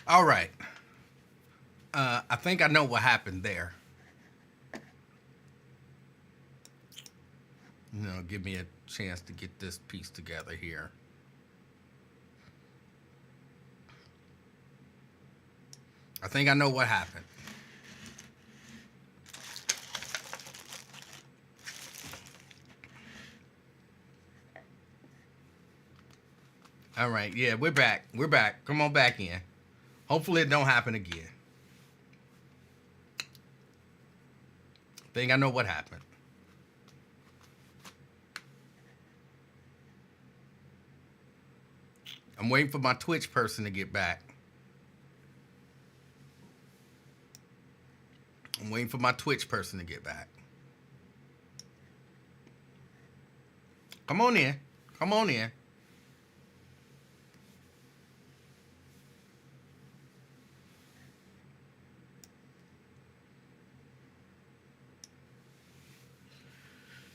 All right. I think I know what happened there. Give me a chance to get this piece together here. I think I know what happened. All right, yeah, we're back. We're back. Come on back in. Hopefully it don't happen again. I think I know what happened. I'm waiting for my Twitch person to get back. I'm waiting for my Twitch person to get back. Come on in. Come on in.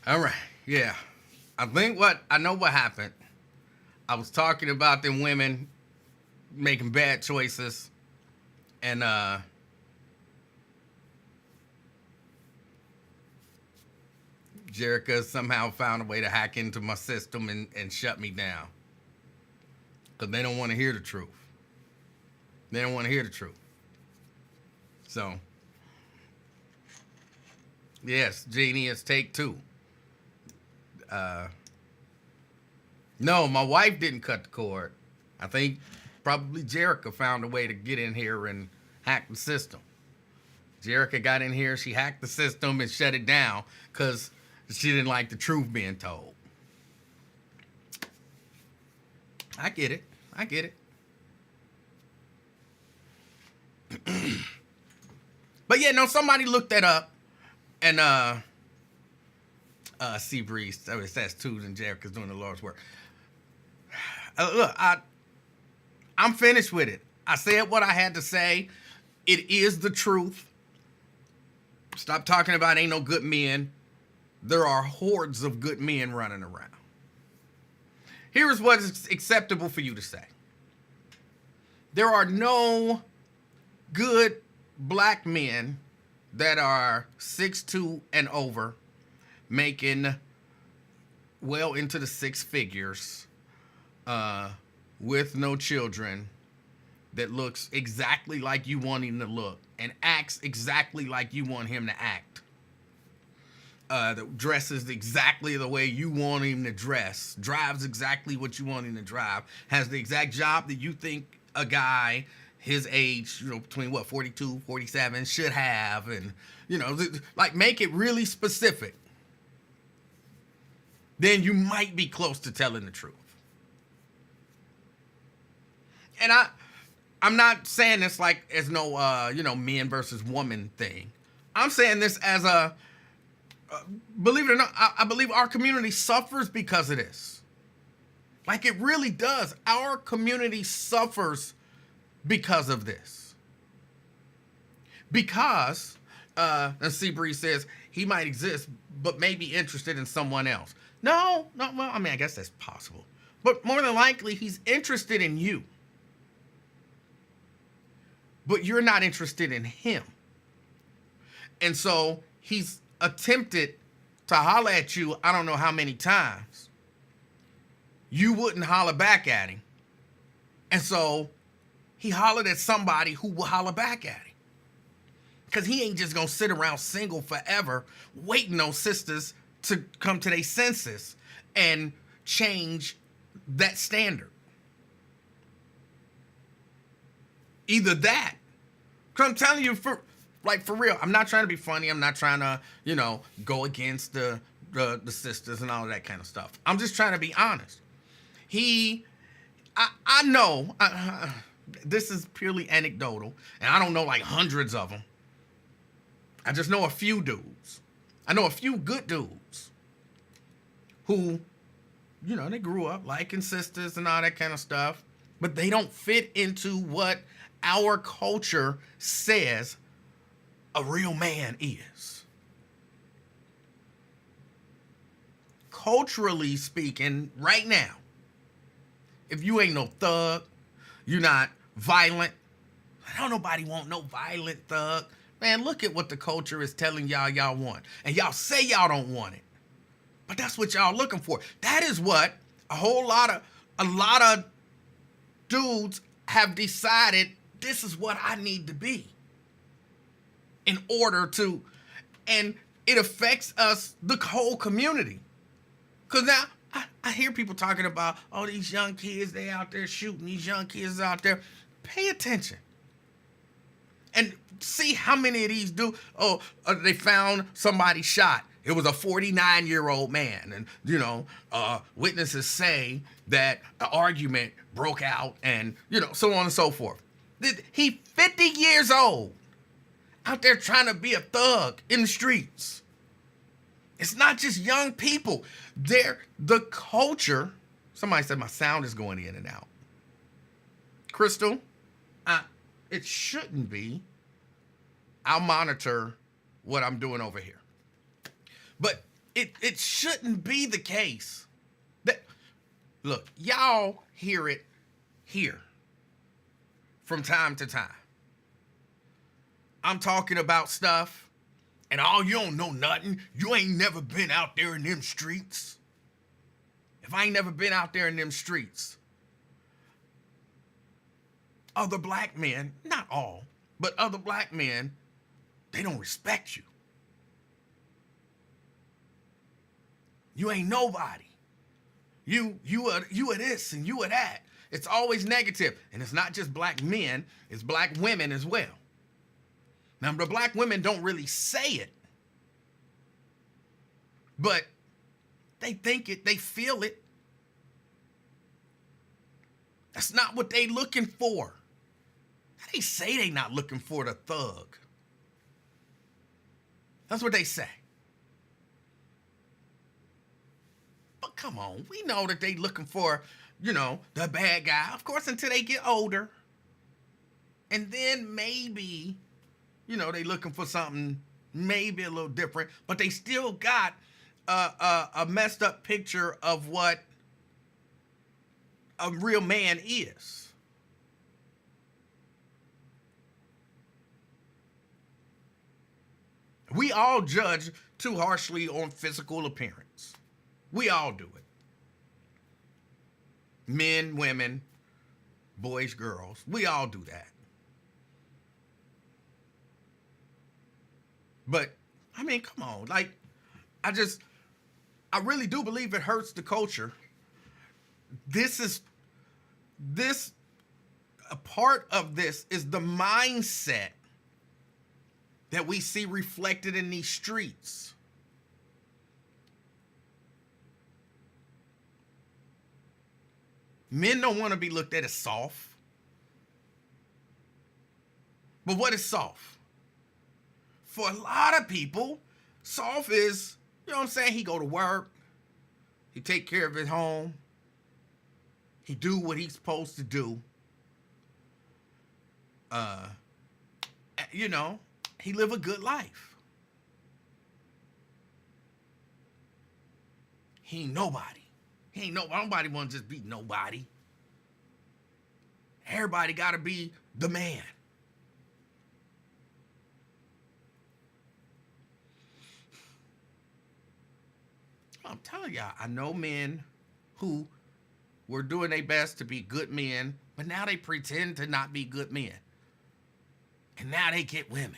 All right. Yeah. I know what happened. I was talking about them women making bad choices, and Jerica somehow found a way to hack into my system and shut me down. Because they don't want to hear the truth. They don't want to hear the truth. So, yes, Jeannie, it's take two. No, my wife didn't cut the cord. I think probably Jerica found a way to get in here and hack the system. Jerica got in here, she hacked the system and shut it down because she didn't like the truth being told. I get it. I get it. But yeah, no, somebody looked that up, and Seabreeze, it says too, and Jerica's doing the Lord's work. Look, I'm finished with it. I said what I had to say. It is the truth. Stop talking about ain't no good men. There are hordes of good men running around. Here's what is acceptable for you to say. There are no good black men that are 6'2" and over, making well into the six figures, with no children, that looks exactly like you want him to look and acts exactly like you want him to act. That dresses exactly the way you want him to dress, drives exactly what you want him to drive, has the exact job that you think a guy his age, between 42, 47 should have, and, like make it really specific. Then you might be close to telling the truth. And I'm not saying this like as no, men versus woman thing. I'm saying this as a, believe it or not, I believe our community suffers because of this. Like it really does. Our community suffers because of this. Because, and Seabree says, he might exist, but may be interested in someone else. No, well, I mean, I guess that's possible. But more than likely, he's interested in you. But you're not interested in him. And so he's attempted to holler at you, I don't know how many times. You wouldn't holler back at him. And so he hollered at somebody who will holler back at him. Because he ain't just going to sit around single forever waiting on sisters to come to their senses and change that standard. Either that, because I'm telling you, for real, I'm not trying to be funny. I'm not trying to, go against the sisters and all of that kind of stuff. I'm just trying to be honest. I know, this is purely anecdotal, and I don't know like hundreds of them. I just know a few dudes. I know a few good dudes who, they grew up liking sisters and all that kind of stuff, but they don't fit into what our culture says a real man is. Culturally speaking, right now, if you ain't no thug, you're not violent, Don't nobody want no violent thug. Man, look at what the culture is telling y'all want. And y'all say y'all don't want it. But that's what y'all looking for. That is what a lot of dudes have decided this is what I need to be. In order to, and it affects us, the whole community. Because now I hear people talking about, oh, these young kids, they out there shooting, these young kids out there. Pay attention. And see how many of these do. They found somebody shot. It was a 49-year-old man. And, witnesses say that an argument broke out and, so on and so forth. He 50 years old out there trying to be a thug in the streets. It's not just young people. The culture. Somebody said my sound is going in and out. Crystal, it shouldn't be. I'll monitor what I'm doing over here. But it shouldn't be the case that, look, y'all hear it here from time to time. I'm talking about stuff, and you don't know nothing. You ain't never been out there in them streets. If I ain't never been out there in them streets, other black men, not all, but other black men, they don't respect you. You ain't nobody. You are this and you are that. It's always negative. And it's not just black men, it's black women as well. Now, the black women don't really say it, but they think it, they feel it. That's not what they looking for. They say they not looking for the thug. That's what they say. But come on, we know that they looking for, the bad guy, of course, until they get older. And then maybe, they looking for something maybe a little different, but they still got a messed up picture of what a real man is. We all judge too harshly on physical appearance. We all do it. Men, women, boys, girls. We all do that. But, come on. I really do believe it hurts the culture. A part of this is the mindset that we see reflected in these streets. Men don't want to be looked at as soft. But what is soft? For a lot of people, soft is, he go to work, he take care of his home, he do what he's supposed to do. He live a good life. He ain't nobody. Nobody want to just be nobody. Everybody got to be the man. I'm telling y'all, I know men who were doing their best to be good men, but now they pretend to not be good men. And now they get women.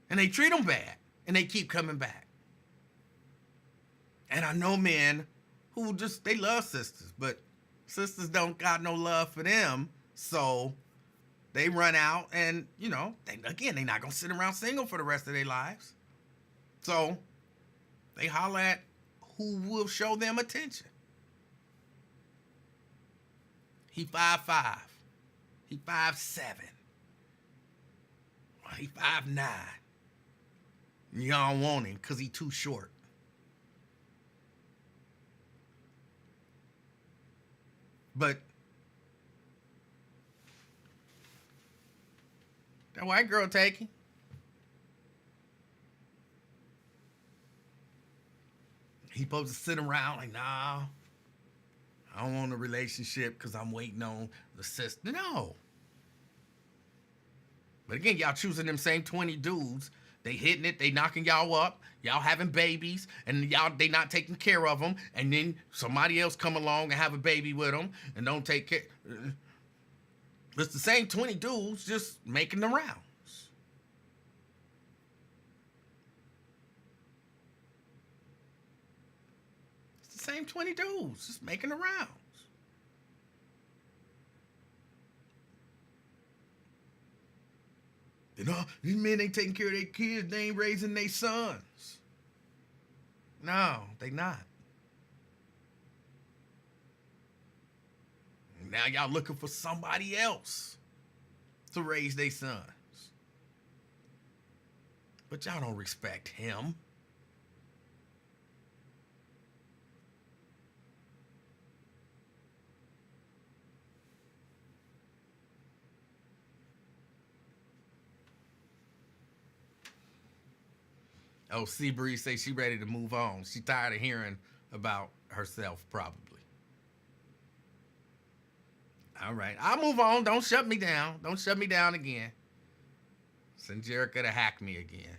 And they treat them bad. And they keep coming back. And I know men who they love sisters, but sisters don't got no love for them. So they run out and, they're not going to sit around single for the rest of their lives. So they holler at who will show them attention. He 5'5". He 5'7". He 5'9". Y'all don't want him because he too short. But that white girl take him. He supposed to sit around like, nah, I don't want a relationship because I'm waiting on the sister. No. But again, y'all choosing them same 20 dudes. They hitting it, they knocking y'all up, y'all having babies, and they not taking care of them, and then somebody else come along and have a baby with them and don't take care. It's the same 20 dudes just making the rounds. It's the same 20 dudes just making the rounds. You know, these men ain't taking care of their kids. They ain't raising their sons. No, they not. Now y'all looking for somebody else to raise their sons. But y'all don't respect him. Oh, Seabree say she ready to move on. She tired of hearing about herself, probably. All right, I'll move on. Don't shut me down. Don't shut me down again. Send Jerica to hack me again.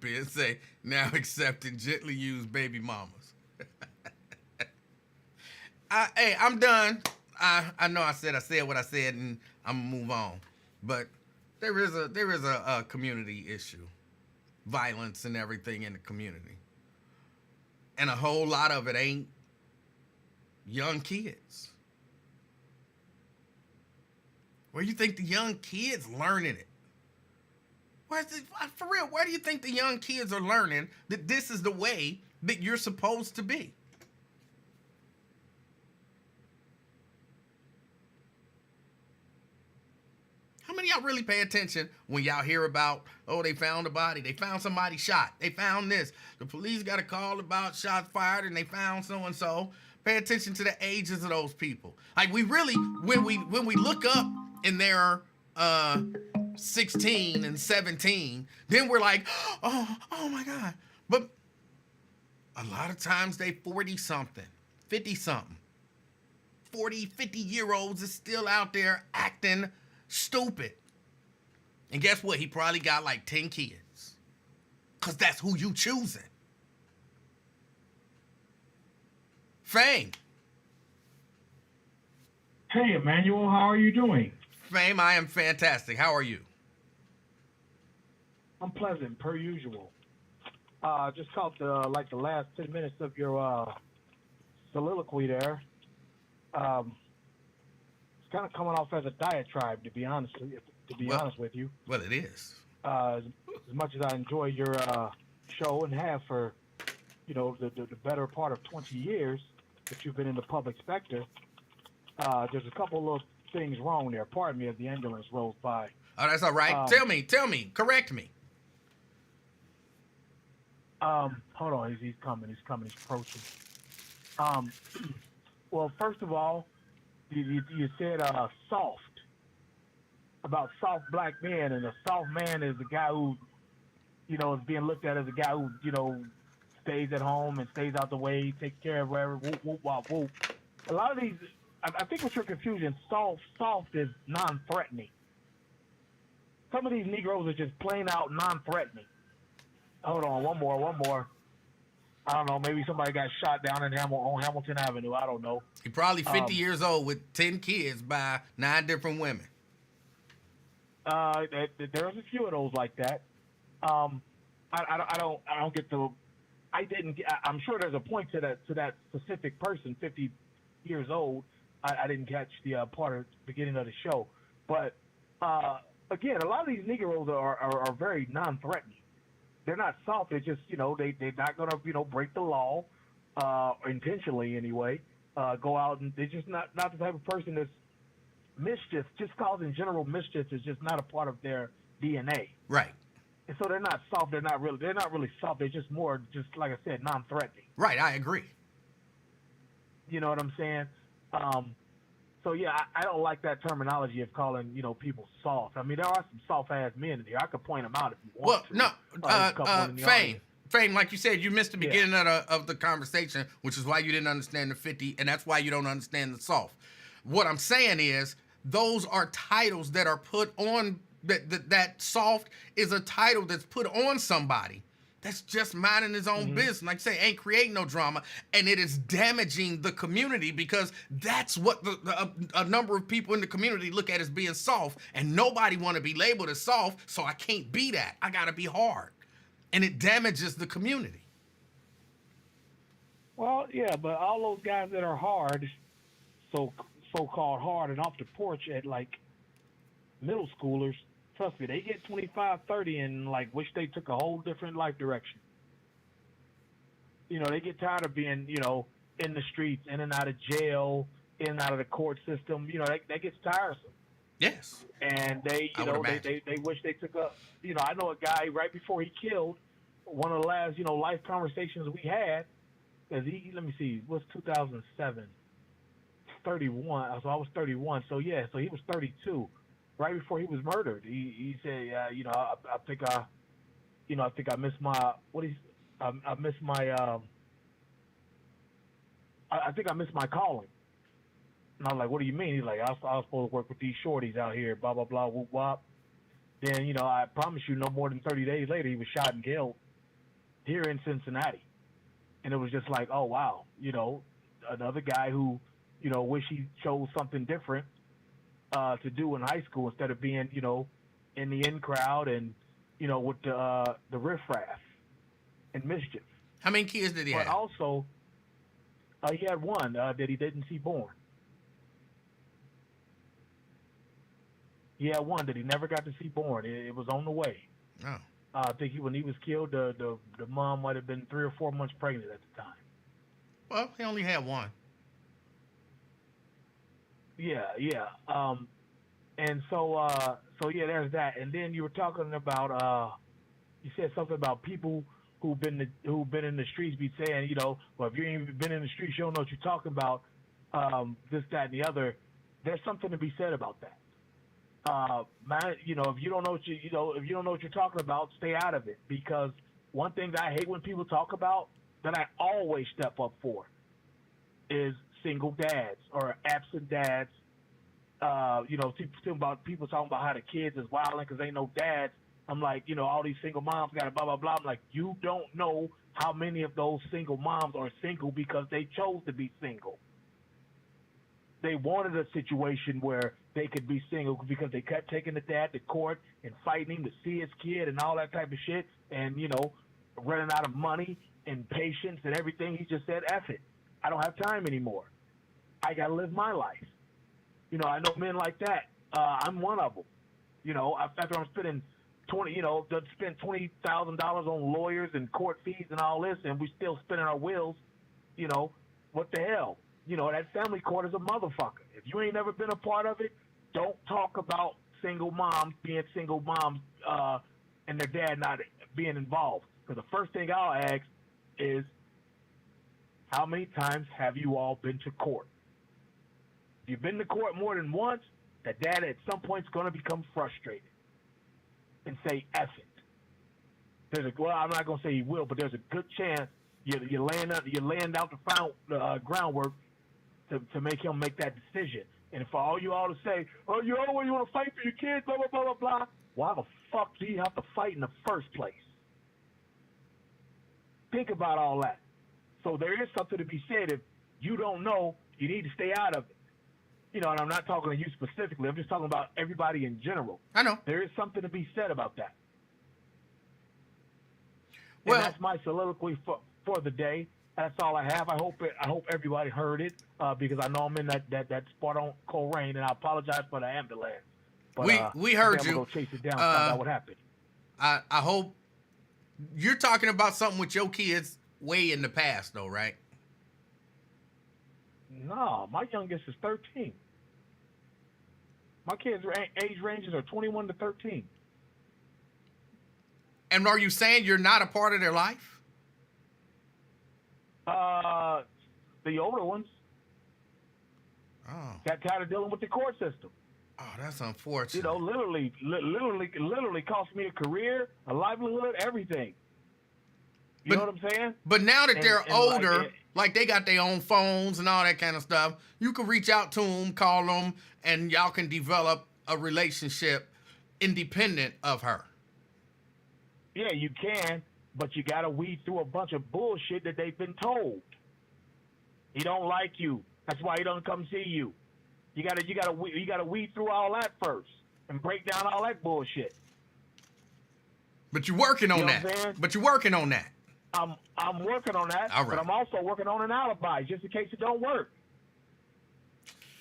Ben say, now accepting gently used baby mamas. Hey, I'm done. I know I said what I said, and I'm gonna move on. But there is a community issue, violence and everything in the community, and a whole lot of it ain't young kids. Where do you think the young kids learning it? For real, where do you think the young kids are learning that this is the way that you're supposed to be? How many of y'all really pay attention when y'all hear about, oh, they found a body, they found somebody shot, they found this, the police got a call about shots fired and they found so-and-so? Pay attention to the ages of those people. Like, we really, when we look up and they're 16 and 17, then we're like, oh my God. But a lot of times they 40-something, 50-something. 40, 50-year-olds is still out there acting stupid. And guess what? He probably got like 10 kids. Because that's who you choosing. Fame. Hey, Emanuel, how are you doing? Fame, I am fantastic. How are you? I'm pleasant, per usual. Just caught the last 10 minutes of your soliloquy there. It's kind of coming off as a diatribe, to be honest with you. Well, it is. As much as I enjoy your show and have for, the better part of 20 years that you've been in the public sector, there's a couple of things wrong there. Pardon me as the ambulance rolls by. Oh, that's all right. Tell me, correct me. Hold on, he's coming, he's approaching. Well, first of all, you said soft, about soft black men, and a soft man is the guy who, is being looked at as a guy who, stays at home and stays out the way, takes care of wherever, whoop, whoop, wop, whoop. A lot of these, I think what you're confusing, soft is non-threatening. Some of these Negroes are just plain out non-threatening. Hold on, one more. I don't know, maybe somebody got shot down on Hamilton Avenue. I don't know. He probably 50 years old with 10 kids by 9 different women. There's a few of those like that. I don't get the. I'm sure there's a point to that specific person, 50 years old. I didn't catch the part of the beginning of the show, but again, a lot of these Negroes are very non-threatening. They're not soft. They're just, they're not going to, break the law, intentionally anyway. Go out and they're just not the type of person that's mischief, just causing general mischief is just not a part of their DNA. Right. And so they're not soft. They're not really soft. They're just more, just like I said, non-threatening. Right. I agree. You know what I'm saying? So yeah, I don't like that terminology of calling, people soft. I mean, there are some soft-ass men in here. I could point them out if you want to. Well, no, Fame, Fame, like you said, you missed the Yeah. beginning of the conversation, which is why you didn't understand the 50, and that's why you don't understand the soft. What I'm saying is, those are titles that are put on, that soft is a title that's put on somebody that's just minding his own business. Like I say, ain't creating no drama, and it is damaging the community because that's what a number of people in the community look at as being soft, and nobody want to be labeled as soft, so I can't be that. I gotta be hard, and it damages the community. Well, yeah, but all those guys that are hard, so so called hard and off the porch at like middle schoolers, trust me, they get 25, 30, and like wish they took a whole different life direction. They get tired of being, in the streets, in and out of jail, in and out of the court system. That gets tiresome. Yes, And they, I would imagine. they wish they took a, I know a guy right before he killed, one of the last, life conversations we had, because let me see, it was 2007, 31. So I was 31. So yeah, so he was 32, right before he was murdered. He said, I think I think I missed my, I missed my, I think I missed my calling. And I was like, what do you mean? He's like, I was supposed to work with these shorties out here, blah, blah, blah, whoop, wop. Then, I promise you, no more than 30 days later, he was shot and killed here in Cincinnati. And it was just like, oh, wow, another guy who, wish he chose something different to do in high school instead of being, in the in crowd and, with the riffraff and mischief. How many kids did he But have? also, he had one that he didn't see born. He had one that he never got to see born. It was on the way. Oh, I think when he was killed, the mom might have been 3 or 4 months pregnant at the time. well, he only had one. Yeah, yeah. And so yeah, there's that. And then you were talking about you said something about people who've been in the streets be saying, well, if you ain't even been in the streets, you don't know what you're talking about. This, that, and the other. There's something to be said about that. Man, if you don't know if you don't know what you're talking about, stay out of it. Because one thing that I hate when people talk about that I always step up for is single dads or absent dads. People talking about how the kids is wilding because ain't no dads. I'm like, all these single moms got blah, blah, blah. I'm like, you don't know how many of those single moms are single because they chose to be single. They wanted a situation where they could be single because they kept taking the dad to court and fighting him to see his kid and all that type of shit. And, running out of money and patience and everything. He just said, F it. I don't have time anymore. I got to live my life. I know men like that. I'm one of them. After I'm spending spend $20,000 on lawyers and court fees and all this, and we still spinning our wheels, what the hell? That family court is a motherfucker. If you ain't never been a part of it, don't talk about single moms being single moms and their dad not being involved. Because the first thing I'll ask is, how many times have you all been to court? If you've been to court more than once, that dad at some point is going to become frustrated and say, F it. I'm not going to say he will, but there's a good chance you're laying out the groundwork to make him make that decision. And for all you all to say, oh, you always want to fight for your kids, blah, blah, blah, blah, blah. Why the fuck do you have to fight in the first place? Think about all that. So there is something to be said. If you don't know, you need to stay out of it. And I'm not talking to you specifically. I'm just talking about everybody in general. I know. There is something to be said about that. Well, and that's my soliloquy for the day. That's all I have. I hope everybody heard it because I know I'm in that spot on cold rain, and I apologize for the ambulance. But, we heard you. I'm gonna go chase it down. Find out what happened. I hope you're talking about something with your kids way in the past, though, right? No, my youngest is 13. My kids' age ranges are 21 to 13. And are you saying you're not a part of their life? The older ones. Oh. Got tired of dealing with the court system. Oh, that's unfortunate. Literally cost me a career, a livelihood, everything. You But know what I'm saying? but now that they're And older, like they got their own phones and all that kind of stuff, you can reach out to them, call them, and y'all can develop a relationship independent of her. yeah, you can, but you gotta weed through a bunch of bullshit that they've been told. He don't like you. That's why he don't come see you. You gotta weed through all that first and break down all that bullshit. But you're working on You know what I'm that. saying? But you're working on that. I'm working on that, All right. but I'm also working on an alibi just in case it don't work.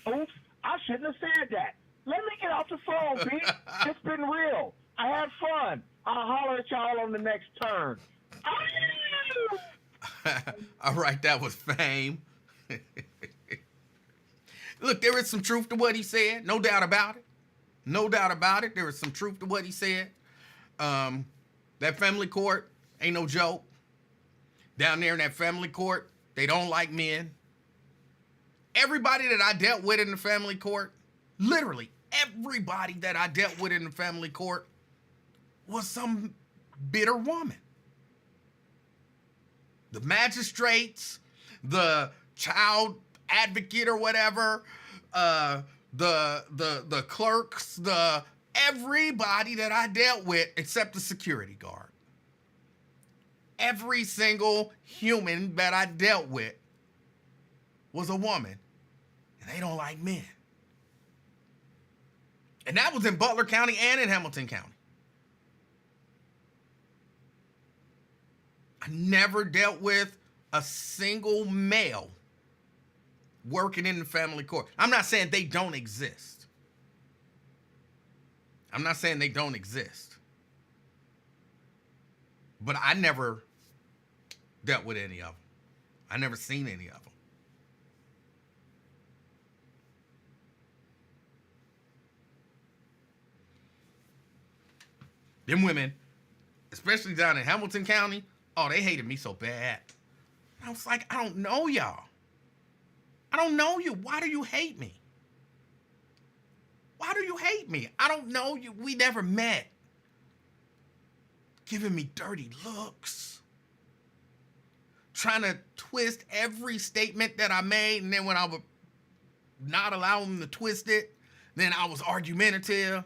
Oops, I shouldn't have said that. Let me get off the phone, Pete. It's been real. I had fun. I'll holler at y'all on the next turn. All right, that was Fame. Look, there is some truth to what he said. No doubt about it. No doubt about it. There is some truth to what he said. That family court ain't no joke. Down there in that family court, they don't like men. Everybody that I dealt with in the family court, literally everybody that I dealt with in the family court was some bitter woman. The magistrates, the child advocate or whatever, the clerks, everybody that I dealt with except the security guard. Every single human that I dealt with was a woman, and they don't like men. And that was in Butler County and in Hamilton County. I never dealt with a single male working in the family court. I'm not saying they don't exist. I'm not saying they don't exist. But I never dealt with any of them. I never seen any of them. Them women, especially down in Hamilton County, oh, they hated me so bad. I was like, I don't know y'all. I don't know you. Why do you hate me? Why do you hate me? I don't know you. We never met. Giving me dirty looks. Trying to twist every statement that I made, and then when I would not allow them to twist it, then I was argumentative.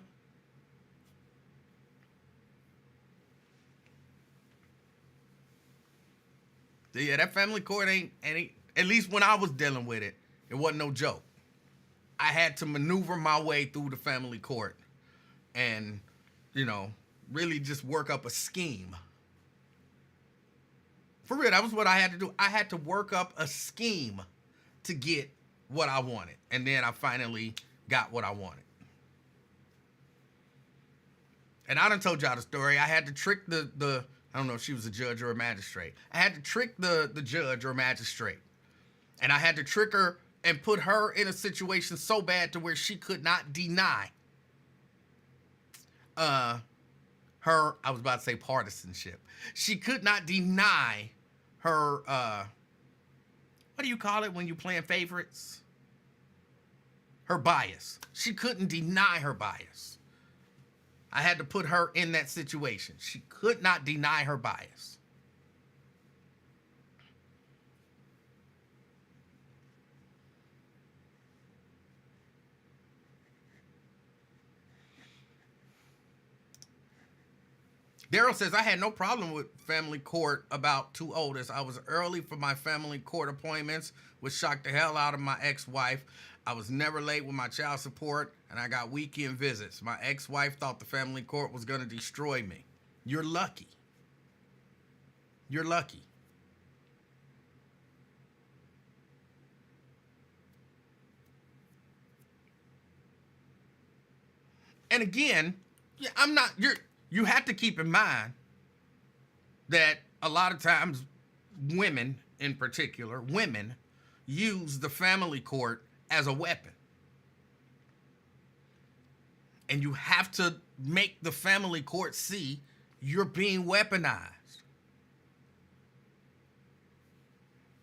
Yeah, that family court ain't, at least when I was dealing with it, it wasn't no joke. I had to maneuver my way through the family court and, really just work up a scheme. For real, that was what I had to do. I had to work up a scheme to get what I wanted. And then I finally got what I wanted. And I done told y'all the story. I had to trick the I don't know if she was a judge or a magistrate. I had to trick the judge or magistrate. And I had to trick her and put her in a situation so bad to where she could not deny her, I was about to say partisanship. She could not deny her, what do you call it when you playing favorites? Her bias. She couldn't deny her bias. I had to put her in that situation. She could not deny her bias. Daryl says, I had no problem with family court about two oldest. I was early for my family court appointments, which shocked the hell out of my ex-wife. I was never late with my child support, and I got weekend visits. My ex-wife thought the family court was going to destroy me. You're lucky. You're lucky. And again, you have to keep in mind that a lot of times women in particular, women use the family court as a weapon. And you have to make the family court see you're being weaponized.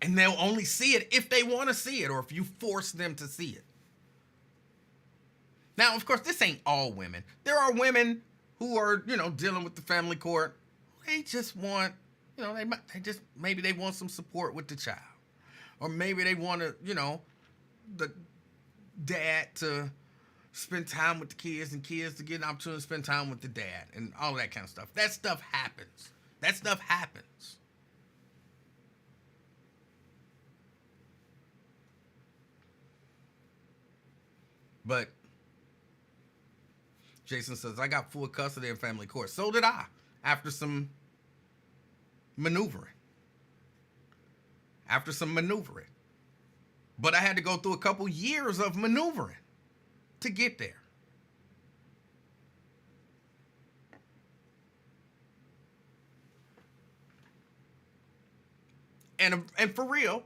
And they'll only see it if they want to see it or if you force them to see it. Now, of course, this ain't all women. There are women who are, dealing with the family court. They just want You know, they just maybe they want some support with the child, or maybe they want to, the dad to spend time with the kids and kids to get an opportunity to spend time with the dad and all that kind of stuff. That stuff happens. That stuff happens. But Jason says, I got full custody in family court. So did I, after some maneuvering. But I had to go through a couple years of maneuvering to get there. And for real,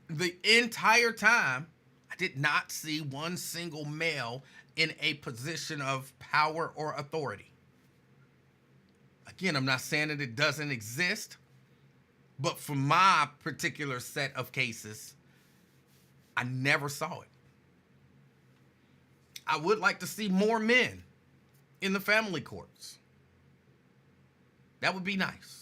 the entire time, I did not see one single male in a position of power or authority. Again, I'm not saying that it doesn't exist, but for my particular set of cases, I never saw it. I would like to see more men in the family courts. That would be nice.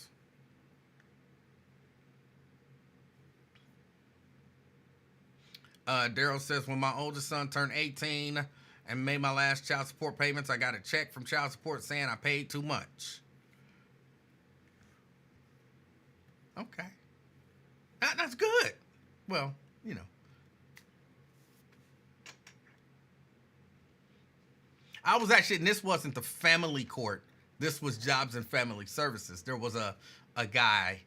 Daryl says, when my oldest son turned 18 and made my last child support payments, I got a check from child support saying I paid too much. Okay. That's good. Well, I was actually, and this wasn't the family court. This was Jobs and Family Services. There was a guy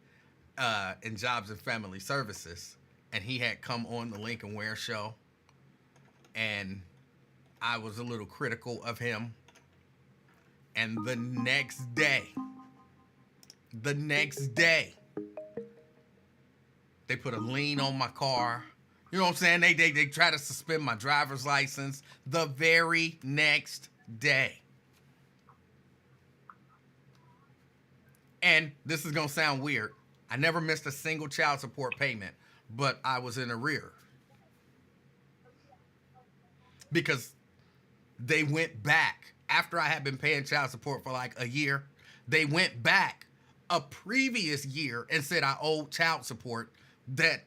in Jobs and Family Services, and he had come on the Lincoln Ware show, and I was a little critical of him. And the next day, they put a lien on my car. You know what I'm saying? They try to suspend my driver's license the very next day. And this is going to sound weird. I never missed a single child support payment, but I was in arrears. Because they went back after I had been paying child support for like a year. They went back a previous year and said I owed child support that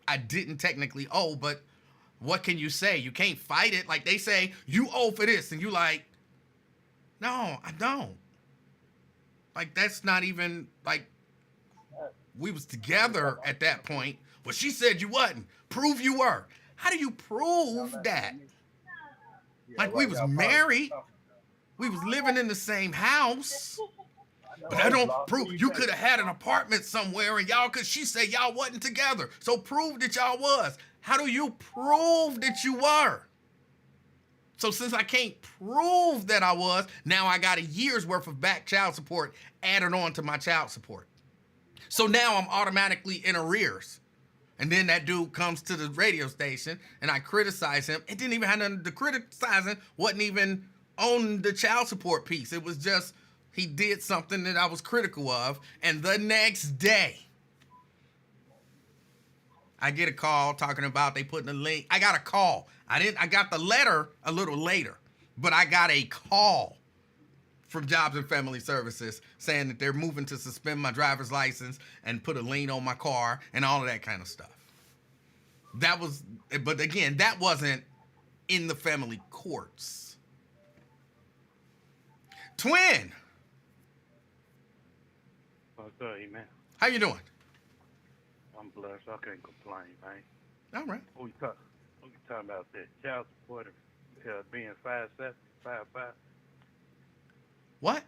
I didn't technically owe, but what can you say? You can't fight it. Like, they say, you owe for this, and you like, no, I don't. Like, that's not even, like, we was together at that point. Well, she said you wasn't. Prove you were. How do you prove that? Like, we was married. We was living in the same house. But I don't prove. You could have had an apartment somewhere, and y'all, because she said y'all wasn't together. So prove that y'all was. How do you prove that you were? So since I can't prove that I was, now I got a year's worth of back child support added on to my child support. So now I'm automatically in arrears. And then that dude comes to the radio station, and I criticize him. It didn't even have nothing to criticize him. Wasn't even on the child support piece. It was just he did something that I was critical of. And the next day, I get a call talking about they putting a link. I got a call. I got the letter a little later, but I got a call from Jobs and Family Services saying that they're moving to suspend my driver's license and put a lien on my car and all of that kind of stuff. But again, that wasn't in the family courts. Twin. What's up, man? How you doing? I'm blessed. I can't complain, man. All right. What we talking about that child support being 5'7", 5'5"? What?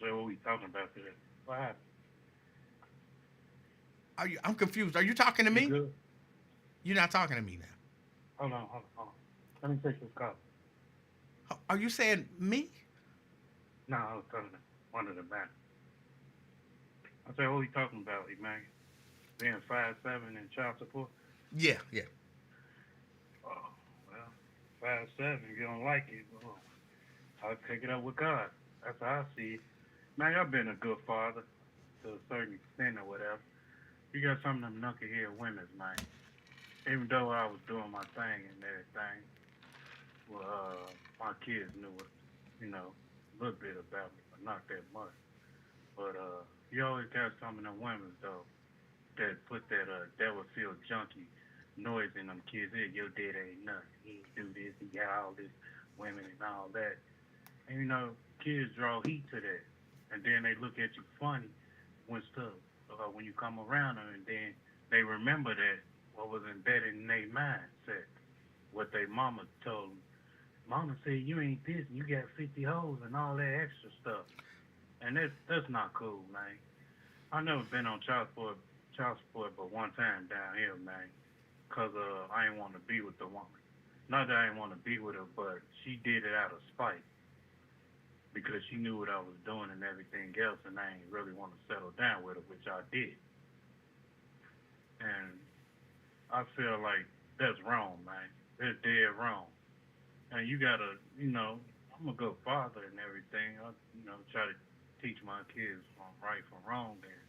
So what we talking about there? What happened? I'm confused. Are you talking to me? You good? You're not talking to me now. Hold on. Let me take this call. Are you saying me? No, I was talking to one of the men. I said, what we talking about, man? Being 5'7" in child support? Yeah. Oh, well, 5'7", if you don't like it, well, I'll take it up with God. That's how I see it. Man, I've been a good father to a certain extent or whatever. You got some of them knucklehead women, man. Even though I was doing my thing and everything, well, my kids knew it, a little bit about me, but not that much. But, you always got some of them women though that put that devil feel junkie noise in them kids' head. Your dad ain't nothing. He ain't do this. He got all this women and all that. And kids draw heat to that, and then they look at you funny when stuff when you come around them, and then they remember that what was embedded in their mindset, what their mama told them. Mama said you ain't this, and you got 50 hoes and all that extra stuff, and that's not cool, man. I never been on child support, but one time down here, man, cause I ain't want to be with the woman. Not that I didn't want to be with her, but she did it out of spite because she knew what I was doing and everything else, and I ain't really want to settle down with her, which I did. And I feel like that's wrong, man. That's dead wrong. And you gotta, I'm a good father and everything. I, try to teach my kids from right from wrong there.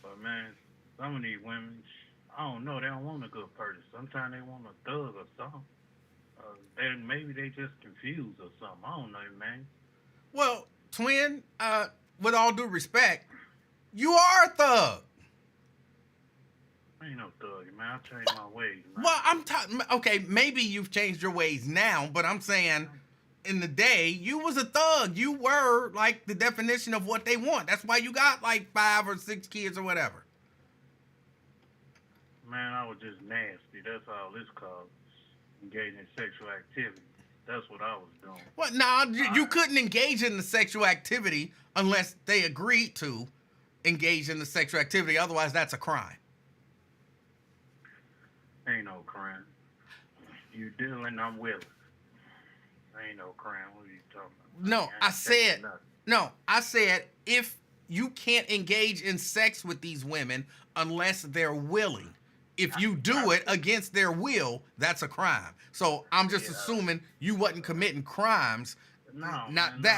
But man, some of these women, I don't know, they don't want a good person. Sometimes they want a thug or something. Maybe they just confused or something. I don't know, man. Well, twin, with all due respect, you are a thug. I ain't no thug, man. I changed my ways, man. Well, okay, maybe you've changed your ways now, but I'm saying in the day, you was a thug. You were like the definition of what they want. That's why you got like 5 or 6 kids or whatever. Man, I was just nasty. That's all this called. Engaging in sexual activity. That's what I was doing. Well, now you couldn't engage in the sexual activity unless they agreed to engage in the sexual activity. Otherwise, that's a crime. Ain't no crime. You dealing, I'm willing. Ain't no crime. What are you talking about? I said if you can't engage in sex with these women unless they're willing. If you do it against their will, that's a crime. So I'm just assuming you wasn't committing crimes,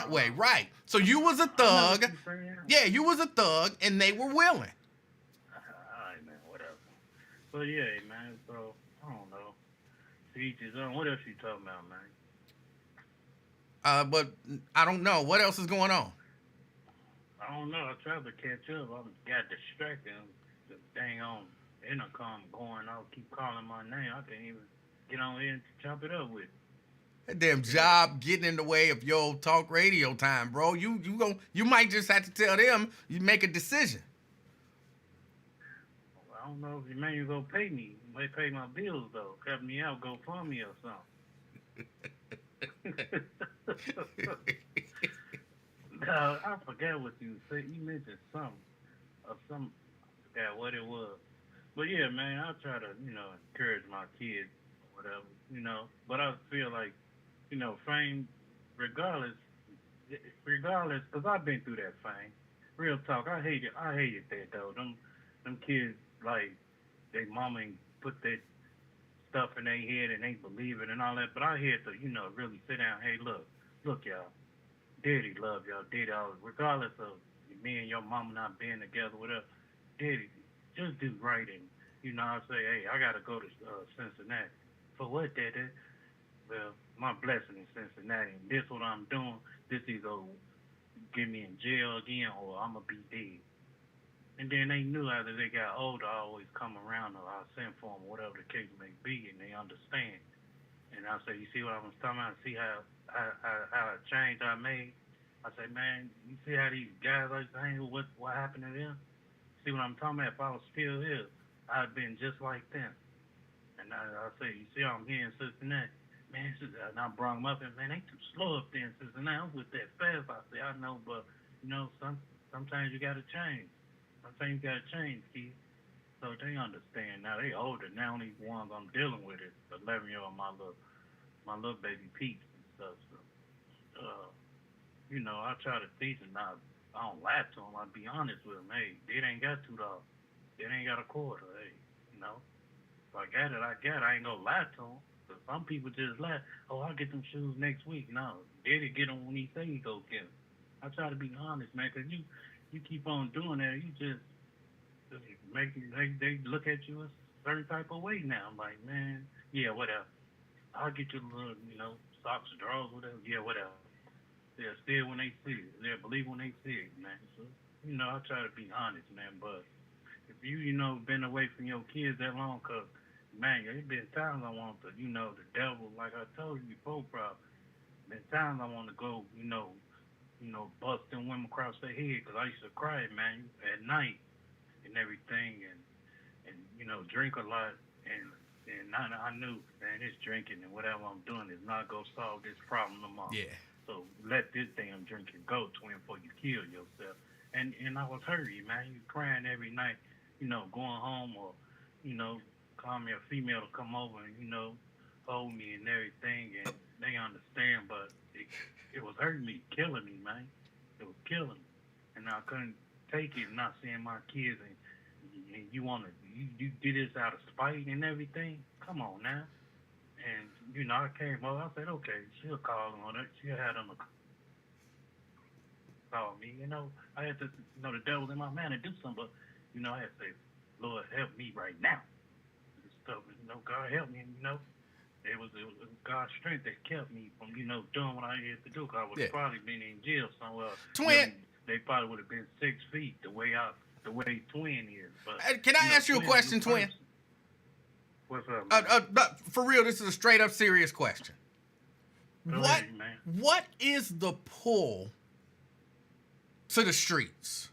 way, right? So you was a thug. Yeah, you was a thug, and they were willing. All right, man, whatever. But yeah, man. So I don't know. To each his own. What else you talking about, man? But I don't know what else is going on. I don't know. I tried to catch up. I got distracted. The dang on intercom going off, keep calling my name. I can't even get on here and chop it up with. That damn job getting in the way of your talk radio time, bro. You might just have to tell them you make a decision. Well, I don't know if Emanuel gonna pay me. He might pay my bills though. Help me out, go fund me or something. No, I forgot what you said. You mentioned something. I forgot what it was. But yeah, man, I try to, encourage my kids, whatever, But I feel like, fame, regardless, because I've been through that fame. Real talk, I hated that though. Them kids like, they mama ain't put that stuff in their head and they believe it and all that. But I had to, really sit down. Hey, look, y'all. Daddy love y'all. Daddy always, regardless of me and your mama not being together, whatever. Daddy, just do right, and I say, hey, I gotta go to Cincinnati. For what, Daddy? Well, my blessing in Cincinnati, and this what I'm doing. This either get me in jail again, or I'm gonna be dead. And then they knew after they got older, I always come around, or I send for them, whatever the case may be, and they understand. And I say, you see what I was talking about? See how a change I made? I say, man, you see how these guys like saying what happened to them? See what I'm talking about? If I was still here, I'd been just like them. And I say, you see how I'm here in Cincinnati? Man, and I brought them up, and man, they too slow up there in Cincinnati. I'm with that fast. I say, I know, but, sometimes you got to change. Sometimes you got to change, kids. So they understand now. They older. Now these ones I'm dealing with is 11-year-old, my little baby peeps and stuff. So, I try to teach them now. I don't lie to them. I'll be honest with them. Hey, they ain't got $2. They ain't got a quarter. Hey, if I got it, I got it. I ain't gonna lie to them. But some people just lie. Oh, I'll get them shoes next week. No, Daddy get them when he say he go get them. I try to be honest, man, because you keep on doing that. You just they look at you a certain type of way now. I'm like, man, yeah, whatever. I'll get you a little, socks, drawers, whatever. Yeah, whatever. They'll steal when they see it. They'll believe when they see it, man. So I try to be honest, man. But if you been away from your kids that long, cause man, there's been times I want the devil, like I told you before, probably. Been times I want to go, bust them women across their head, cause I used to cry, man, at night and everything, and drink a lot, and I knew, man, this drinking and whatever I'm doing is not gonna solve this problem no more. Yeah. So let this damn drinking go, twin, before you kill yourself. And I was hurting, man. You crying every night, going home or, you know, call me a female to come over and, hold me and everything, and they understand, but it was hurting me, killing me, man. It was killing me. And I couldn't take it not seeing my kids, and you want to, you did this out of spite and everything? Come on now. And, I came over, I said, okay, she'll call on it. She'll have them call me. I had to, the devil's in my man to do something, but, I had to say, Lord, help me right now. This stuff, God help me, It was God's strength that kept me from, doing what I had to do, because I would have probably been in jail somewhere. Twin. They probably would have been 6 feet the way Twin is. But, can I ask you a question, Twin? What's up, man? For real, this is a straight up serious question. Go ahead, man. What is the pull to the streets?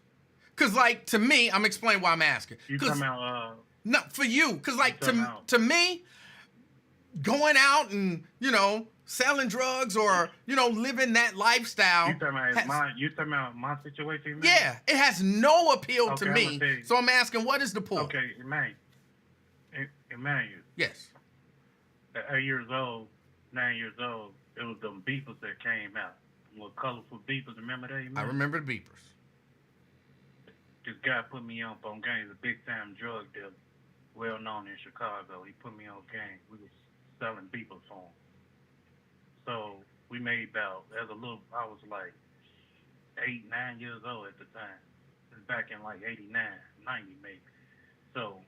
Because, like, to me, I'm explaining why I'm asking. You talking about, no, for you. Because, like, to me, going out and, selling drugs or, living that lifestyle. You talking about my situation, man? Yeah, it has no appeal to me. So I'm asking, what is the pull? Okay, Emmanuel. Yes. At 8 years old, 9 years old, it was them beepers that came out. Little colorful beepers, remember that? Emmanuel? I remember the beepers. This guy put me on game. He's a big-time drug dealer, well-known in Chicago. He put me on game. We was selling beepers for him. So we made about, I was like 8, 9 years old at the time. It was back in like 89, 90 maybe. So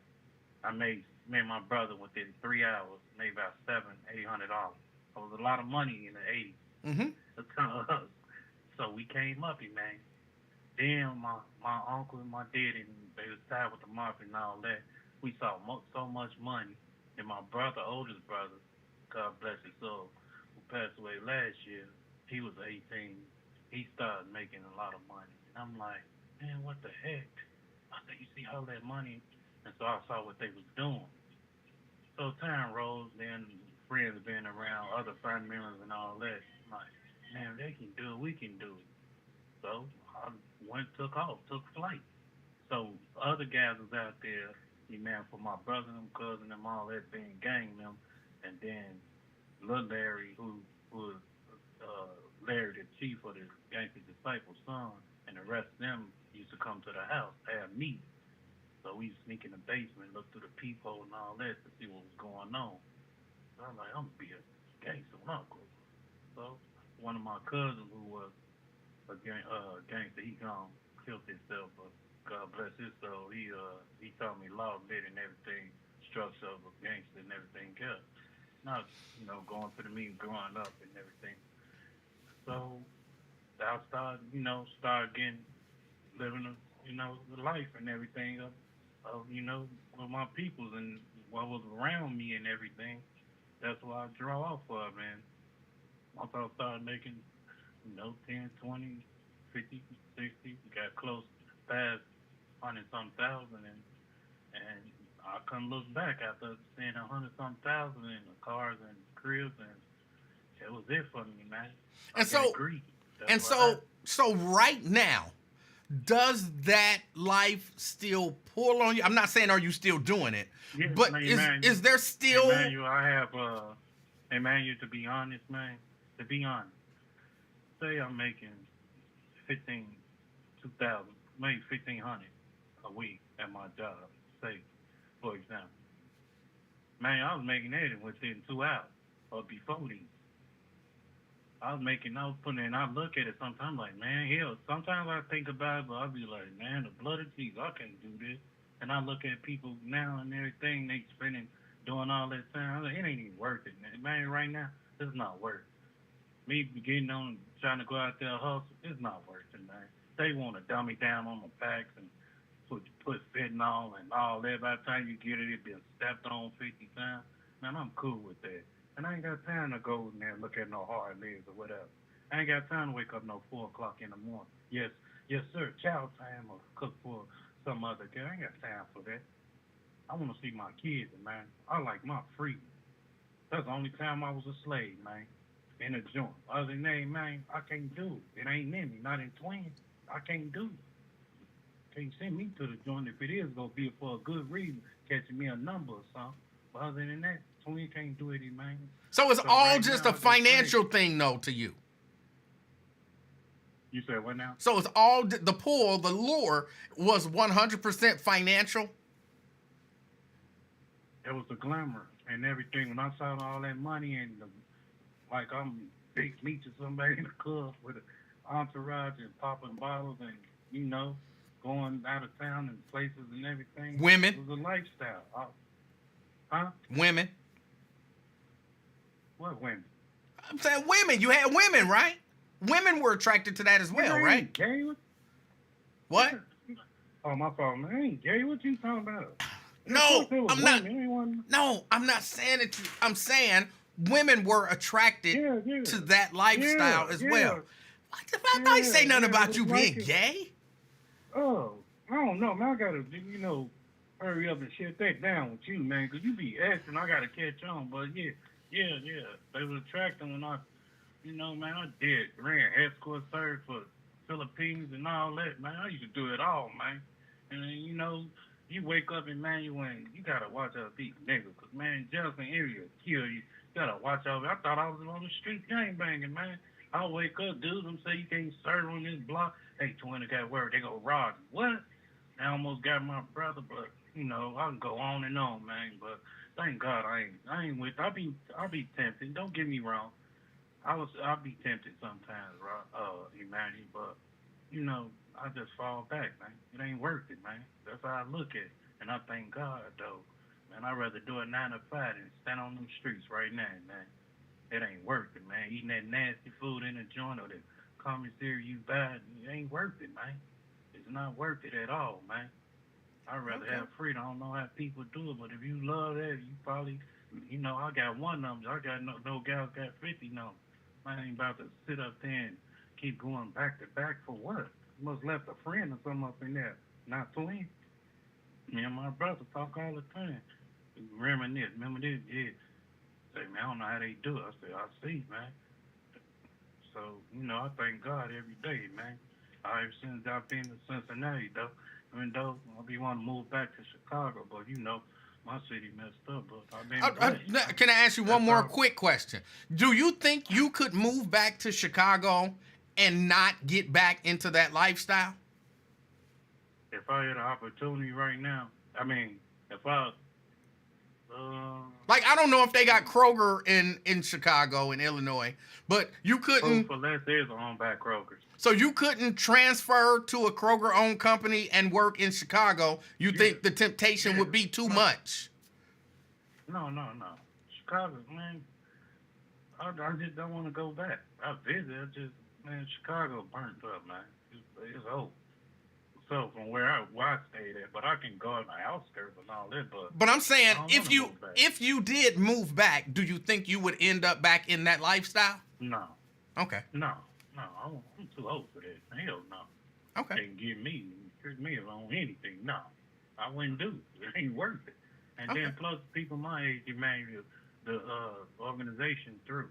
me and my brother within 3 hours made about $700-800. It was a lot of money in the 80s. Mm-hmm. A ton of us. So we came up, man. Then my uncle and my daddy, they was tied with the mafia and all that. We saw so much money. And my brother, oldest brother, God bless his soul, who passed away last year, he was 18. He started making a lot of money. And I'm like, man, what the heck? I said, you see all that money? And so I saw what they was doing. So time rolls, then friends being around, other family members and all that. I'm like, man, they can do it, we can do it. So I took flight. So other guys was out there, for my brother and cousin and all that being gang them, and then Lil Larry, who was Larry, the chief of the Gangster Disciples' son, and the rest of them used to come to the house, have meetings. So we sneak in the basement, look through the peephole and all that to see what was going on. So I'm like, I'm gonna be a gangster uncle. So one of my cousins, who was a gangster, he killed himself, but God bless his soul. He taught me law, lit, and everything, structure of a gangster and everything else. Not, going to the meeting, growing up and everything. So I started living the life and everything of with my peoples and what was around me and everything. That's what I draw off of, man. Once I started making, 10, 20, 50, 60, got close past 100-some thousand, and I couldn't look back after seeing 100-some thousand in the cars and cribs, and it was it for me, man. So right now, does that life still pull on you? I'm not saying are you still doing it, yes, but man, is there still? Emmanuel, I have Emmanuel, to be honest, man. To be honest, say I'm making 2,000, maybe 1,500 a week at my job. Say, for example, man, I was making that within 2 hours or before these. I was putting in, I look at it sometimes like, man, hell, sometimes I think about it, but I'll be like, man, the blood of Jesus, I can't do this. And I look at people now and everything, they spending, doing all that time. I'm like, it ain't even worth it, man. Right now, it's not worth it. Me getting on, trying to go out there and hustle, it's not worth it, man. they want to dumb me down on the packs and put fentanyl and all that. By the time you get it been stepped on 50 times. Man, I'm cool with that. And I ain't got time to go in there and look at no hard legs or whatever. I ain't got time to wake up no 4 o'clock in the morning. Yes, sir, chow time or cook for some other guy. I ain't got time for that. I want to see my kids, man. I like my freedom. That's the only time I was a slave, man, in a joint. Other than that, man, I can't do it. It ain't in me, not in twins. I can't do it. Can't send me to the joint if it is going to be for a good reason, catching me a number or something. But other than that, twin can't do it, man. So it's So all right just now, a financial thing, though, to you. You said what now? So it's all the pull, the lure was 100% financial. It was the glamour and everything. When I saw all that money and like I'm big meet to somebody in the club with an entourage and popping bottles and going out of town and places and everything. Women. It was a lifestyle. Huh? Women. What women? I'm saying women. You had women, right? Women were attracted to that as well, I right? ain't gay. What? Oh, my fault, man. I ain't gay. What you talking about? No, Of course it was I'm not. women. No, I'm not saying it. I'm saying women were attracted Yeah. to that lifestyle as well. I thought you say nothing about you being gay. Oh, I don't know, man. I gotta, hurry up and shut that down with you, man, 'cause you be asking. I gotta catch on, but yeah. They was attracting when I, man, I ran escort service for Philippines and all that, man. I used to do it all, man. And then, you wake up in Emanuel and you gotta watch out these niggas, 'cause man, Jefferson area kill you. You gotta watch out. I thought I was on the street gang banging, man. I wake up, dudes, them say you can't serve on this block. Hey, 20 got word, they go rob you. What? I almost got my brother, but I can go on and on, man. But thank God I ain't with. I'll be tempted. Don't get me wrong. I'll be tempted sometimes, Emmanuel, but I just fall back, man. It ain't worth it, man. That's how I look at it. And I thank God, though. Man, I'd rather do a 9 to 5 than stand on them streets right now, man. It ain't worth it, man. Eating that nasty food in the joint or the commissary you buy, it ain't worth it, man. It's not worth it at all, man. I'd rather have freedom. I don't know how people do it, but if you love that, you probably, I got one number. I got no gal got 50 numbers. I ain't about to sit up there and keep going back to back for what? You must left a friend or something up in there. Not twin. Me and my brother talk all the time. Reminisce. Remember this? Yeah. Say, man, I don't know how they do it. I said, I see, man. So, I thank God every day, man. Ever since I've been to Cincinnati, though. Even though I be wanting to move back to Chicago, but my city messed up. But I've been blessed. Can I ask you one more quick question? Do you think you could move back to Chicago and not get back into that lifestyle? If I had an opportunity right now, if I like, I don't know if they got Kroger in Chicago, in Illinois, but you couldn't. For less is on back Kroger's. So you couldn't transfer to a Kroger-owned company and work in Chicago. You think the temptation would be too much? No. Chicago, man. I just don't want to go back. I visit. Chicago burnt up, man. It's old. So from where I stayed at, but I can go in the outskirts and all that. But I'm saying, if you did move back, do you think you would end up back in that lifestyle? No. Okay. No. I'm too old for that. Hell no. Okay. They can give me on anything. No, I wouldn't do it. It ain't worth it. And then plus people my age, Emmanuel, the organization through.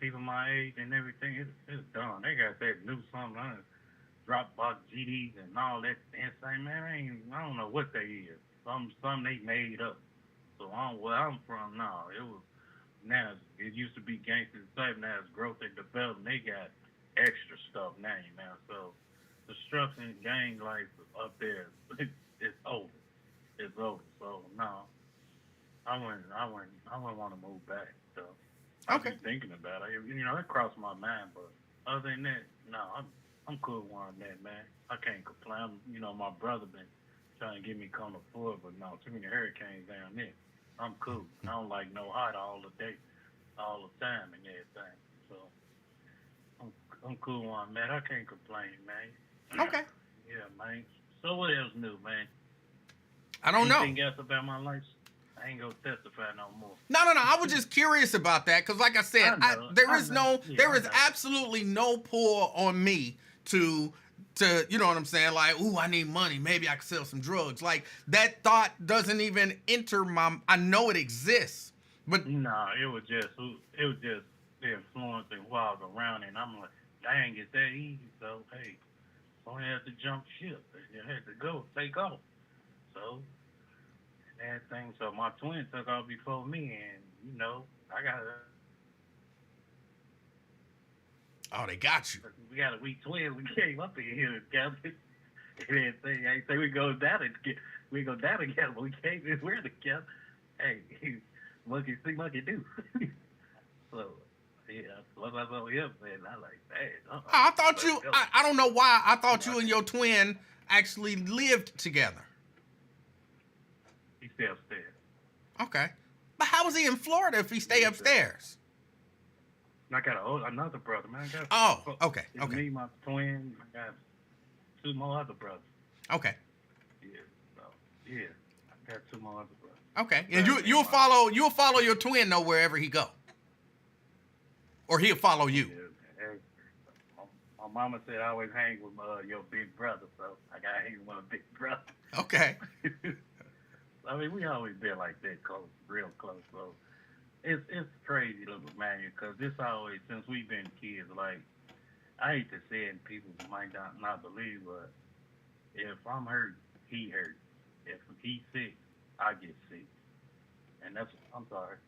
People my age and everything, it's done. They got that new something. Dropbox GDs and all that insane, man. I don't know what they is. Some they made up. So where I'm from now, it used to be gangster type. Now it's growth and development. They got extra stuff now. So the structure and gang life up there, it's over. It's over. So no, I wouldn't want to move back. So I've been thinking about it. It crossed my mind, but other than that, no, I'm cool on that, man. I can't complain. My brother been trying to get me come to Florida, but no, too many hurricanes down there. I'm cool. I don't like no hot all the day, all the time and everything. So I'm cool on that. I can't complain, man. Okay. Yeah, man. So what else new, man? I don't know. Anything else about my life? I ain't gonna testify no more. No. I was just curious about that because, like I said, I know. there I is know. Yeah, I there is know. absolutely no pull on me to, you know what I'm saying? Like, ooh, I need money. Maybe I could sell some drugs. Like that thought doesn't even enter my. I know it exists, but No, it was just the influence and wild around, and I'm like, dang, it's that easy. So hey, only have to jump ship. You had to go, take off. So that thing. So my twin took off before me, and I got oh, they got you. we got a weak twin. We came up in here together. And everything. I say we go down together. We go down together. But we came in. We're together. Hey, monkey see, monkey do. So yeah, once I saw him, man, I like, man. I thought you. Let's go. I don't know why. I thought you and your twin actually lived together. He stay upstairs. Okay, but how was he in Florida if he stay upstairs? And I got another brother, man. I got Oh, okay, it's okay, me, my twin. I got 2 more other brothers. okay, Yeah, so yeah, I got 2 more other brothers. okay. And you'll follow your twin though wherever he go, or he'll follow you. Yeah, hey, my mama said I always hang with your big brother, so I gotta hang with my big brother. Okay. I mean, we always been like that close, real close. So it's crazy, little man, because this always since we've been kids. Like I hate to say it, and people might not believe, but if I'm hurt, he hurt. If he's sick, I get sick, and I'm sorry,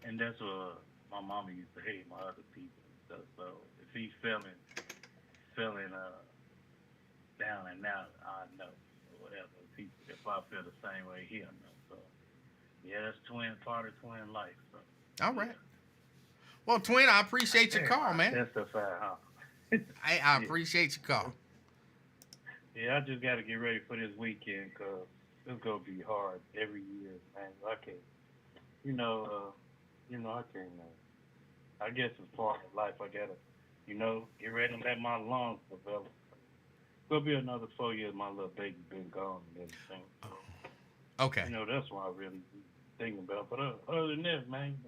and that's what my mama used to hate my other people and stuff. So if he's feeling down and out, I know or whatever. If I feel the same way, he'll know. So yeah, that's part of twin life. So All right. Well, twin, I appreciate your call, man. Testify, huh? I appreciate your call. Yeah, I just got to get ready for this weekend because it's gonna be hard every year, man. I can't, I can't. I guess it's part of life. I gotta, get ready and let my lungs develop. It's gonna be another 4 years. My little baby been gone and everything. So, Okay. that's what I really thinking about. But other than that, man,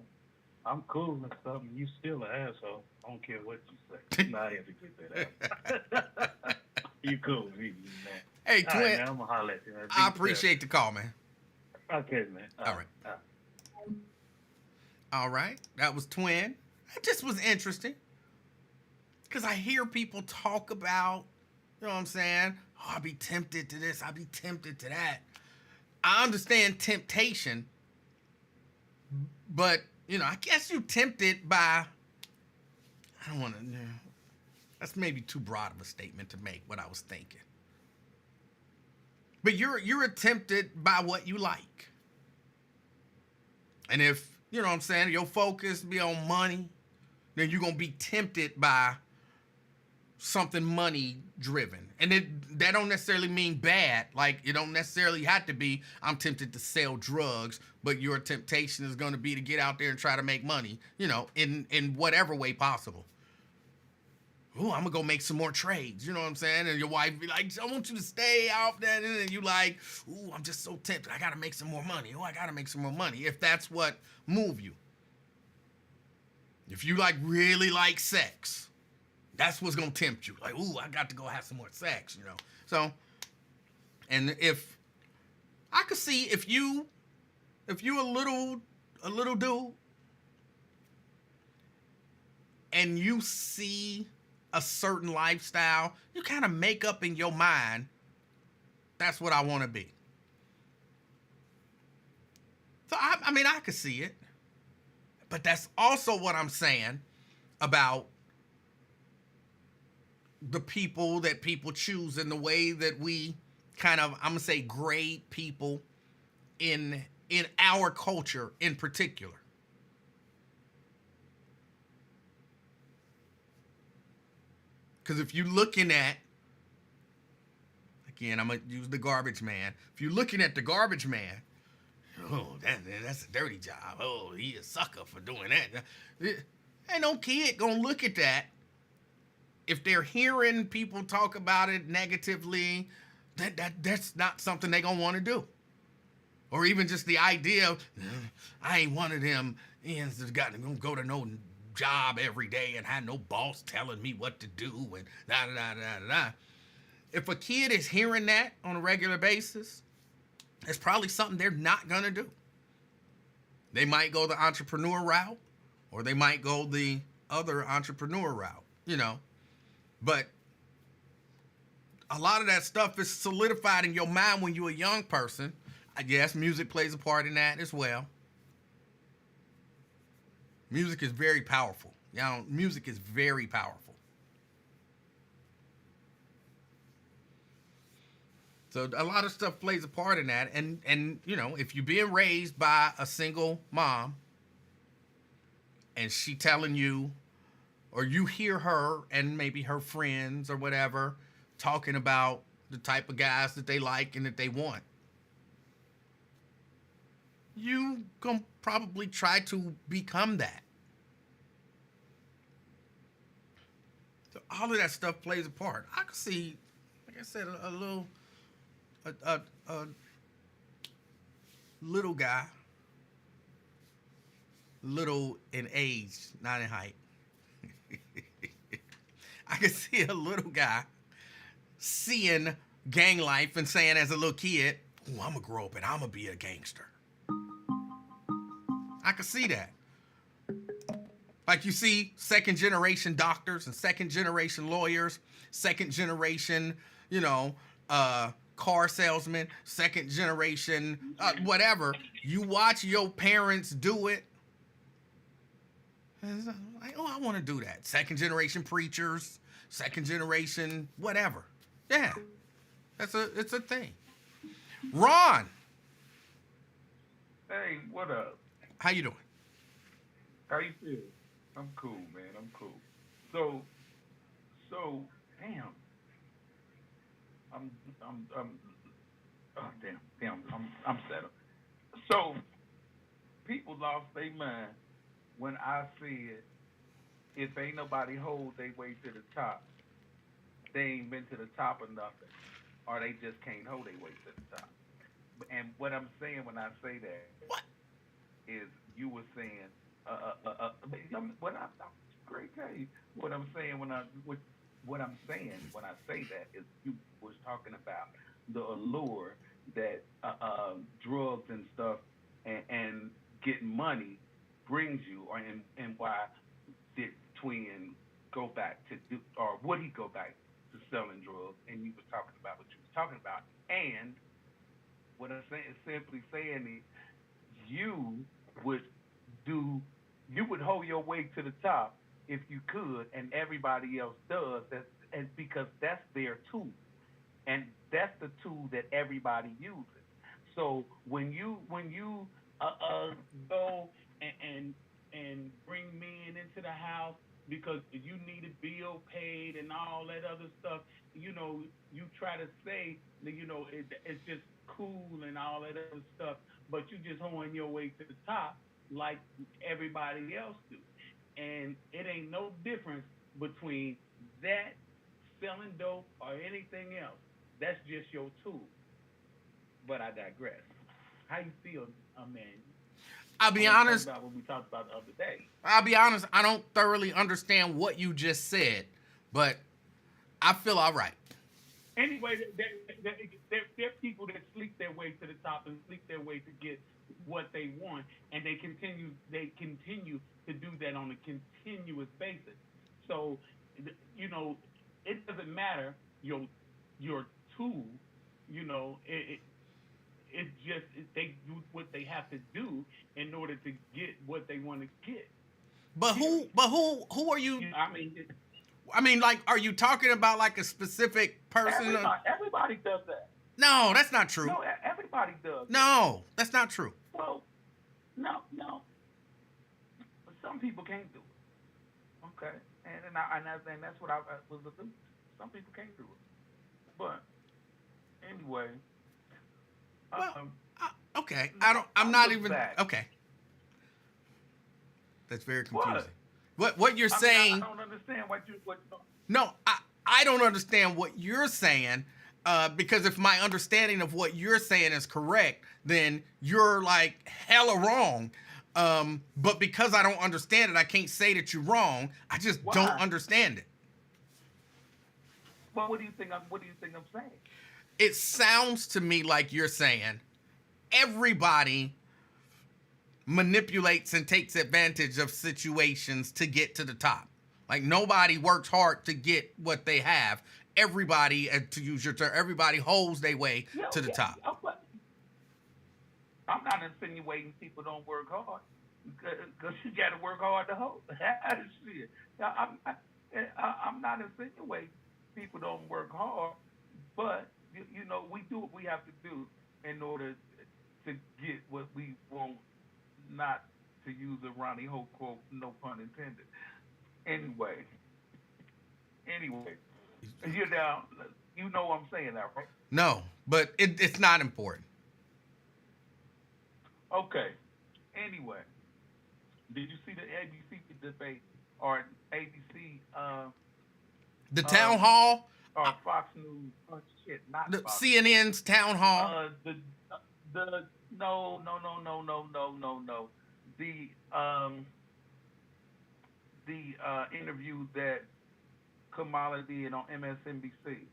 I'm cool and stuff. And you still an asshole. I don't care what you say. I have to get that out. You cool with me, man. Hey, twin. All right, man, I'm gonna holler at you, man. I appreciate the call, man. Okay, man. All right. All right. That was twin. That just was interesting. Because I hear people talk about, you know what I'm saying? Oh, I'll be tempted to this. I'll be tempted to that. I understand temptation. But, I guess you tempted by, I don't want to, that's maybe too broad of a statement to make what I was thinking. But you're tempted by what you like. And if, you know what I'm saying, your focus be on money, then you're going to be tempted by something money driven. And that don't necessarily mean bad. Like, it don't necessarily have to be, I'm tempted to sell drugs, but your temptation is going to be to get out there and try to make money, in whatever way possible. Ooh, I'm going to go make some more trades. You know what I'm saying? And your wife be like, I want you to stay out there. And you like, ooh, I'm just so tempted. I got to make some more money. Oh, I got to make some more money. If that's what move you. If you really like sex, that's what's going to tempt you. Like, ooh, I got to go have some more sex, So, and if I could see if you a little dude and you see a certain lifestyle, you kind of make up in your mind, that's what I want to be. So, I could see it. But that's also what I'm saying about the people that people choose and the way that we kind of, I'm going to say, grade people in our culture in particular. Because if you're looking at, again, I'm going to use the garbage man. If you're looking at the garbage man, oh, that's a dirty job. Oh, he a sucker for doing that. Ain't no kid gonna look at that if they're hearing people talk about it negatively, that's not something they're gonna want to do. Or even just the idea of, I ain't one of them ends that's got to go to no job every day and have no boss telling me what to do and da da da da da. If a kid is hearing that on a regular basis, it's probably something they're not gonna do. They might go the entrepreneur route, or they might go the other entrepreneur route, you know. But a lot of that stuff is solidified in your mind when you're a young person. I guess music plays a part in that as well. Music is very powerful. You know, music is very powerful. So a lot of stuff plays a part in that. And you know, if you're being raised by a single mom and she telling you, or you hear her and maybe her friends or whatever talking about the type of guys that they like and that they want, you can probably try to become that. So all of that stuff plays a part. I could see, like I said, a little guy, little in age, not in height. I could see a little guy seeing gang life and saying as a little kid, "Oh, I'm gonna grow up and I'm gonna be a gangster." I could see that. Like you see second generation doctors and second generation lawyers, second generation, you know, car salesmen, second generation, whatever. You watch your parents do it. And it's like, oh, I want to do that. Second generation preachers, second generation, whatever. Yeah, it's a thing. Ron, Hey, what up? how you doing? How you feel? I'm cool, man. I'm cool. So, damn. Oh, damn. I'm settled. So, people lost their mind when I said, if ain't nobody hold their way to the top, they ain't been to the top of nothing, or they just can't hold their way to the top. And what I'm saying when I say that, What? is you were saying, what I'm great guy. What I'm saying when I say that is you was talking about the allure that drugs and stuff and getting money brings you, or and why did Twin go back to do, or would he go back to selling drugs? And you was talking about what you was talking about, and what I'm saying, simply saying is you would hold your way to the top if you could, and everybody else does. And because that's their tool, and that's the tool that everybody uses. So when you go and bring men into the house because you need a bill paid and all that other stuff, you try to say that it's just cool and all that other stuff, but you just holding your way to the top like everybody else do. And it ain't no difference between that, selling dope, or anything else. That's just your tool. But I digress. How you feel, man? I'll be honest. About what we talked about the other day. I'll be honest. I don't thoroughly understand what you just said, but I feel all right. Anyway, there are people that sleep their way to the top and sleep their way to get what they want, and they continue to do that on a continuous basis. So, it doesn't matter your tool. It's just they do what they have to do in order to get what they want to get. But who are you? I mean, like, are you talking about like a specific person? Everybody does that. No, that's not true. No, everybody does. No, that's not true. Well, no. But some people can't do it. Okay, and that's what I was alluding to. Some people can't do it. But anyway. Well, okay. I'm not even. Back. Okay. That's very confusing. What? What you're I mean, saying? I don't understand what. No, I don't understand what you're saying. Because if my understanding of what you're saying is correct, then you're like hella wrong. But because I don't understand it, I can't say that you're wrong. I just Why? don't understand it. Well, what do you think I'm saying? It sounds to me like you're saying everybody manipulates and takes advantage of situations to get to the top. Like nobody works hard to get what they have. Everybody, to use your term, everybody holds their way to the top. But I'm not insinuating people don't work hard because you got to work hard to hold. Shit. I'm not insinuating people don't work hard, but we do what we have to do in order to get what we want. Not to use a Ronnie Hope quote, no pun intended. Anyway, you're down. You know what I'm saying, that right? No, but it's not important. Okay. Anyway, did you see the ABC debate or ABC? The town hall, Or Fox News? Oh shit, not the Fox. CNN's town hall. The no. The interview that Kamala did on MSNBC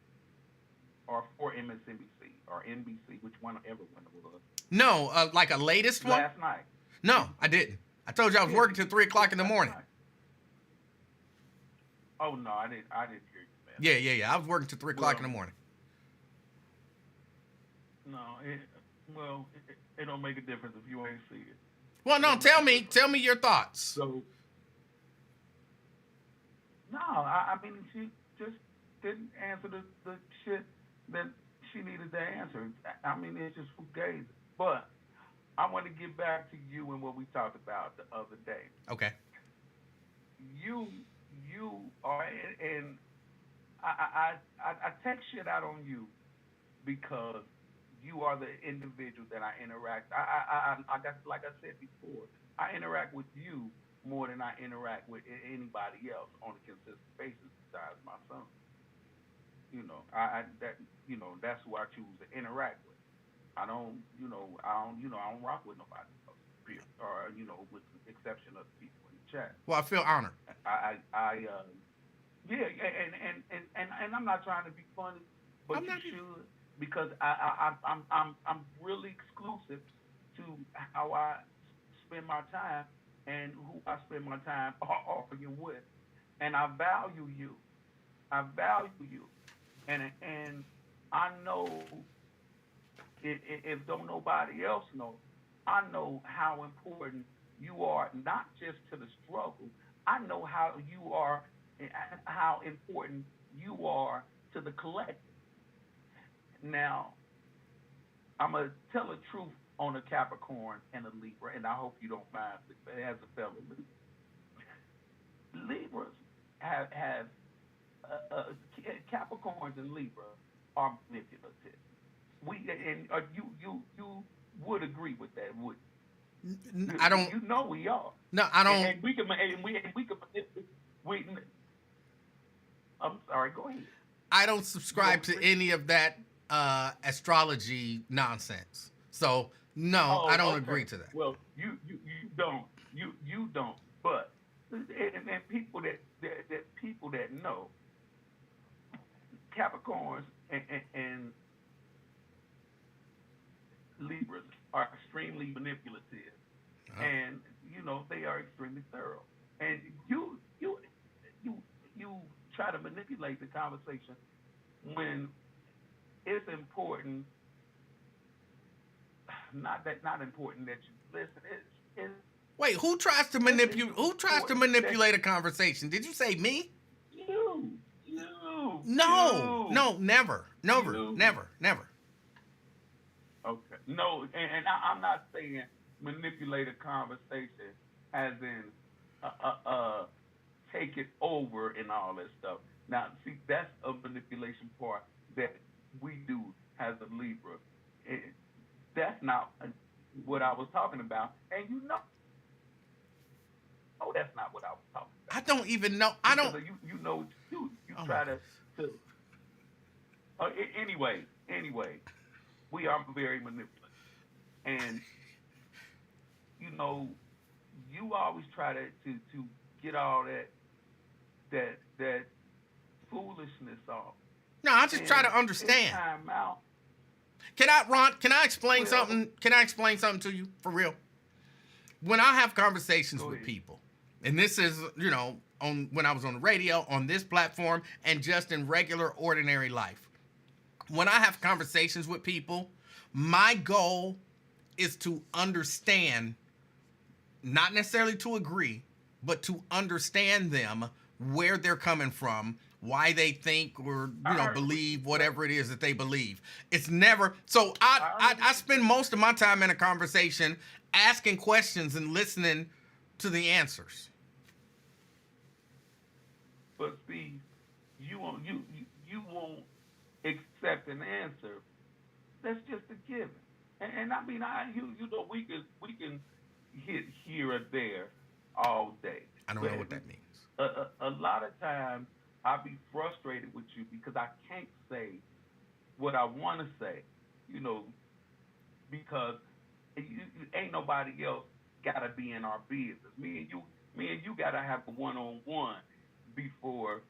or for MSNBC or NBC, whichever one it was. No, like a latest one. Last night. No, I didn't. I told you I was working till 3:00 in the morning. Oh no, I didn't hear you, man. Yeah. I was working till 3:00 in the morning. No, it don't make a difference if you ain't see it. Well, no, tell me your thoughts. So, no, I mean, she just didn't answer the shit that she needed to answer. I mean, it's just fugazi. But I want to get back to you and what we talked about the other day. Okay. You are, and I take shit out on you because you are the individual that I interact. I got, like I said before, I interact with you more than I interact with anybody else on a consistent basis besides my son. That's who I choose to interact with. I don't rock with nobody else, or with the exception of the people in the chat. Well, I feel honored. And I'm not trying to be funny, but you should, because I'm really exclusive to how I spend my time and who I spend my time arguing with, and I value you. And I know if don't nobody else know, I know how important you are, not just to the struggle. I know how important you are to the collective. Now, I'm going to tell the truth on a Capricorn and a Libra, and I hope you don't mind as a fellow Libra. Libras have Capricorns and Libra are manipulative. You would agree with that, wouldn't you? I don't. You know we are. No, I don't. And we can manipulate. I'm sorry. Go ahead. I don't subscribe to any of that astrology nonsense. So no, I don't agree to that. Well, you don't. You don't. But and people that know Capricorns and Libras are extremely manipulative, and they are extremely thorough. And you try to manipulate the conversation when it's important. Not important that you listen. Wait, who tries to manipulate? Who tries to manipulate a conversation? Did you say me? You. No, never. Okay. No, and I'm not saying manipulate a conversation as in take it over and all that stuff. Now, see, that's a manipulation part that we do as a Libra. That's not what I was talking about, and that's not what I was talking about. I don't even know. I don't. Because you know you Oh my try goodness. to anyway, we are very manipulative. And you know, you always try to get all that foolishness off. No, I just try And to it's understand. time out. Can I, Ron? Can I explain Well, something? Can I explain something to you for real? When I have conversations go with ahead. people, and this is, on when I was on the radio, on this platform, and just in regular, ordinary life. When I have conversations with people, my goal is to understand, not necessarily to agree, but to understand them, where they're coming from, why they think or believe whatever it is that they believe. It's never so. I spend most of my time in a conversation asking questions and listening to the answers. But see, you won't accept an answer. That's just a given. And I mean, we can hit here or there all day. I don't know what that means. A lot of times I be frustrated with you because I can't say what I want to say, because ain't nobody else gotta be in our business. Me and you gotta have a one-on-one before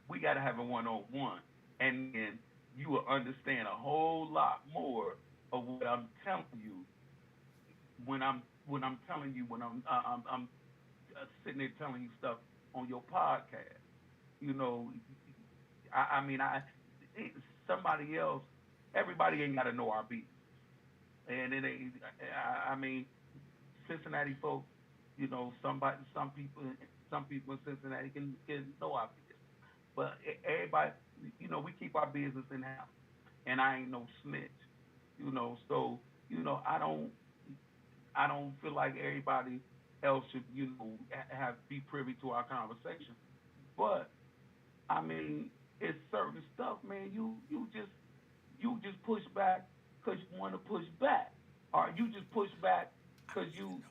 we gotta have a one-on-one, and then you will understand a whole lot more of what I'm telling you when I'm telling you I'm sitting there telling you stuff on your podcast. I mean, somebody else, everybody ain't got to know our beat. And it ain't, I mean, Cincinnati folks, some people in Cincinnati can know our business. But everybody, we keep our business in house. And I ain't no snitch, so, I don't feel like everybody else should, be privy to our conversation. But I mean, it's certain stuff, man. You just push back because you want to push back, or you just push back because you.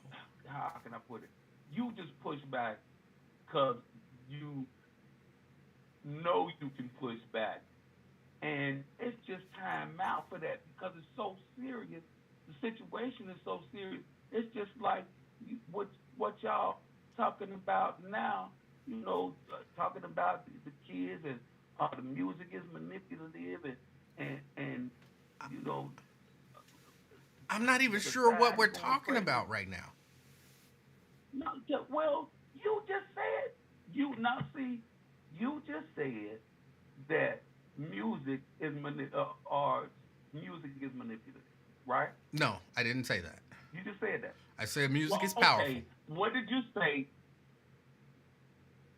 How can I put it? You just push back because you know you can push back, and it's just time out for that because it's so serious. The situation is so serious. It's just like what y'all talking about now. Talking about the kids and the music is manipulative and I'm not even sure what we're talking about right now. No, well, you just said you just said that music is music is manipulative, right? No, I didn't say that. You just said that. I said music is Okay, powerful. what did you say?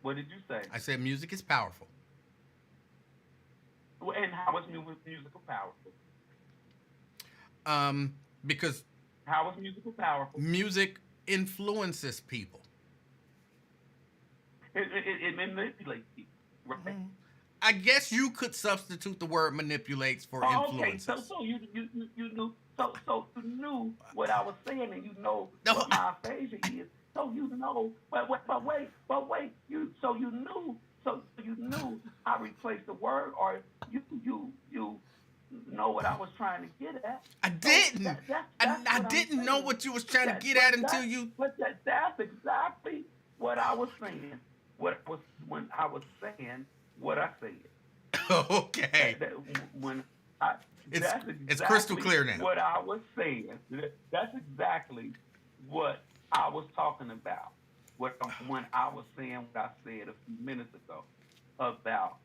What did you say? I said music is powerful. And how is musical powerful? Because How is musical powerful? music influences people. It manipulates people, right? Mm-hmm. I guess you could substitute the word manipulates for influences. Okay, so you knew so you knew what I was saying, and you know No, what my aphasia is. So you know, but wait, you knew I replaced the word, or you know what I was trying to get at. I didn't. I didn't know what you was trying to get at until you. But that's exactly what I was saying. When I was saying what I said. Okay. When I, It's that's exactly it's crystal clear now. what I was saying. That's exactly what I was talking about. When I was saying what I said a few minutes ago about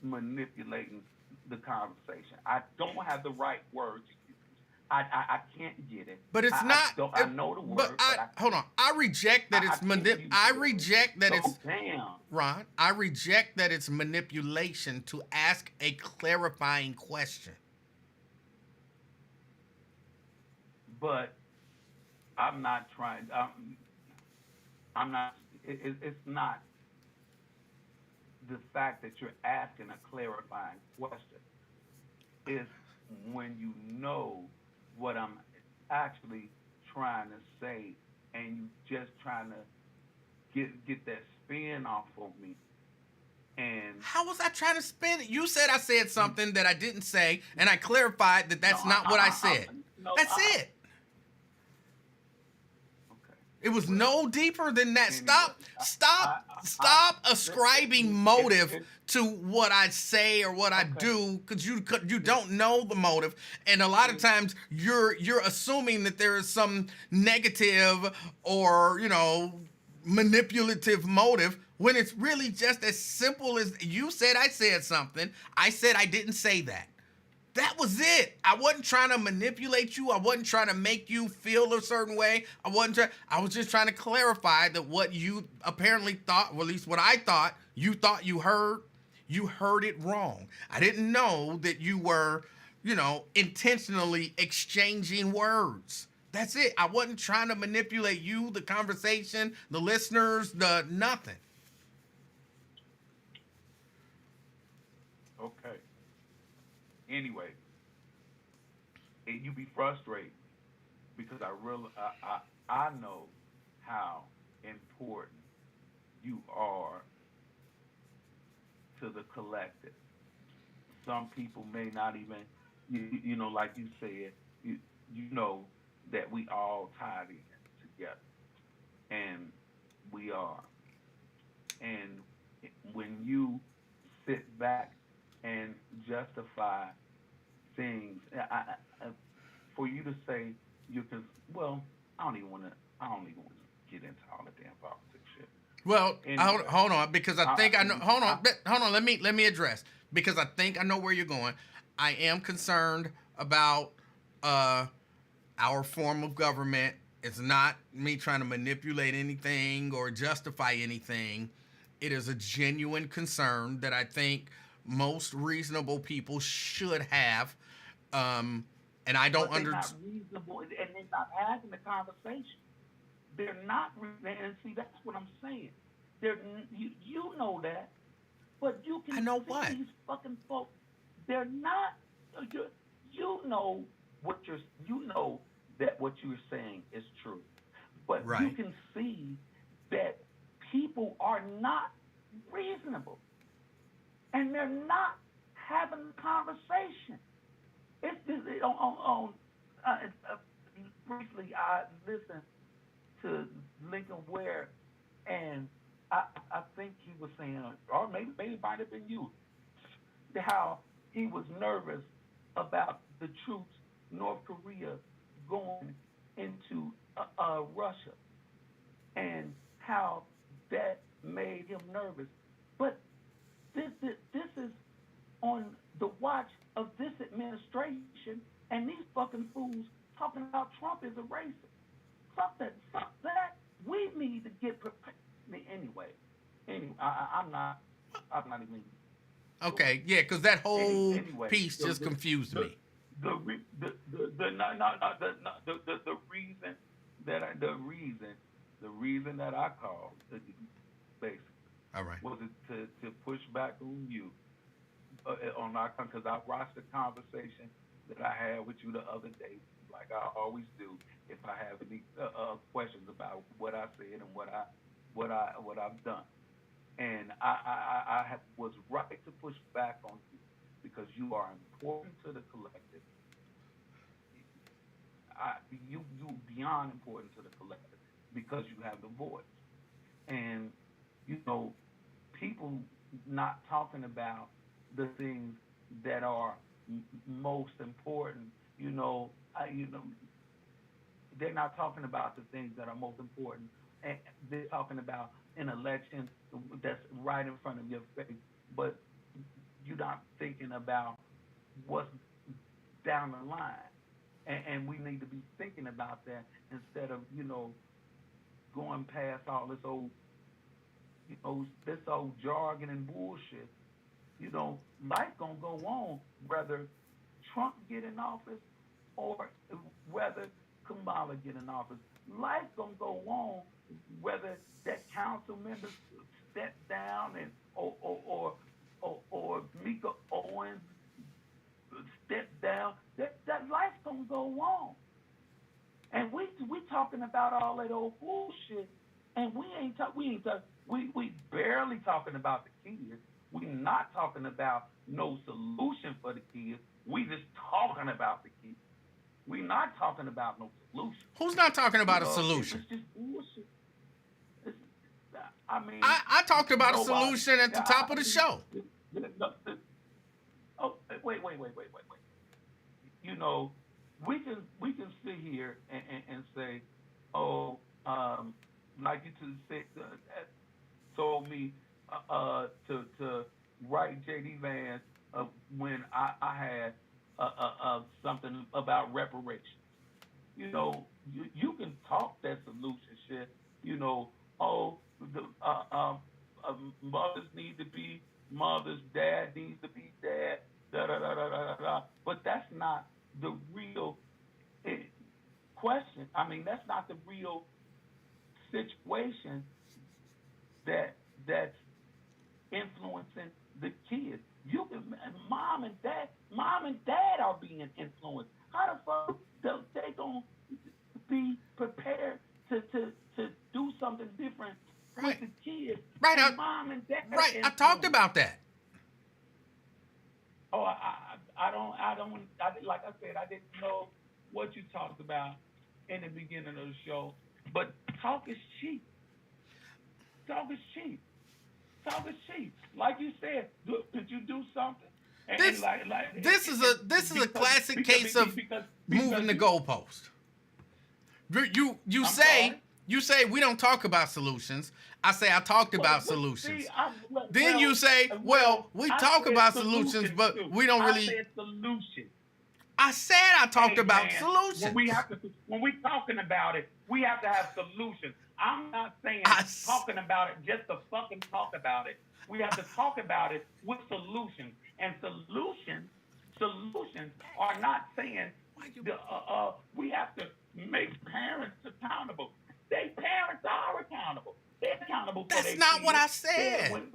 manipulating the conversation. I don't have the right word to use. I can't get it. But it's not. I know the word. Hold on. I reject that it's I reject that it's. Damn. Ron, I reject that it's manipulation to ask a clarifying question. But I'm not trying. I'm not. It's not the fact that you're asking a clarifying question. It's when you know what I'm actually trying to say, and you just trying to get that spin off of me. And How was I trying to spin it? You said I said something that I didn't say, and I clarified that that's not what I said. That's it. Okay. It was Well, no deeper than that. anyway, Stop ascribing motive it- to what I say or what I Okay. do, because you don't know the motive, and a lot of times you're assuming that there is some negative or manipulative motive when it's really just as simple as you said. I said something. I said I didn't say that. That was it. I wasn't trying to manipulate you. I wasn't trying to make you feel a certain way. I was just trying to clarify that what you apparently thought, or at least what I thought you heard it wrong. I didn't know that you were, intentionally exchanging words. That's it. I wasn't trying to manipulate you, the conversation, the listeners, the nothing. Okay. Anyway, and you be frustrated because I know how important you are to the collective. Some people may not even, like you said, you know that we all tied in together, and we are. And when you sit back and justify things, for you to say you can, well, I don't even want to get into all the damn politics shit. Well, Anyway, hold on, because I think I know. Hold on. Let me address, because I think I know where you're going. I am concerned about our form of government. It's not me trying to manipulate anything or justify anything. It is a genuine concern that I think most reasonable people should have. And I don't but they're not understand. reasonable, and they're not having the conversation. They're not, and see, that's what I'm saying. They're, you know that, but you can I know see what. these fucking folks. They're not. You know you know that what you're saying is true, but you Right. can see that people are not reasonable, and they're not having a conversation. It's just briefly I listened to Lincoln Ware, and I think he was saying, or maybe it might have been you, how he was nervous about the troops, North Korea, going into Russia, and how that made him nervous. But this is on the watch of this administration, and these fucking fools talking about Trump is a racist. Fuck that. Fuck that. We need to get prepared. Anyway, I'm not even. Okay. Yeah, because that whole Anyway, piece just confused me. The reason the reason that I called basically All right. was it to push back on you on our, because I watched the conversation that I had with you the other day, like I always do. If I have any questions about what I said and what I've done, and I was right to push back on you because you are important to the collective. You beyond important to the collective because you have the voice, and people not talking about the things that are most important. They're not talking about the things that are most important, and they're talking about an election that's right in front of your face, but you're not thinking about what's down the line. And we need to be thinking about that instead of going past all this old jargon and bullshit. Life gonna go on whether Trump get in office or whether Kamala get in office. Life gonna go on whether that council member step down and or Mika Owens step down. That life's gonna go on. And we talking about all that old bullshit And we barely talking about the kids. We not talking about no solution for the kids. We just talking about the kids. We not talking about no solution. Who's not talking about a It's solution? just bullshit. It's, I mean, I talked about a nobody. solution at the top of the show. Oh, wait. You know, we can sit here and say, oh, like you two said, told me to write J.D. Vance when I had something about reparations. You know, you can talk that solution shit. You know, oh, the mothers need to be mothers, dad needs to be dad, da da da da da da. But that's not the real question. I mean, that's not the real situation that's influencing the kids. You can mom and dad are being influenced. How the fuck they gonna be prepared to do something different Right. with the kids? Right. And mom and dad. Right. I talked about that. Oh, like I said, I didn't know what you talked about in the beginning of the show. But talk is cheap. Talk is cheap. Talk is cheap. Like you said, did you do something? This is a classic case of moving the goalpost. You say we don't talk about solutions. I say I talked about solutions. Then you say, well, we talk about solutions, but we don't really. I said solutions. I said I talked about solutions. When we talking about it, we have to have solutions. I'm not saying talking about it just to fucking talk about it. We have to talk about it with solutions. And solutions are not saying we have to make parents accountable. Parents are accountable. They're accountable for their kids. That's not what I said. Parents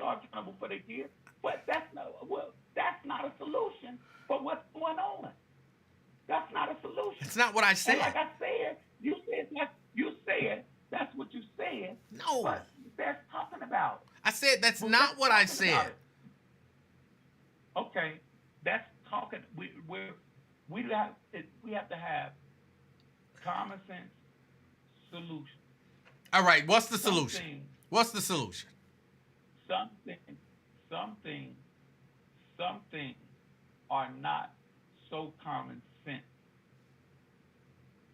are accountable for their kids. But that's not a solution for what's going on. That's not a solution. It's not what I said. And like I said, you said that's what you said. No. But that's talking about. I said that's not what I said. Okay, that's talking. We have to have common sense solution. All right, what's the solution? What's the solution? Something are not so common sense.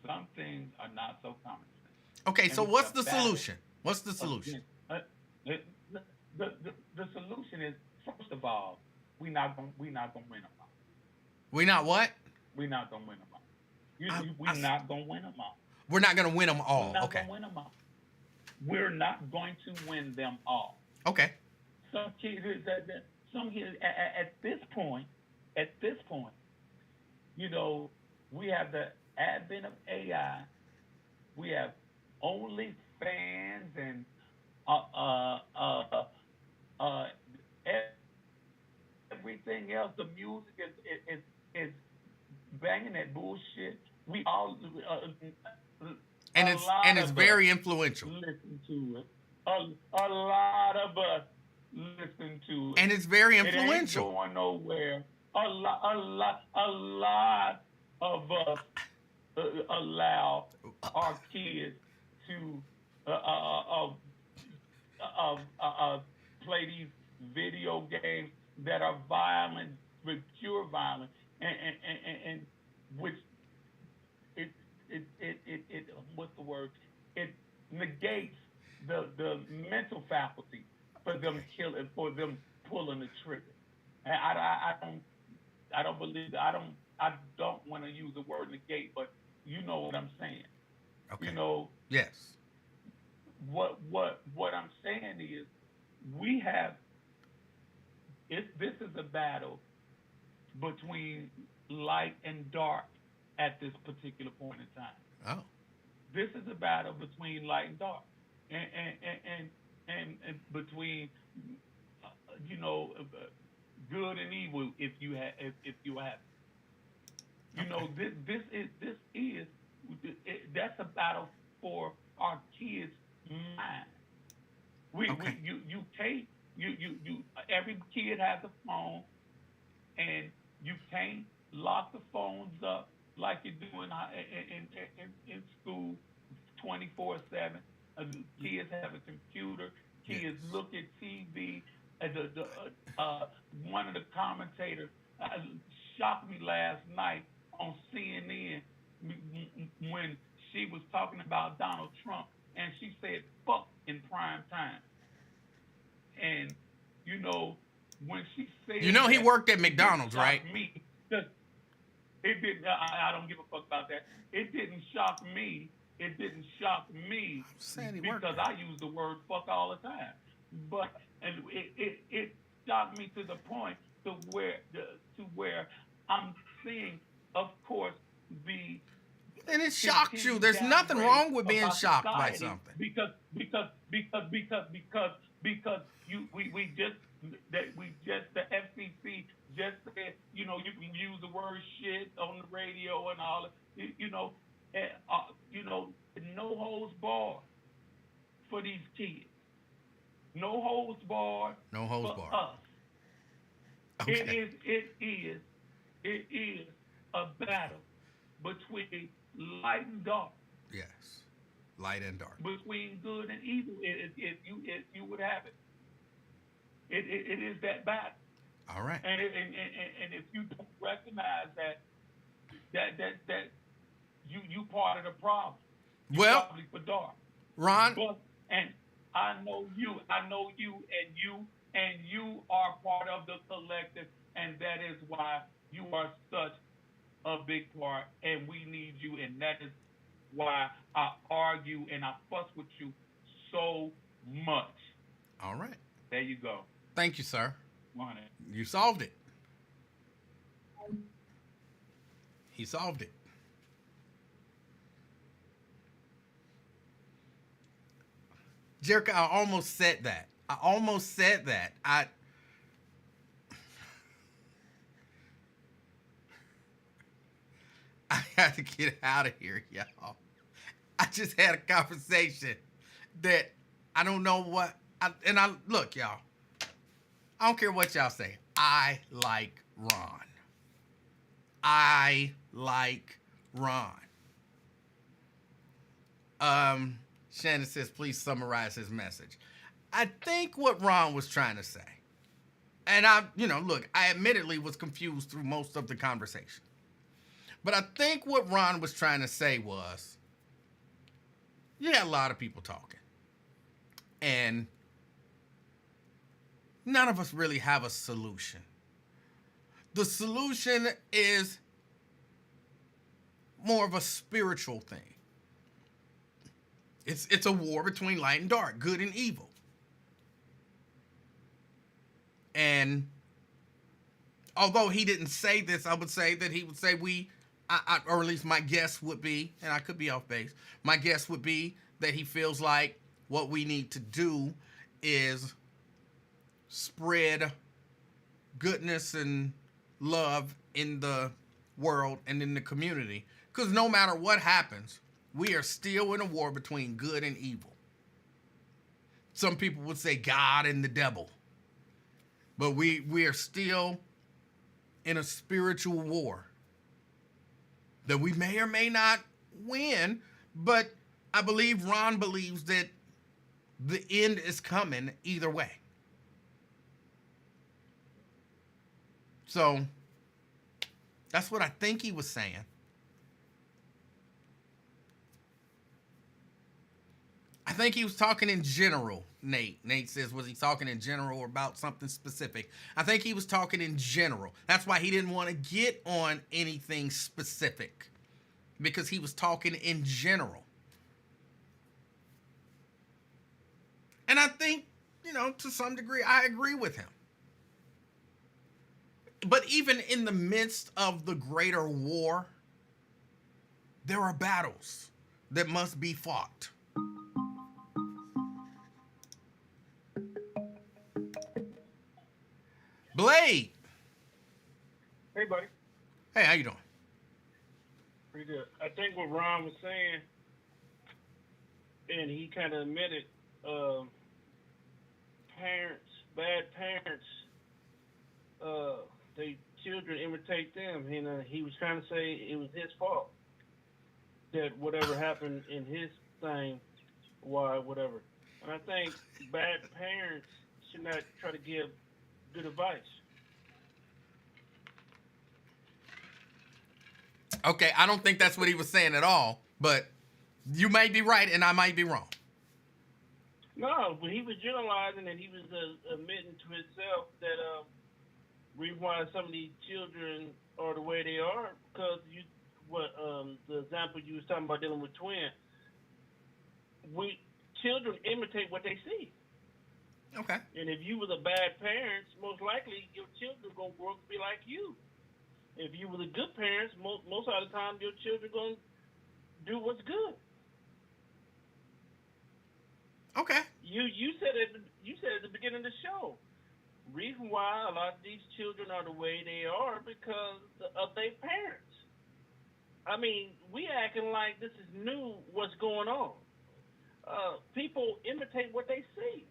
Some things are not so common sense. Okay, so what's the solution? What's the solution? The solution is, first of all, we're not gonna win them all. We not what? We're not gonna win them all. We're not gonna win them all. We're not gonna win them all. We're not Okay. gonna win them all. We're not going to win them all. Okay. Some kids at this point, you know, we have the advent of AI. We have OnlyFans and everything else. The music is banging that bullshit. We all and it's very influential. Listen to it. A lot of us listen to it. And it's very influential. It ain't going nowhere. A lot of us allow our kids to play these video games that are violent, with pure violence, and which it what's the word? It negates the mental faculty for them killing, for them pulling the trigger. And I don't believe, I don't want to use the word negate, but you know what I'm saying. Okay. You know. Yes. What I'm saying is, this is a battle between light and dark at this particular point in time. Oh. This is a battle between light and dark, and between good and evil. If you have, you know, this is That's a battle for our kids' mind. Okay. You take you. Every kid has a phone, and you can't lock the phones up like you do in school 24/7. Kids have a computer. Yes. Kids look at TV. One of the commentators shocked me last night on CNN when she was talking about Donald Trump, and she said "fuck" in prime time. And you know when she said You know he that, worked at it didn't McDonald's, shock right? me. 'Cause it didn't. I don't give a fuck about that. It didn't shock me. It didn't shock me Saying he worked because there. I use the word "fuck" all the time. But and it shocked me to the point to where I'm seeing, of course, the And it shocks you. continued There's nothing downgrade wrong with of being our shocked by society something. because we just the FCC just said, you know, you can use the word shit on the radio and all no holds barred for these kids, no holds barred No holds for barred. us. Okay. It is a battle between light and dark, Yes. Light and dark. between good and evil. If you would have it, it is that battle. All right. And if you don't recognize that you part of the problem, you Well, probably for dark. Ron, But and I know you, and you are part of the collective, and that is why you are such a big part, and we need you, and that is why I argue and I fuss with you so much. all right. There you go. Thank you, sir. Want it. You solved it. He solved it. Jericho, I almost said that. I had to get out of here, y'all. I just had a conversation that I don't know what. Look, y'all. I don't care what y'all say. I like Ron. Shannon says, please summarize his message. I think what Ron was trying to say, and I admittedly was confused through most of the conversation. But I think what Ron was trying to say was, you had a lot of people talking. And none of us really have a solution. The solution is more of a spiritual thing. It's a war between light and dark, good and evil. And although he didn't say this, I would say that he would say or at least my guess would be, and I could be off base, my guess would be that he feels like what we need to do is spread goodness and love in the world and in the community. Because no matter what happens, we are still in a war between good and evil. Some people would say God and the devil. But we are still in a spiritual war that we may or may not win, but I believe Ron believes that the end is coming either way. So that's what I think he was saying. I think he was talking in general, Nate. Nate says, was he talking in general or about something specific? I think he was talking in general. That's why he didn't want to get on anything specific, because he was talking in general. And I think, to some degree, I agree with him. But even in the midst of the greater war, there are battles that must be fought. Blade. Hey, buddy. Hey, how you doing? Pretty good. I think what Ron was saying, and he kind of admitted, parents, bad parents, they children imitate them. And he was trying to say it was his fault that whatever happened in his thing, why whatever. And I think bad parents should not try to give good advice. Okay, I don't think that's what he was saying at all, but you may be right and I might be wrong. No, but he was generalizing and he was admitting to himself that reason why some of these children are the way they are because the example you was talking about dealing with twins. Children imitate what they see. Okay. And if you was a bad parent, most likely your children are gonna grow up to be like you. If you were the good parents, most of the time your children are gonna do what's good. Okay. You said at the beginning of the show. Reason why a lot of these children are the way they are because of their parents. I mean, we acting like this is new. What's going on? People imitate what they see.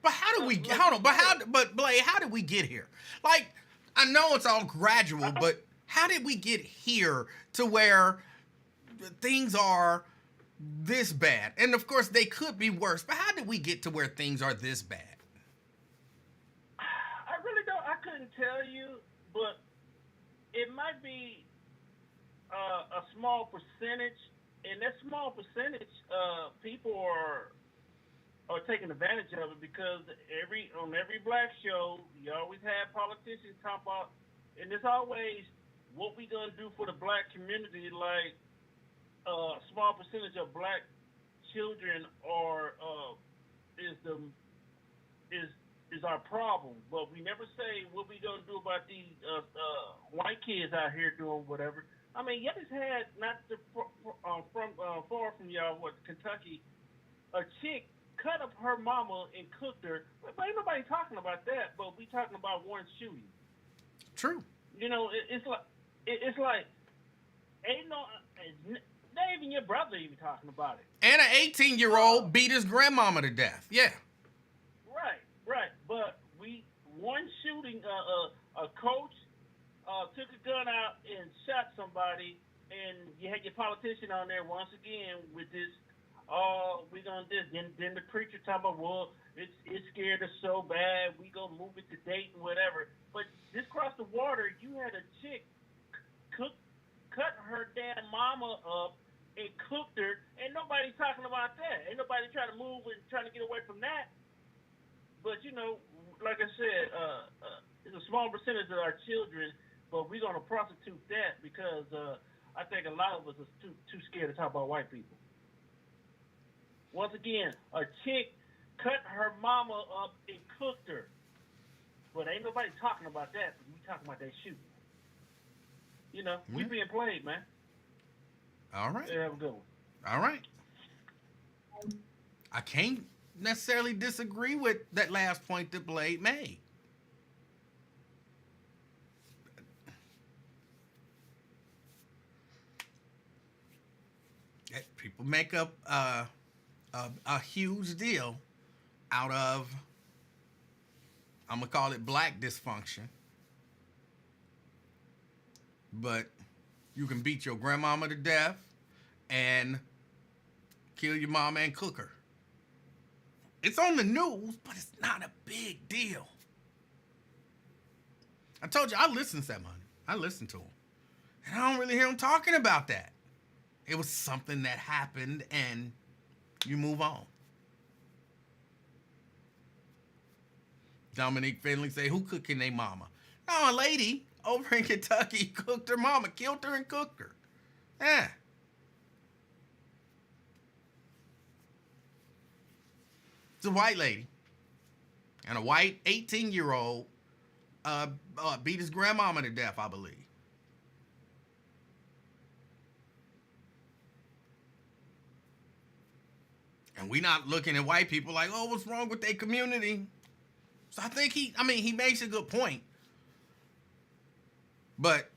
But how do we hold on? But Blade, how did we get here? Like, I know it's all gradual, but how did we get here to where things are this bad? And of course, they could be worse. But how did we get to where things are this bad? I really don't. I couldn't tell you, but it might be a small percentage, and that small percentage, people are taking advantage of it because on every black show, you always have politicians talk about, and it's always what we gonna do for the black community. Like a small percentage of black children is our problem, but we never say what we gonna do about these white kids out here doing whatever. I mean, y'all just had far from y'all, Kentucky, a chick cut up her mama and cooked her. But ain't nobody talking about that. But we talking about one shooting. True. You know, it's like ain't no. Not even your brother even talking about it. And an 18-year-old beat his grandmama to death. Yeah. Right. But one shooting, a coach took a gun out and shot somebody, and you had your politician on there once again with this. Oh, we gonna do this. Then the preacher talking about, well, it scared us so bad, we gonna move it to Dayton, whatever. But just across the water, you had a chick cut her damn mama up and cooked her. Ain't nobody talking about that. Ain't nobody trying to move and trying to get away from that. But you know, like I said, it's a small percentage of our children, but we're gonna prostitute that because I think a lot of us are too scared to talk about white people. Once again, a chick cut her mama up and cooked her. But ain't nobody talking about that. We talking about that shooting. You know, we being played, man. All right. Yeah, have a good one. All right. I can't necessarily disagree with that last point that Blade made. People make up a huge deal out of, I'm going to call it black dysfunction. But you can beat your grandmama to death and kill your mama and cook her. It's on the news, but it's not a big deal. I told you, I listen to that money. I listen to him. And I don't really hear him talking about that. It was something that happened and you move on. Dominique Finley say, who cooking their mama? No, a lady over in Kentucky cooked her mama, killed her and cooked her. Yeah. It's a white lady. And a white 18-year-old beat his grandmama to death, I believe. And we not looking at white people like, oh, what's wrong with their community? So I think he makes a good point. But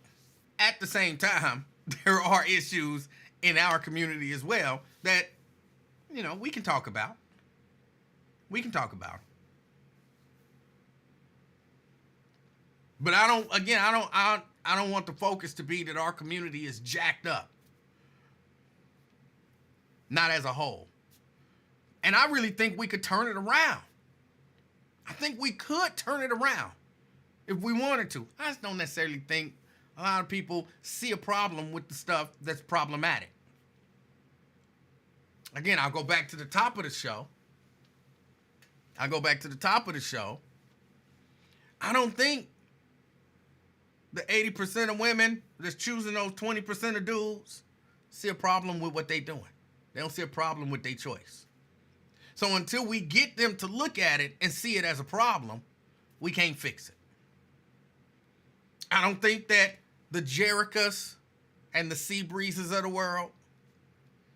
at the same time, there are issues in our community as well that, we can talk about. We can talk about. But I don't want the focus to be that our community is jacked up. Not as a whole. And I really think we could turn it around. I think we could turn it around if we wanted to. I just don't necessarily think a lot of people see a problem with the stuff that's problematic. Again, I'll go back to the top of the show. I don't think the 80% of women that's choosing those 20% of dudes see a problem with what they're doing. They don't see a problem with their choice. So until we get them to look at it and see it as a problem, we can't fix it. I don't think that the Jericas and the Sea Breezes of the world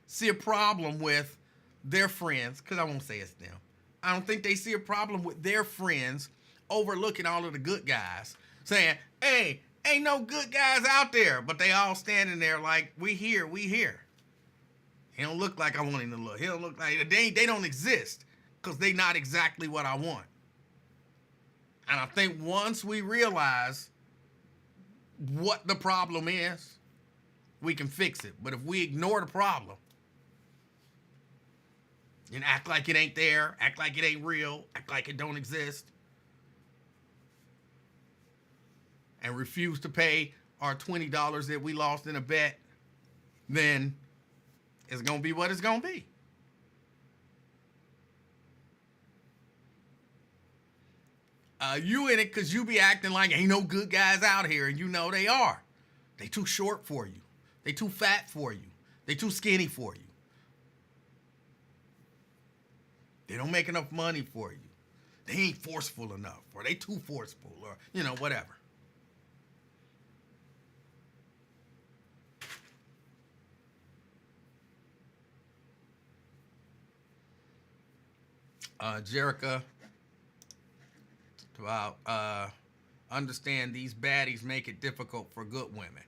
see a problem with their friends, because I won't say it's them. I don't think they see a problem with their friends overlooking all of the good guys, saying, hey, ain't no good guys out there, but they all standing there like, we here. He don't look like I want him to look. He don't look like, they don't exist because they not exactly what I want. And I think once we realize what the problem is, we can fix it. But if we ignore the problem and act like it ain't there, act like it ain't real, act like it don't exist, and refuse to pay our $20 that we lost in a bet, then it's going to be what it's going to be. You in it because you be acting like ain't no good guys out here, and you know they are. They too short for you. They too fat for you. They too skinny for you. They don't make enough money for you. They ain't forceful enough, or they too forceful, or, whatever. Jerica, about understand these baddies make it difficult for good women.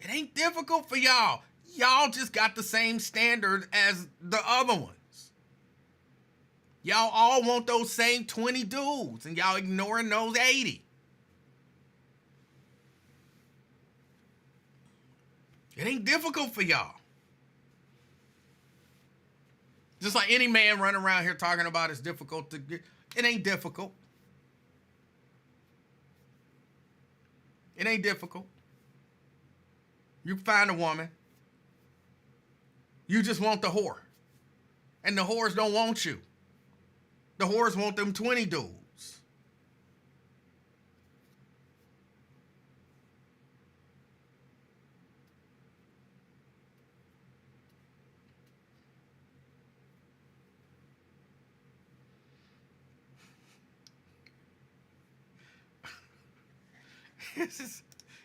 It ain't difficult for y'all. Y'all just got the same standard as the other ones. Y'all all want those same 20 dudes, and y'all ignoring those 80. It ain't difficult for y'all. Just like any man running around here talking about it's difficult to get. It ain't difficult. It ain't difficult. You find a woman. You just want the whore. And the whores don't want you. The whores want them 20 dudes.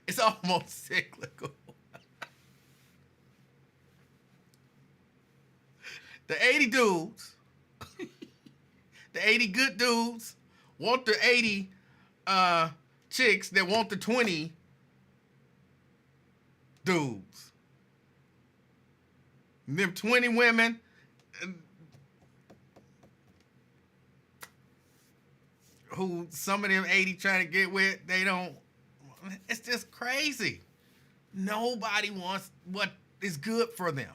It's almost cyclical. The 80 dudes, the 80 good dudes want the 80 chicks that want the 20 dudes. And them 20 women, who some of them 80 trying to get with, they don't. It's just crazy. Nobody wants what is good for them.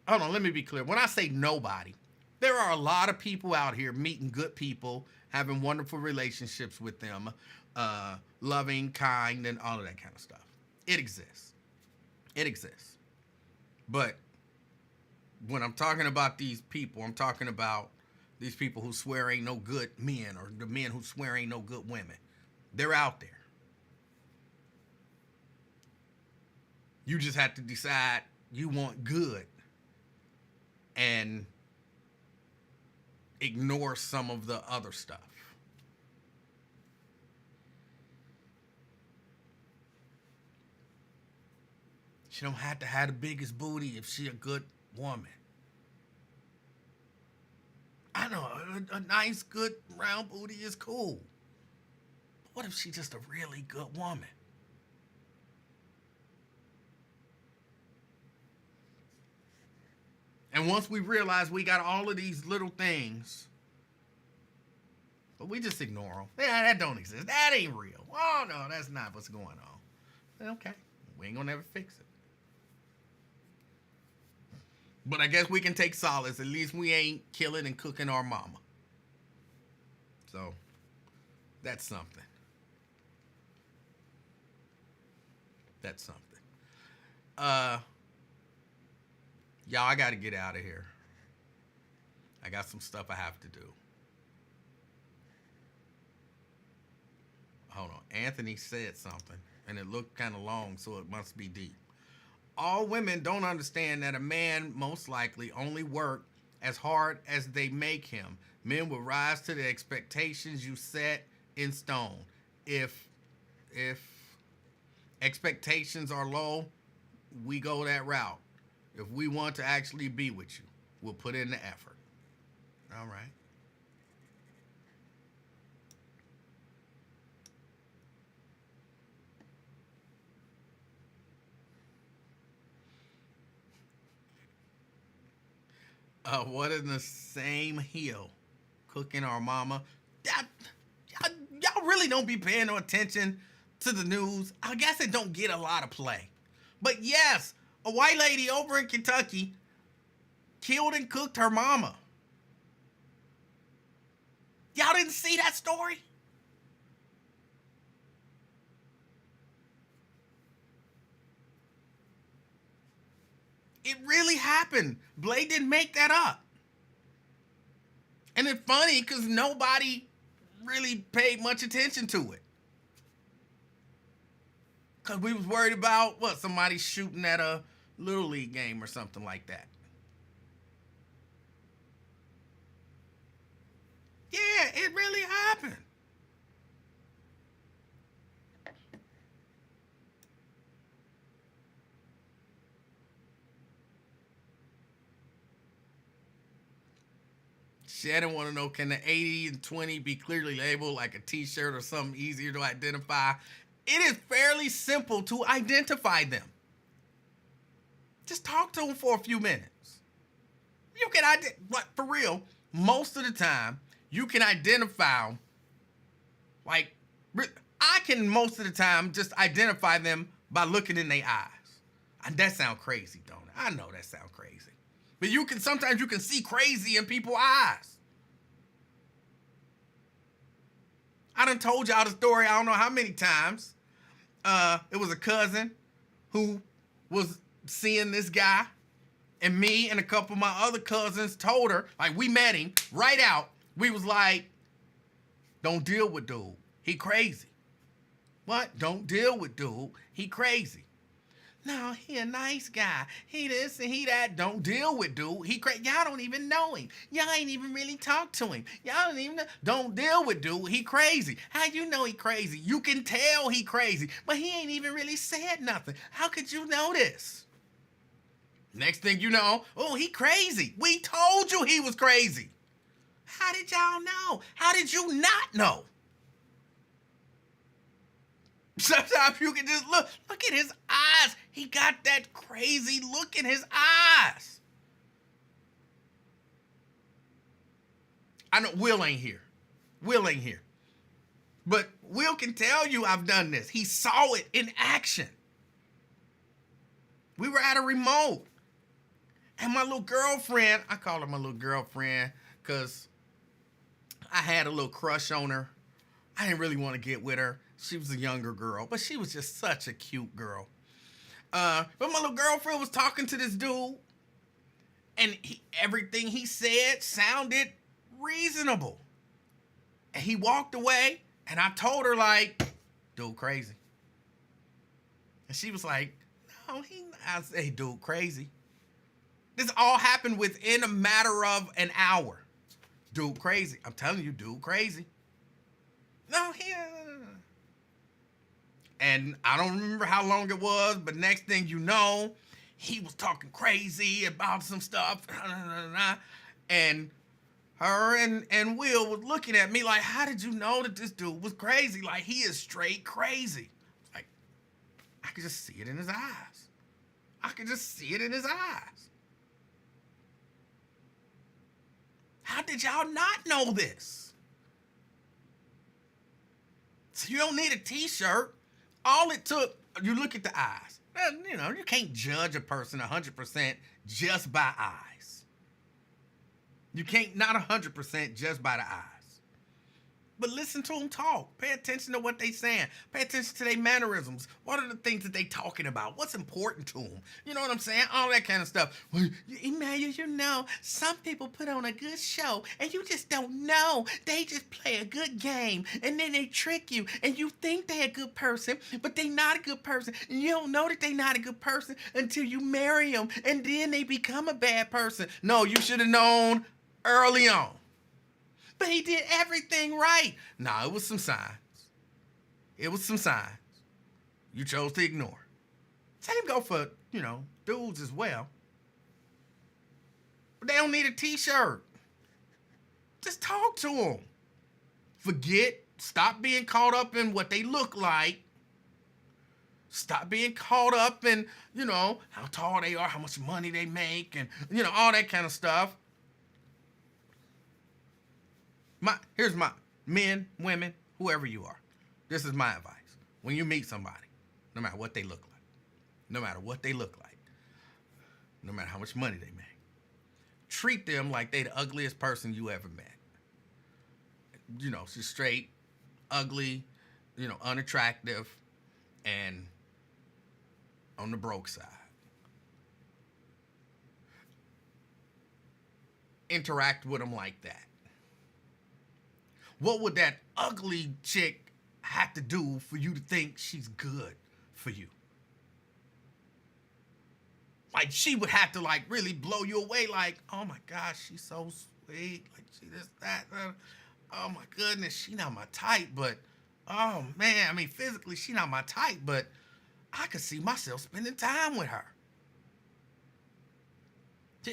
Hold on, let me be clear. When I say nobody, there are a lot of people out here meeting good people, having wonderful relationships with them, loving, kind, and all of that kind of stuff. It exists. It exists. But when I'm talking about these people, I'm talking about these people who swear ain't no good men, or the men who swear ain't no good women. They're out there. You just have to decide you want good and ignore some of the other stuff. She don't have to have the biggest booty if she a good woman. I know, a nice, good, round booty is cool. What if she's just a really good woman? And once we realize we got all of these little things, but we just ignore them. Yeah, that don't exist. That ain't real. Oh, no, that's not what's going on. Okay, we ain't gonna never fix it. But I guess we can take solace. At least we ain't killing and cooking our mama. So, that's something. That's something. Y'all, I gotta get out of here. I got some stuff I have to do. Hold on. Anthony said something, and it looked kind of long, so it must be deep. All women don't understand that a man most likely only work as hard as they make him. Men will rise to the expectations you set in stone. If expectations are low, we go that route. If we want to actually be with you, we'll put in the effort. All right. What in the same hill? Cooking our mama. Y'all really don't be paying no attention to the news. I guess it don't get a lot of play. But yes, a white lady over in Kentucky killed and cooked her mama. Y'all didn't see that story? It really happened. Blade didn't make that up. And it's funny because nobody really paid much attention to it. Because we was worried about, somebody shooting at a Little League game or something like that. Yeah, it really happened. Shannon want to know, can the 80 and 20 be clearly labeled like a t-shirt or something easier to identify? It is fairly simple to identify them. Just talk to them for a few minutes. You can for real, most of the time, you can identify them. Like, I can most of the time just identify them by looking in their eyes. And that sounds crazy, don't it? I know that sounds crazy. But sometimes you can see crazy in people's eyes. I done told y'all the story I don't know how many times. It was a cousin who was seeing this guy, and me and a couple of my other cousins told her, like, we met him right out. We was like, don't deal with dude. He crazy. What? Don't deal with dude. He crazy. No, he a nice guy. He this and he that. Don't deal with dude. He crazy. Y'all don't even know him. Y'all ain't even really talked to him. Y'all don't even know. Don't deal with dude. He crazy. How you know he crazy? You can tell he crazy, but he ain't even really said nothing. How could you know this? Next thing you know, oh, he crazy. We told you he was crazy. How did y'all know? How did you not know? Sometimes you can just look at his eyes. He got that crazy look in his eyes. I know Will ain't here. But Will can tell you I've done this. He saw it in action. We were at a remote. And my little girlfriend, I call her my little girlfriend because I had a little crush on her. I didn't really want to get with her. She was a younger girl, but she was just such a cute girl. But my little girlfriend was talking to this dude, and everything he said sounded reasonable. And he walked away, and I told her, like, dude, crazy. And she was like, no, I said, hey, dude, crazy. This all happened within a matter of an hour. Dude, crazy. I'm telling you, dude, crazy. No, and I don't remember how long it was, but next thing you know, he was talking crazy about some stuff. And her and Will was looking at me like, how did you know that this dude was crazy? Like, he is straight crazy. Like, I could just see it in his eyes. How did y'all not know this? So you don't need a t-shirt. All it took, you look at the eyes. You know, you can't judge a person 100% just by eyes. You can't, not 100% just by the eyes. But listen to them talk. Pay attention to what they saying. Pay attention to their mannerisms. What are the things that they talking about? What's important to them? You know what I'm saying? All that kind of stuff. Well, Emanuel, you know, some people put on a good show and you just don't know. They just play a good game and then they trick you and you think they're a good person, but they not a good person. And you don't know that they not a good person until you marry them and then they become a bad person. No, you should have known early on. But he did everything right. Nah, it was some signs. It was some signs. You chose to ignore. Same go for, you know, dudes as well. But they don't need a t-shirt. Just talk to them. Stop being caught up in what they look like. Stop being caught up in, you know, how tall they are, how much money they make, and, you know, all that kind of stuff. Here's my men, women, whoever you are. This is my advice. When you meet somebody, no matter what they look like, no matter how much money they make, treat them like they the ugliest person you ever met. You know, she's straight, ugly, you know, unattractive, and on the broke side. Interact with them like that. What would that ugly chick have to do for you to think she's good for you? Like, she would have to, like, really blow you away. Like, oh, my gosh, she's so sweet. Like, she this, that. Oh, my goodness, she not my type. But, oh, man, I mean, physically, she not my type. But I could see myself spending time with her.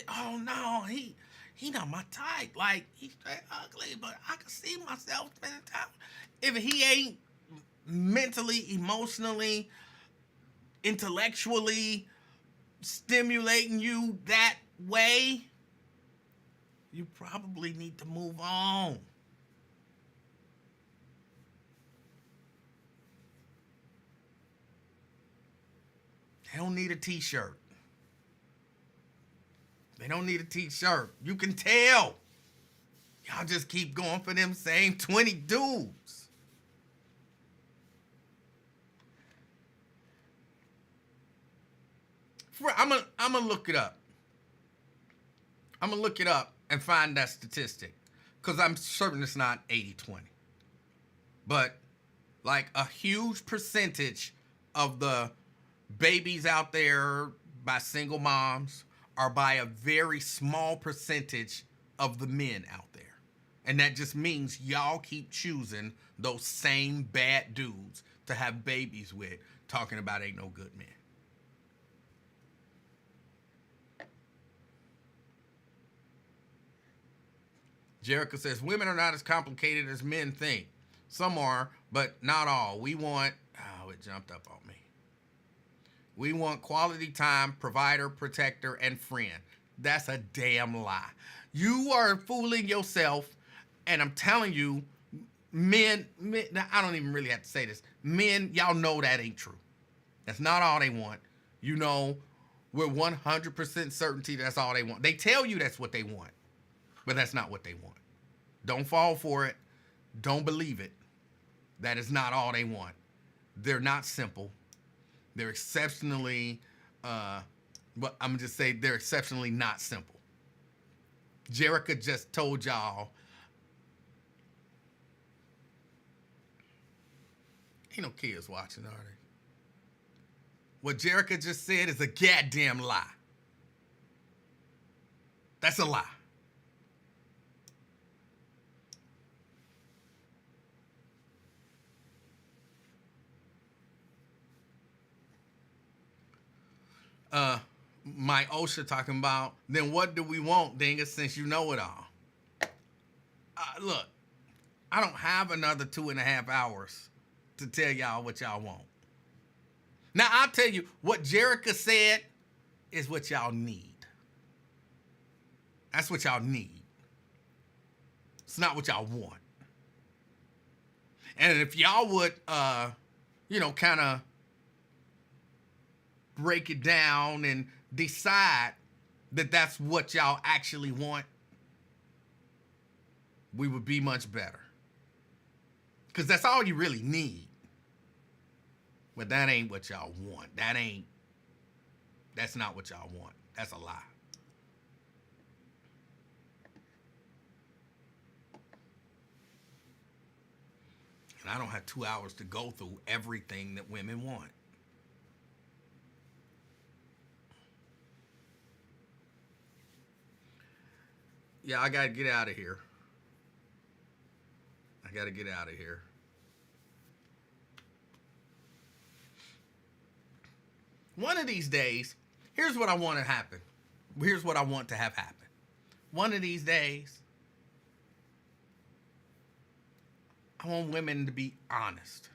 Oh, no, he not my type. Like, he's straight ugly, but I can see myself spending time. If he ain't mentally, emotionally, intellectually stimulating you that way, you probably need to move on. They don't need a t-shirt. They don't need a t-shirt. You can tell. Y'all just keep going for them same 20 dudes. I'm gonna look it up. I'm gonna look it up and find that statistic, because I'm certain it's not 80-20. But like a huge percentage of the babies out there by single moms are by a very small percentage of the men out there. And that just means y'all keep choosing those same bad dudes to have babies with, talking about ain't no good men. Jericho says, women are not as complicated as men think. Some are, but not all. We want, it jumped up on me. We want quality time, provider, protector, and friend. That's a damn lie. You are fooling yourself, and I'm telling you, men, I don't even really have to say this. Men, y'all know that ain't true. That's not all they want. You know, with 100% certainty, that's all they want. They tell you that's what they want, but that's not what they want. Don't fall for it. Don't believe it. That is not all they want. They're not simple. They're exceptionally, but I'm just say they're exceptionally not simple. Jericho just told y'all, ain't no kids watching, are they? What Jericho just said is a goddamn lie. That's a lie. Mike Osha talking about, then what do we want, Dingus, since you know it all? Look, I don't have another 2.5 hours to tell y'all what y'all want. Now, I'll tell you, what Jericho said is what y'all need. That's what y'all need. It's not what y'all want. And if y'all would, kind of break it down and decide that that's what y'all actually want, we would be much better. Because that's all you really need. But that ain't what y'all want. That's not what y'all want. That's a lie. And I don't have 2 hours to go through everything that women want. Yeah, I got to get out of here. One of these days, here's what I want to happen. Here's what I want to have happen. One of these days, I want women to be honest.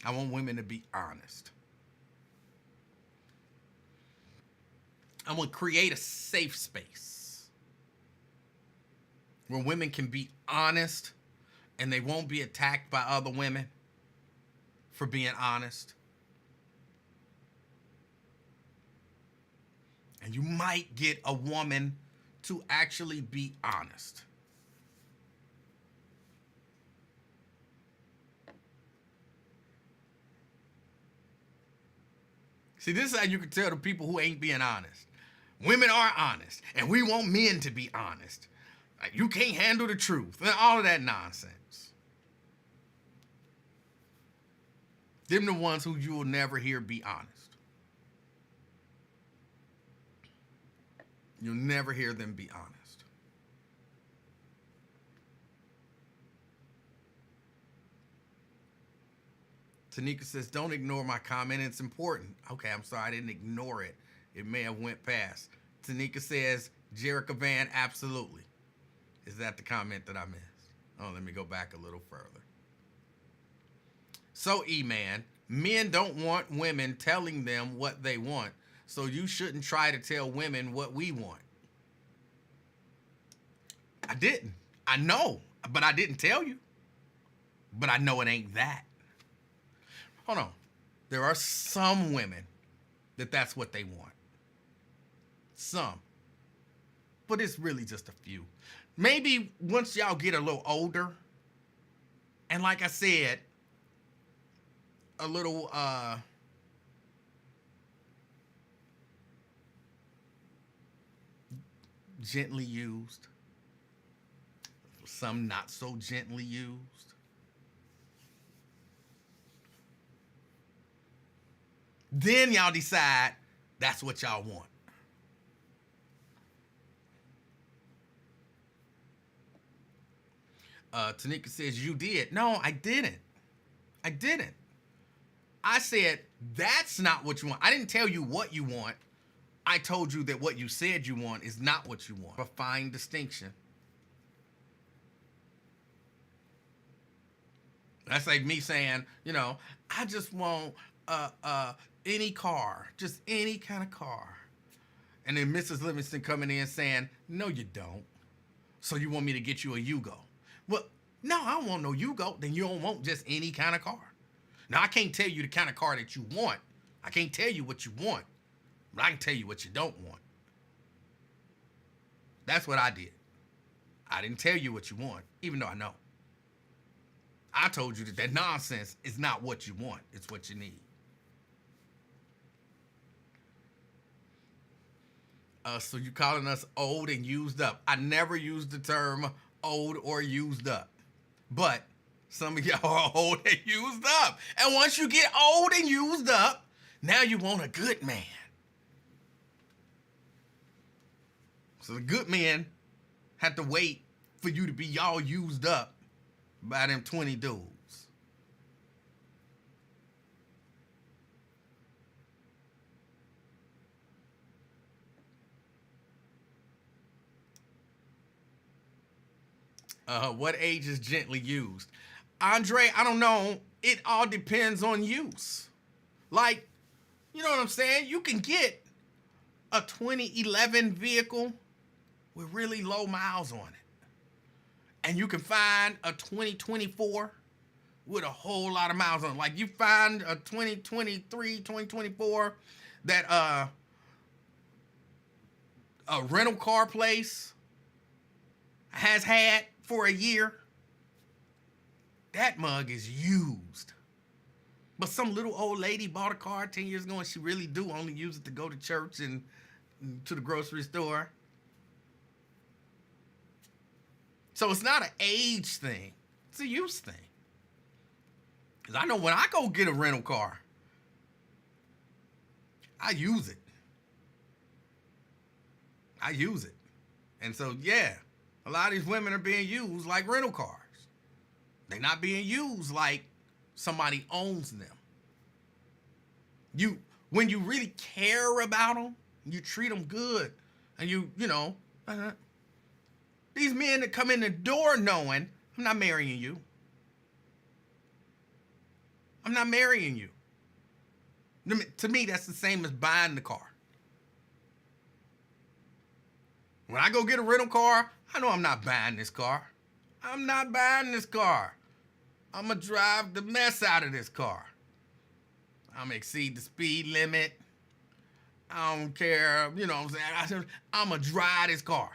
I want women to be honest. I want to create a safe space where women can be honest and they won't be attacked by other women for being honest. And you might get a woman to actually be honest. See, this is how you can tell the people who ain't being honest. Women are honest, and we want men to be honest. Like, you can't handle the truth, and all of that nonsense. Them the ones who you will never hear be honest. You'll never hear them be honest. Tanika says, don't ignore my comment. It's important. Okay, I'm sorry. I didn't ignore it. It may have went past. Tanika says, Jerica Van, absolutely. Is that the comment that I missed? Oh, let me go back a little further. So, E-Man, men don't want women telling them what they want, so you shouldn't try to tell women what we want. I didn't. I know, but I didn't tell you. But I know it ain't that. Hold on. There are some women that's what they want. Some. But it's really just a few. Maybe once y'all get a little older, and like I said, a little gently used, some not so gently used. Then y'all decide that's what y'all want. Tanika says, you did. No, I didn't. I said, that's not what you want. I didn't tell you what you want. I told you that what you said you want is not what you want. A fine distinction. That's like me saying, I just want any car, just any kind of car. And then Mrs. Livingston coming in saying, no, you don't. So you want me to get you a Yugo? Well, no, I don't want no Yugo. Then you don't want just any kind of car. Now, I can't tell you the kind of car that you want. I can't tell you what you want. But I can tell you what you don't want. That's what I did. I didn't tell you what you want, even though I know. I told you that nonsense is not what you want. It's what you need. So you calling us old and used up. I never used the term old or used up. But some of y'all are old and used up. And once you get old and used up, now you want a good man. So the good men had to wait for you to be y'all used up by them 20 dudes. What age is gently used? Andre, I don't know. It all depends on use. Like, you know what I'm saying? You can get a 2011 vehicle with really low miles on it. And you can find a 2024 with a whole lot of miles on it. Like you find a 2023, 2024 that a rental car place has had for a year. That mug is used. But some little old lady bought a car 10 years ago and she really do only use it to go to church and to the grocery store. So it's not an age thing. It's a use thing. Because I know when I go get a rental car, I use it. I use it. And so, yeah, a lot of these women are being used like rental cars. They're not being used like somebody owns them. When you really care about them, you treat them good, and these men that come in the door knowing, I'm not marrying you. I'm not marrying you. To me, that's the same as buying the car. When I go get a rental car, I know I'm not buying this car. I'm not buying this car. I'm going to drive the mess out of this car. I'm going to exceed the speed limit. I don't care, you know what I'm saying? I'm going to drive this car.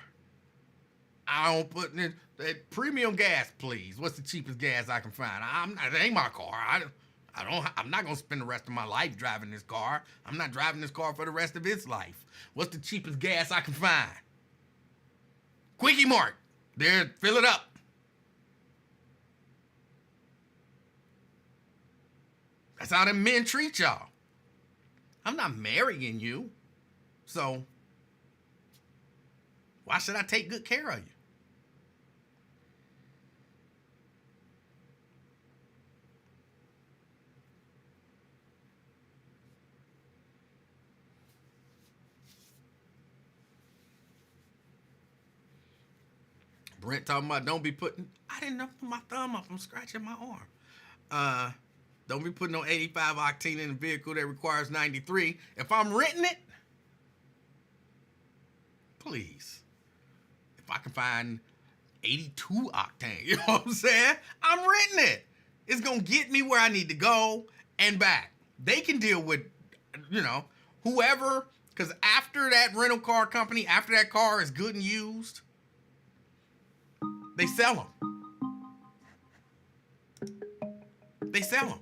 I don't put in premium gas, please. What's the cheapest gas I can find? It ain't my car. I'm not going to spend the rest of my life driving this car. I'm not driving this car for the rest of its life. What's the cheapest gas I can find? Quickie Mart. There, fill it up. That's how them men treat y'all. I'm not marrying you. So, why should I take good care of you? Brent talking about don't be putting, I didn't know put my thumb up, I'm scratching my arm. Don't be putting no 85 octane in a vehicle that requires 93. If I'm renting it, please. If I can find 82 octane, you know what I'm saying? I'm renting it. It's going to get me where I need to go and back. They can deal with, whoever, because after that rental car company, after that car is good and used, they sell them. They sell them.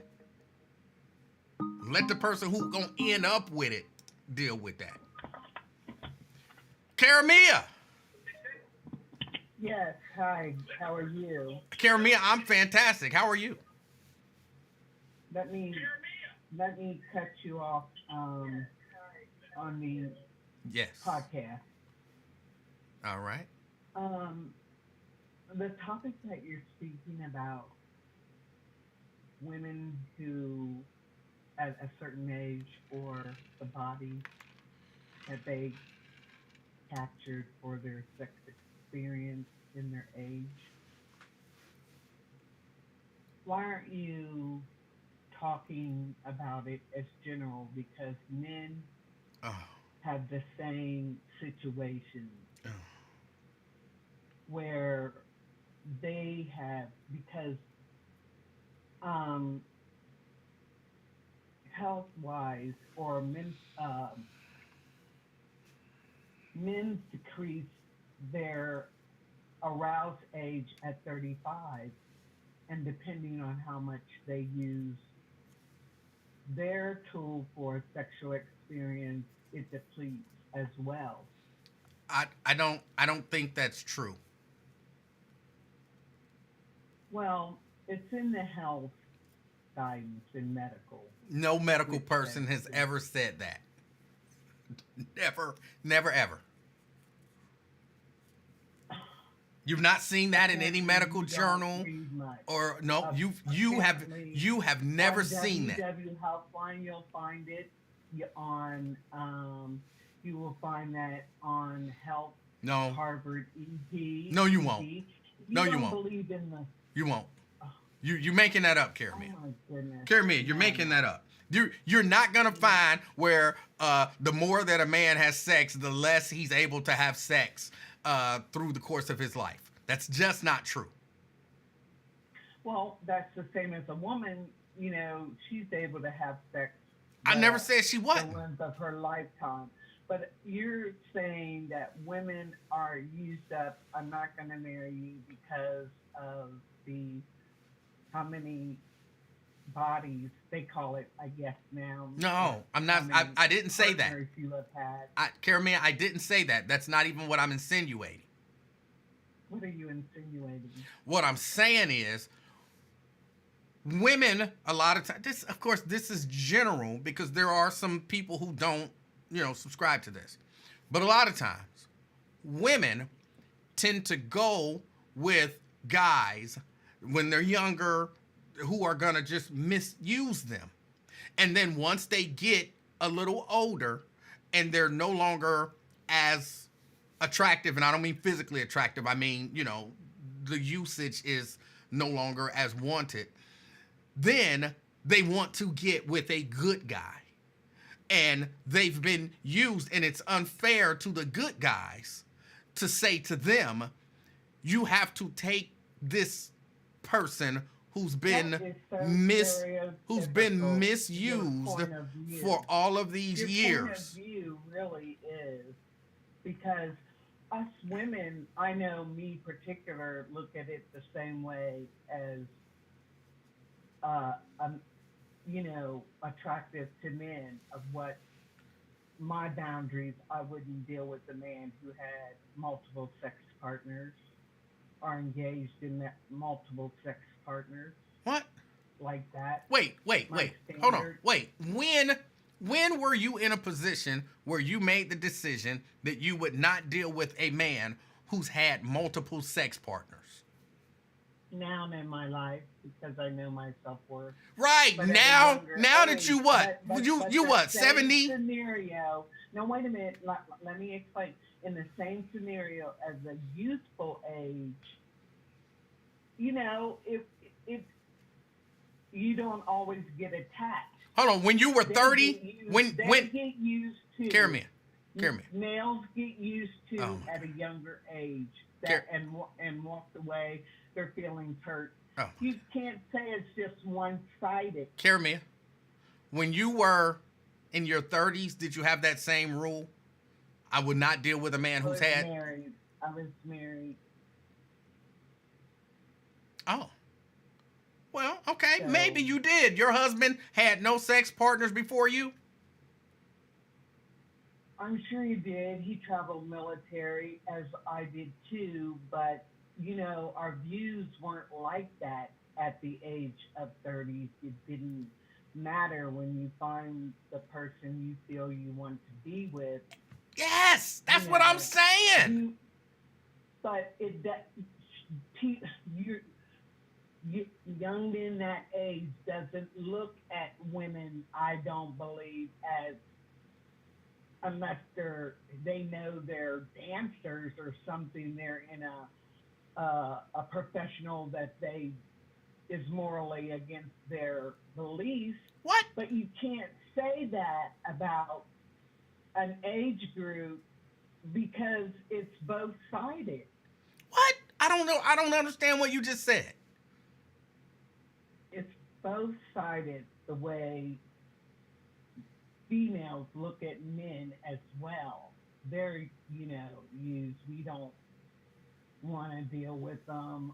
Let the person who's going to end up with it deal with that. Karamia. Yes, hi. How are you? Karamia, I'm fantastic. How are you? Let me cut you off on the podcast. All right. The topic that you're speaking about, women who at a certain age or the body that they captured for their sex experience in their age. Why aren't you talking about it as general? Because men have the same situation where they have, because health-wise, or men decrease their aroused age at 35, and depending on how much they use their tool for sexual experience, it depletes as well. I don't think that's true. Well, it's in the health guidance in medical. No medical person has ever said that. Never, ever. You've not seen that in any medical journal, or no? You have never seen that. WW Healthline, you'll find it on. You will find that on Health. No. Harvard ED. No, you won't. You no, you don't won't. Believe in the. You won't. You're making that up, Oh Caramel. my goodness. Caramel, you're No, making no. that up. You're not gonna find where the more that a man has sex, the less he's able to have sex through the course of his life. That's just not true. Well, that's the same as a woman. You know, she's able to have sex I never the said she the wasn't. length of her lifetime. But you're saying that women are used up. I'm not going to marry you because of the how many bodies they call it. I guess now. No, I'm How not. many I didn't say that. partners you have had? Caramel, I didn't say that. That's not even what I'm insinuating. What are you insinuating? What I'm saying is, women a lot of times. This, of course, this is general because there are some people who don't, subscribe to this. But a lot of times, women tend to go with guys when they're younger who are gonna just misuse them. And then once they get a little older and they're no longer as attractive, and I don't mean physically attractive, I mean, the usage is no longer as wanted, then they want to get with a good guy. And they've been used, and it's unfair to the good guys to say to them, you have to take this person who's been That is so who's been stereotypical. Your misused point of view. for all of these Your years. point of view really is because us women, I know me particular, look at it the same way as, um, attractive to men of what my boundaries. I wouldn't deal with a man who had multiple sex partners or engaged in multiple sex partners What? like that. Wait. My Hold on. standard- Wait. When were you in a position where you made the decision that you would not deal with a man who's had multiple sex partners? Now I'm in my life because I know my self-worth. Right. But at a now younger that age, you what? but you the what? same 70? Scenario. No, wait a minute. Let me explain. In the same scenario as a youthful age, if you don't always get attached. Hold on. When you were They 30, get used- when they get used to. Caramel. Males get used to Oh, my at a younger age Car- and walked away. Their feelings hurt. Oh. You can't say it's just one-sided. Caramel, when you were in your 30s, did you have that same rule? I would not deal with a man who's had. I was married. Oh. Well, okay. So- Maybe you did. Your husband had no sex partners before you? I'm sure he did. He traveled military, as I did too, but our views weren't like that at the age of 30. It didn't matter when you find the person you feel you want to be with. Yes, that's what I'm saying. But young men that age doesn't look at women, I don't believe, as unless they know they're dancers or something. They're in a professional that is morally against their beliefs. What? But you can't say that about an age group because it's both sided. What? I don't know. I don't understand what you just said. It's both sided the way females look at men as well. They're, used. We don't want to deal with them.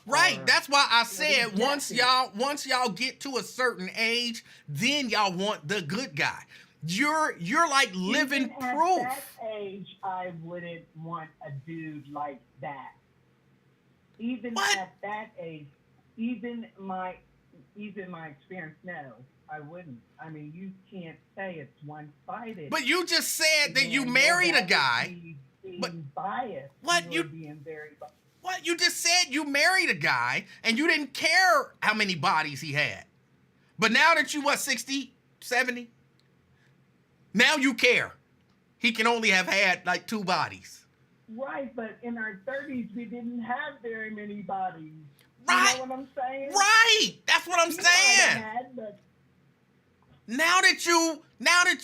Right. or- That's why I said Exactly. once y'all get to a certain age, then y'all want the good guy. You're like living Even at proof. that age, I wouldn't want a dude like that. Even What? at that age, even my experience, no, I wouldn't. I mean, you can't say it's one-sided. But you just said that you Again, married a that would guy. be being But- biased. What? You're being very biased. What? You just said you married a guy and you didn't care how many bodies he had. But now that you 60, 70? Now you care. He can only have had like 2 bodies. Right, but in our 30s, we didn't have very many bodies. Right. You know what I'm saying? Right. That's what I'm You might saying. have had, but Now that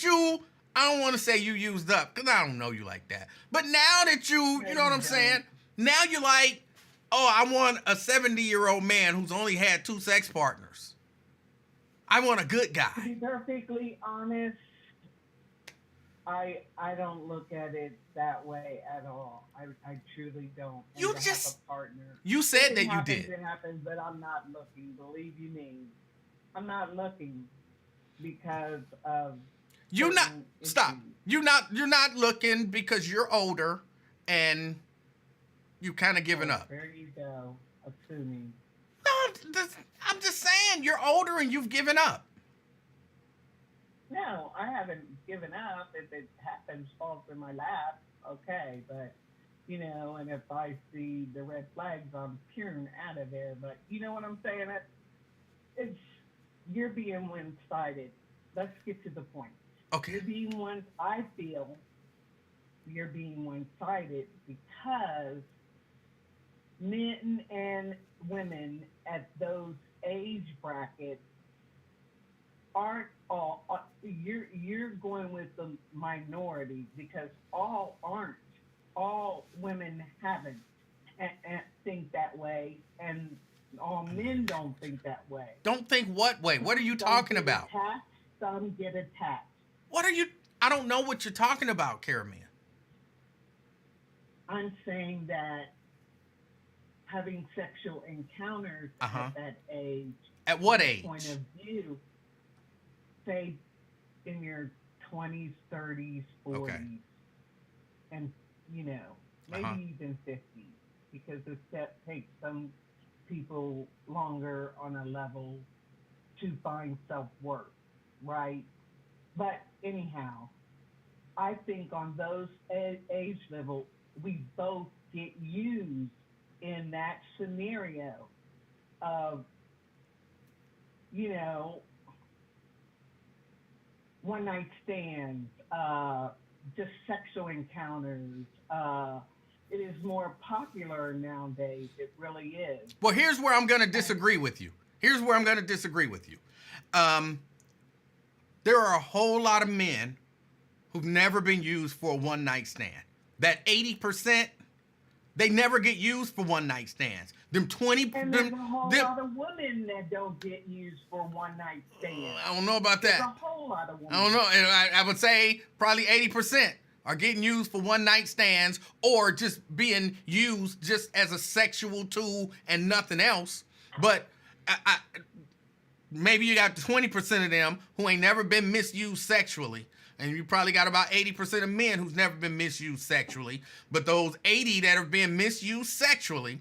you, I don't want to say you used up because I don't know you like that. But now that you know what I'm saying? Now you're like, oh, I want a 70-year-old man who's only had 2 sex partners. I want a good to guy. be perfectly honest, I don't look at it that way at all. I truly don't. And You to just- have a partner. You said If that it you happens, did. It happens, but I'm not looking. Believe you me, I'm not looking because of You not certain stop. issues. You're not looking because you're older and you kind of giving up. There you go. Assuming. No, I'm just saying you're older and you've given up. No, I haven't given up. If it happens, falls in my lap, okay. But, and if I see the red flags, I'm peering out of there. But you know what I'm saying? You're being one-sided. Let's get to the point. Okay. I feel you're being one-sided because men and women at those age brackets aren't all. You're going with the minority because all women haven't and think that way, and all men don't think that way. Don't think what way? What are you Some talking get about? attached, some get attached. What are you? I don't know what you're talking about, Caraman. I'm saying that having sexual encounters Uh-huh. at that age. At what from a age? Point of view, say in your 20s, 30s, 40s, Okay. and maybe Uh-huh. even 50s, because that takes some people longer on a level to find self-worth, right? But anyhow, I think on those age level, we both get used in that scenario of, one night stands, just sexual encounters. It is more popular nowadays. It really is. Well, here's where I'm going to disagree with you. There are a whole lot of men who've never been used for a one-night stand. That 80%, they never get used for one-night stands. Them 20, And there's a whole lot of women that don't get used for one night stands. I don't know about There's that. a whole lot of women. I don't know. And I would say probably 80% are getting used for one-night stands or just being used just as a sexual tool and nothing else. But maybe you got 20% of them who ain't never been misused sexually. And you probably got about 80% of men who's never been misused sexually. But those 80 that are being misused sexually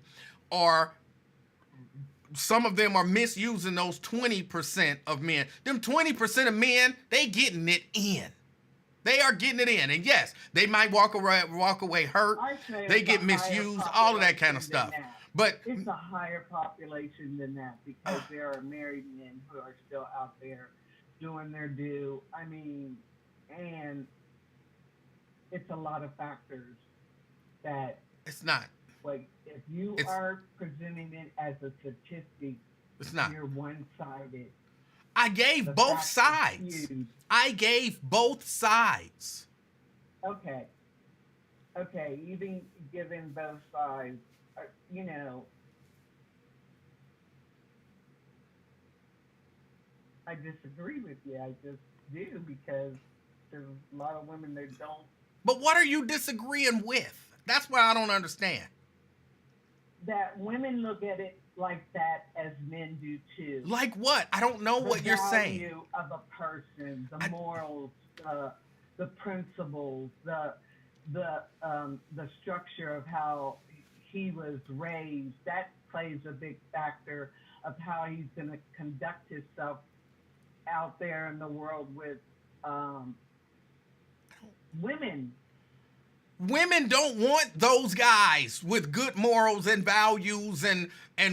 some of them are misusing those 20% of men. Them 20% of men, they getting it in. They are getting it in. And yes, they might walk away hurt. I say They it's get a misused, higher all of that kind of population stuff. than that. But It's a higher population than that because there are married men who are still out there doing their due. I mean, and it's a lot of factors that, it's not. like, if you are presenting it as a statistic, It's not. you're one-sided. I gave The both facts are sides. skewed. I gave both sides. Okay, even given both sides, I disagree with you. I just do because there's a lot of women that don't. But what are you disagreeing with? That's what I don't understand. That women look at it like that as men do too. Like what? I don't know what you're saying. The value of a person, the morals, the principles, the structure of how he was raised. That plays a big factor of how he's going to conduct himself out there in the world with women. Women don't want those guys with good morals and values and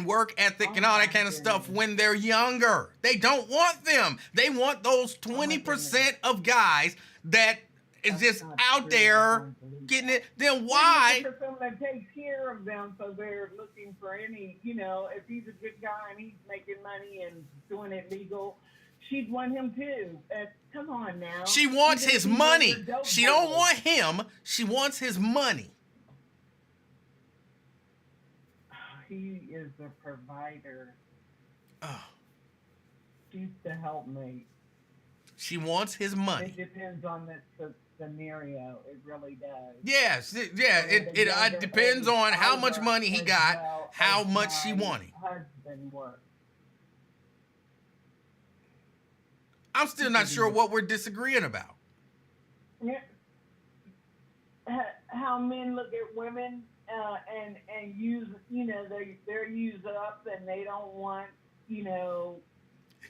work ethic and all that kind of stuff when they're younger. They don't want them. They want those 20% of guys that is That's just not out true. I there don't believe getting that. it, then They're why? looking for someone that takes care of them, so they're looking for any, if he's a good guy and he's making money and doing it legal, she'd want him too. Come on now. She wants Even if his he was money. a dope She don't boy. want him. She wants his money. He is the provider. Oh, She's the helpmate. she wants his It money. depends on the scenario. It really does. Yes, yeah. And the younger It depends age, on how I much work money he as got, well how as much she my wanted. husband works. I'm still not sure what we're disagreeing about. Yeah. How men look at women and use, they're used up and they don't want,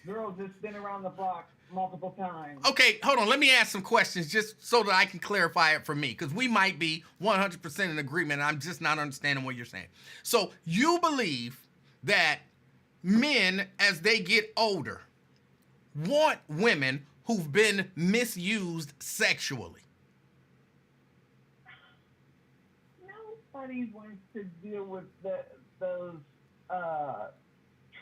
girls that's been around the block multiple times. Okay, hold on. Let me ask some questions just so that I can clarify it for me, because we might be 100% in agreement. And I'm just not understanding what you're saying. So you believe that men, as they get older, want women who've been misused sexually. Nobody wants to deal with those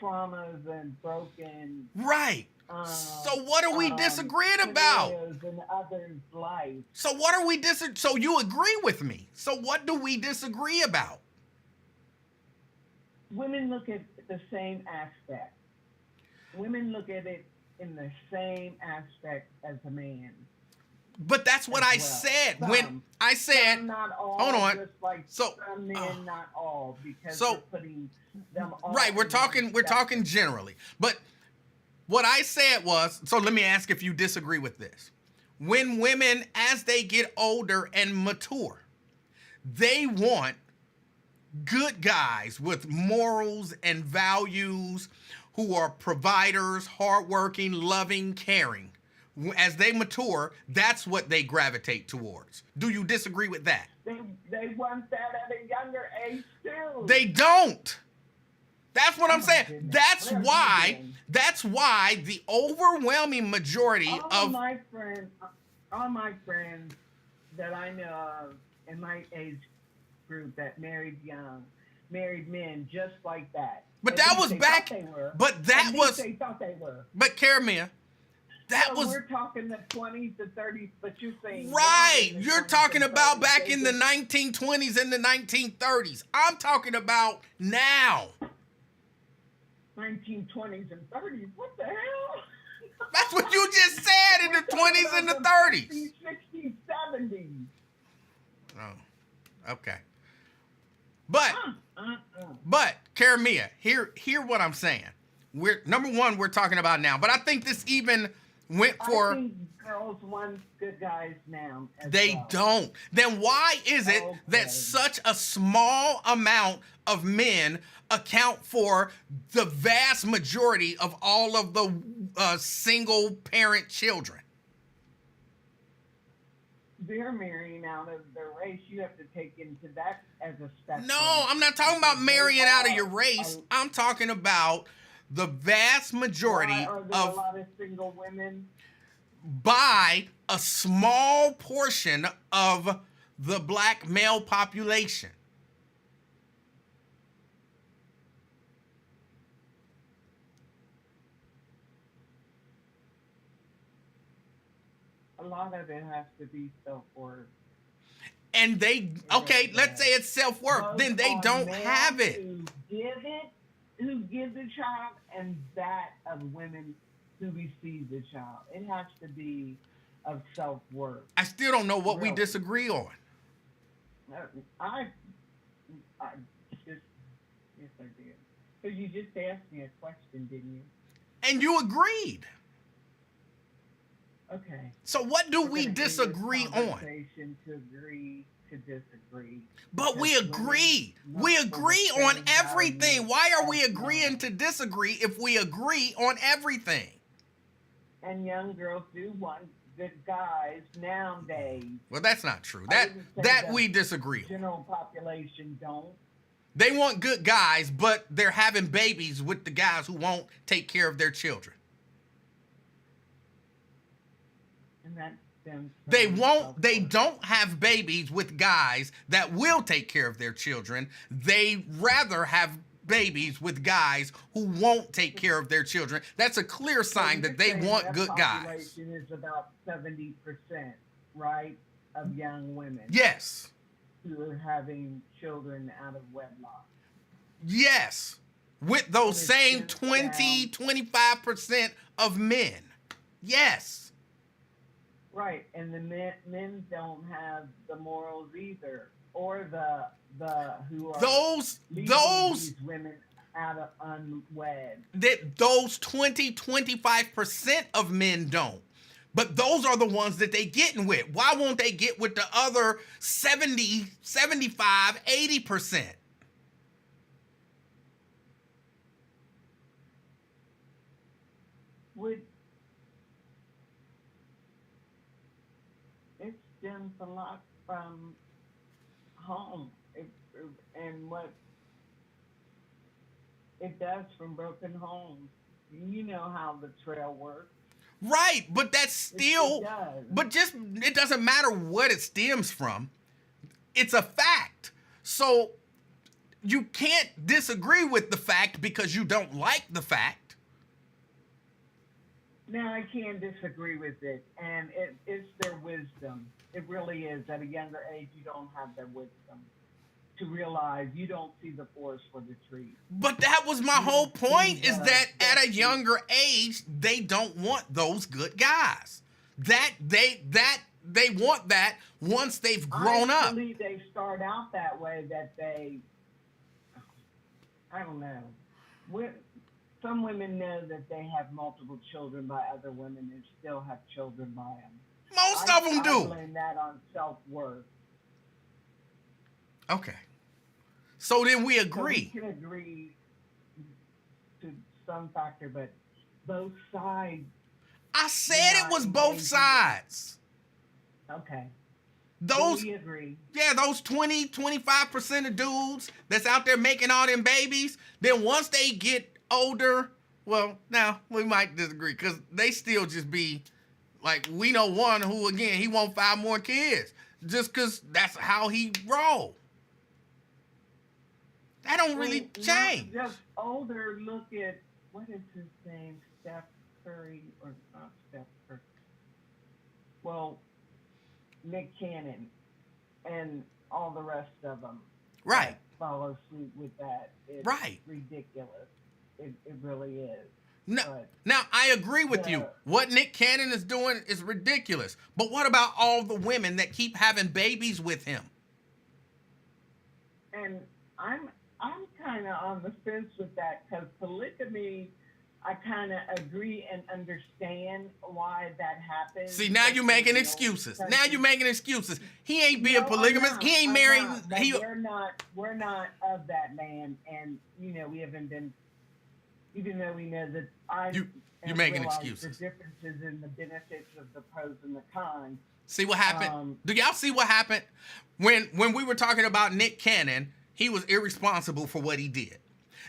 traumas and broken. Right. So what are we disagreeing about? scenarios in others' life. So what are we So you agree with me. So what do we disagree about? Women look at the same aspect. Women look at it in the same aspect as a man. But that's what I said. When I said, some, not all, hold on. Just like So, some men, not all, because so- we're putting them all. right, we're in talking one generally. But what I said was, so let me ask if you disagree with this. When women, as they get older and mature, they want good guys with morals and values who are providers, hardworking, loving, caring. As they mature, that's what they gravitate towards. Do you disagree with that? They want that at a younger age too. They don't. That's what I'm my saying. goodness. That's What are you why. doing? That's why the overwhelming majority all of my friends that I know of in my age group that married young, married men just like that. But At that least was they back. thought they were. But that At least was. they thought they were. But Caramia, that So was we're talking the 20s to 30s, but you're saying right. now in the You're 20s talking and about 30s, back they in the just- 1920s and the 1930s. I'm talking about now. 1920s and 30s. What the hell? That's what you just said in the We're talking 20s and the about 30s. 50s, 60s, 70s. Oh, okay. But Caramia, hear what I'm saying. We're number one, we're talking about now, but I think this even went for. I think girls want good guys now. As They well. don't. Then why is it Okay. that such a small amount of men account for the vast majority of all of the single parent children? They're marrying out of their race. You have to take into that as a spectrum. No, I'm not talking about marrying out of your race. I'm talking about the vast majority Why are there a of lot of single women? by a small portion of the black male population. A lot of it has to be self-worth. And they, okay, let's say it's self-worth, Both then they on don't men have it. who give the child, and that of women who receive the child. It has to be of self-worth. I still don't know what we Really? disagree on. I just, yes, I did. So you just asked me a question, didn't you? And you agreed. Okay. So what do We're we gonna end this disagree on? conversation to agree to disagree. But we Because agree. women We look for the agree on same everything. value Why are we as agreeing men. to disagree if we agree on everything? And young girls do want good guys nowadays. Well, that's not true. I That wouldn't say that that we disagree on. General population don't. They want good guys, but they're having babies with the guys who won't take care of their children. And stem They cells, won't. so They forth. don't have babies with guys that will take care of their children. They rather have babies with guys who won't take care of their children. That's a clear So sign you're that they saying want that good guys. population is about 70%, right, of young women Yes. who are having children out of wedlock. Yes. With those And it's same just 20, down- 25% of men. Yes. Right, and the men don't have the morals either, or the who are Those leaving these women out of unwed. those 20, 25% of men don't. But those are the ones that they getting with. Why won't they get with the other 70, 75, 80%? Would it stems a lot from home and what it does from broken homes. You know how the trail works. Right, but that's still, It does. but just, it doesn't matter what it stems from. It's a fact. So you can't disagree with the fact because you don't like the fact. No, I can't disagree with it, and it's their wisdom. It really is. At a younger age, you don't have their wisdom to realize you don't see the forest for the trees. But that was my You whole don't see point, is the- that at a younger age, they don't want those good guys. They want that once they've grown I up. believe they start out that way, that I don't know. Some women know that they have multiple children by other women and still have children by them. Most of them I do. blame that on self-worth. Okay. So then we So agree. we can agree to some factor, but both sides. I said it was both sides. Okay. Those, So we agree. yeah, those 20, 25% of dudes that's out there making all them babies, then once they get older, well, now we might disagree because they still just be like, we know one who, again, he want 5 more kids just because that's how he roll. That don't really Well, change. not just older. Look at, what is his name? Steph Curry, or not Steph Curry? Well, Nick Cannon and all the rest of them. Right. that follow suit with that. It's Right. ridiculous. It really is. No, But now, I agree with you. Yeah. What Nick Cannon is doing is ridiculous. But what about all the women that keep having babies with him? and I'm kind of on the fence with that, because polygamy, I kind of agree and understand why that happens. See, now you're making excuses. Now you're making excuses. He ain't being polygamous. He ain't married. He, We're not of that man, and we haven't been. Even though we know that you're making realize excuses. The differences in the benefits of the pros and the cons. See what happened? Do y'all see what happened when we were talking about Nick Cannon? He was irresponsible for what he did.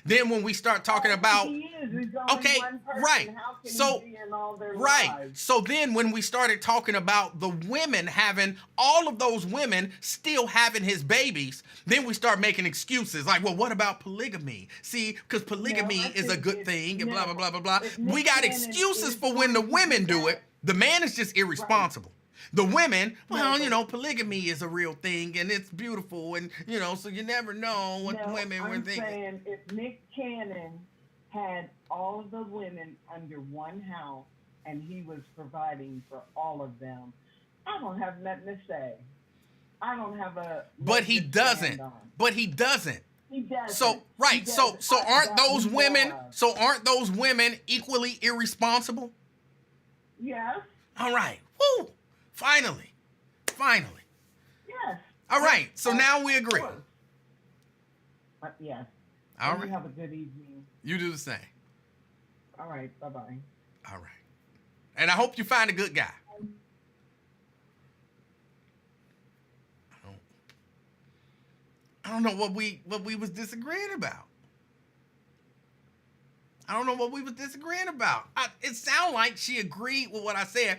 Then when we start talking about, He is. He's only okay, one person. right. How can So, he be in all their right. lives? So then when we started talking about the women having, all of those women still having his babies, then we start making excuses like, well, what about polygamy? See, because polygamy No, I is a think good it's- thing and blah, blah, no. blah, blah, blah. If Nick We got Cannon excuses is for when the going to women do do it. that- The man is just irresponsible. The women, well, No, but- polygamy is a real thing and it's beautiful and, so you never know what No, women were I'm thinking. saying if Nick Cannon had all of the women under one house and he was providing for all of them, I don't have nothing to say. I don't have a. But leg he to stand doesn't. on. But he doesn't. He doesn't. So right, He so doesn't. aren't That those we know women of. aren't those women equally irresponsible? Yes. All right. Woo! Finally. Yes. All right. So now we Of agree. course. Yes. All You right. have a good evening. You do the same. All right. Bye bye. All right. And I hope you find a good guy. I don't know what we was disagreeing about. I don't know what we was disagreeing about. It sounded like she agreed with what I said.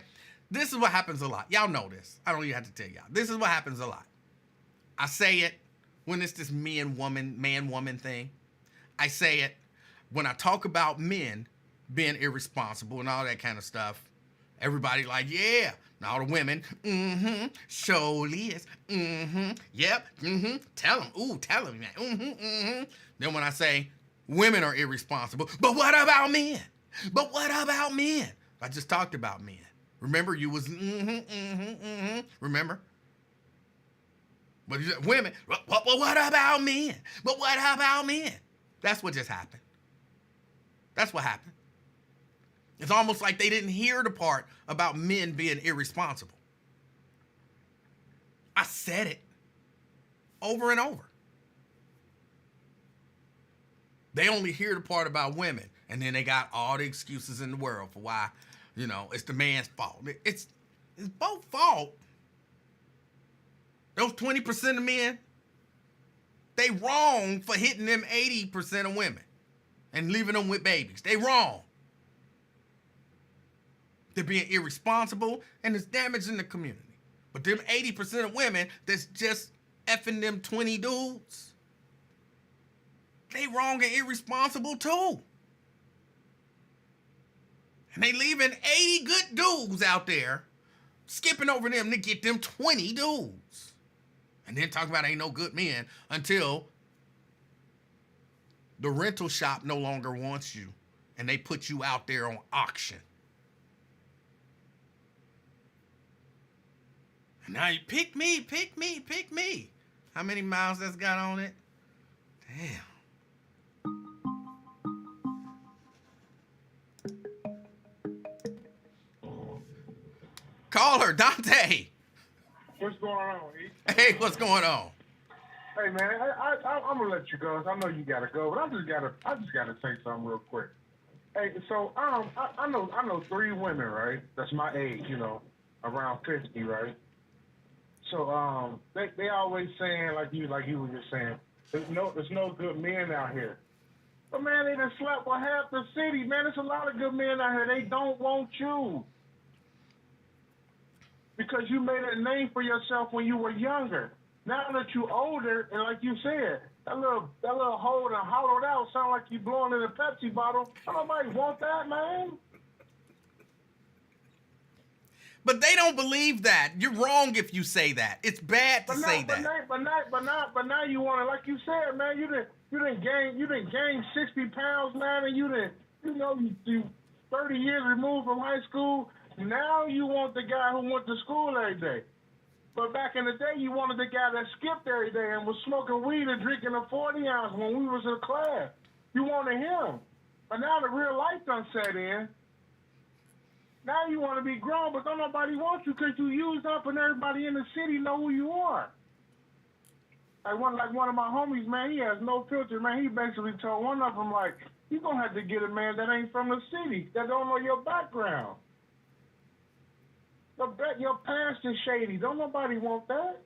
This is what happens a lot. Y'all know this. I don't even have to tell y'all. This is what happens a lot. I say it when it's this man-woman thing. I say it when I talk about men being irresponsible and all that kind of stuff. Everybody like, yeah. And all the women, surely is, yep, tell them, tell them that, Then when I say women are irresponsible, but what about men? But what about men? I just talked about men. Remember, you was, remember? But you said, women, but what about men? But what about men? That's what just happened. That's what happened. It's almost like they didn't hear the part about men being irresponsible. I said it over and over. They only hear the part about women, and then they got all the excuses in the world for why, it's the man's fault. It's both fault. Those 20% of men, they wrong for hitting them 80% of women and leaving them with babies. They wrong. They're being irresponsible, and it's damaging the community. But them 80% of women that's just effing them 20 dudes, they wrong and irresponsible too. And they leaving 80 good dudes out there, skipping over them to get them 20 dudes. And then talk about ain't no good men until the rental shop no longer wants you, and they put you out there on auction. Now you pick me, pick me, pick me. How many miles that's got on it? Damn. Caller, Dante. What's going on, E? Hey, what's going on? Hey man, I'm gonna let you go. I know you gotta go, but I just gotta say something real quick. Hey, so I know 3 women, right? That's my age, around 50, right? So they always saying like you were just saying, there's no good men out here. But man, they done slept with half the city, man. There's a lot of good men out here. They don't want you. Because you made a name for yourself when you were younger. Now that you older, and like you said, that little hole and hollowed out sound like you blowing in a Pepsi bottle. Don't nobody want that, man. But they don't believe that. You're wrong if you say that. It's bad to say that. But now you want to, like you said, man. You didn't gain 60 pounds, man, and you 30 years removed from high school. Now you want the guy who went to school every day. But back in the day, you wanted the guy that skipped every day and was smoking weed and drinking a 40 ounce when we was in class. You wanted him. But now the real life done set in. Now you want to be grown, but don't nobody want you because you used up and everybody in the city know who you are. Like one of my homies, man, he has no filter, man. He basically told one of them, like, you're going to have to get a man that ain't from the city, that don't know your background. Your past is shady. Don't nobody want that.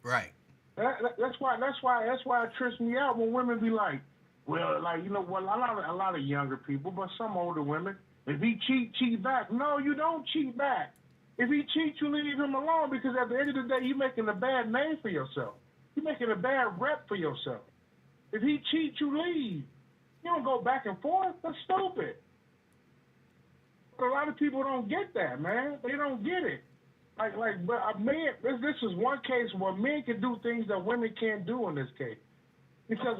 Right. That's why it trips me out when women be like, well, like, a lot of younger people, but some older women, if he cheat back. No, you don't cheat back. If he cheats, you leave him alone because at the end of the day, you're making a bad name for yourself. You're making a bad rep for yourself. If he cheats, you leave. You don't go back and forth. That's stupid. But a lot of people don't get that, man. They don't get it. But men, this is one case where men can do things that women can't do in this case. Because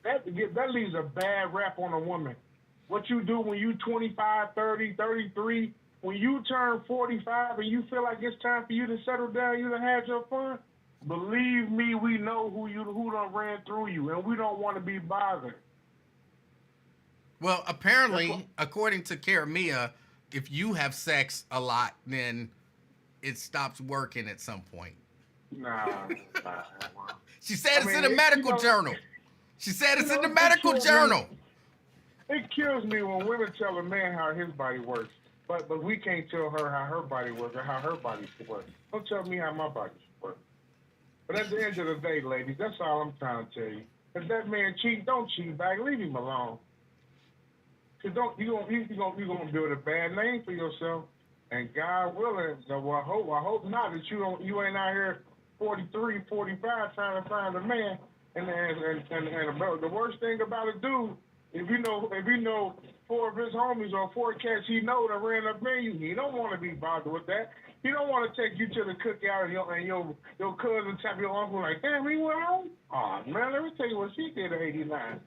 that leaves a bad rap on a woman. What you do when you 25, 30, 33, when you turn 45 and you feel like it's time for you to settle down, you done had your fun, believe me, we know who done ran through you, and we don't want to be bothered. Well, apparently, according to Karamia, if you have sex a lot, then it stops working at some point. Nah. She said it's in the medical journal. She said it's in the medical journal. It kills me when women tell a man how his body works, but we can't tell her how her body works or how her body works. Don't tell me how my body works. But at the end of the day, ladies, that's all I'm trying to tell you. If that man cheats, don't cheat back. Leave him alone. Cause you're gonna build a bad name for yourself. And God willing, so I hope not that you ain't out here 43, 45 trying to find a man. And the worst thing about a dude, if you know 4 of his homies or 4 cats he know that ran up in you, he don't want to be bothered with that. He don't want to take you to the cookout and your cousin tap your uncle like, damn, he went home? Oh man, let me tell you what she did at 89.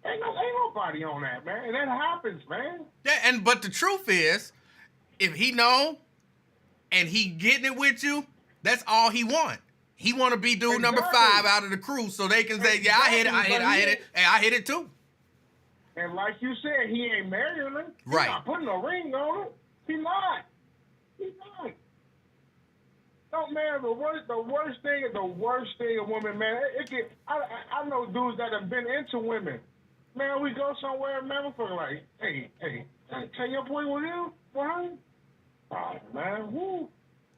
Ain't nobody on that, man. And that happens, man. Yeah, but the truth is, if he know and he getting it with you, that's all he want. He want to be dude number 5 out of the crew, so they can say, yeah, I hit it. Hey, I hit it too. And like you said, he ain't marrying her. He's Right. not putting a ring on it. He's not. No, man, the worst thing a woman, man, I know dudes that have been into women. Man, we go somewhere, man, we're fucking like, hey, tell your boy with you, what? Oh, man, woo.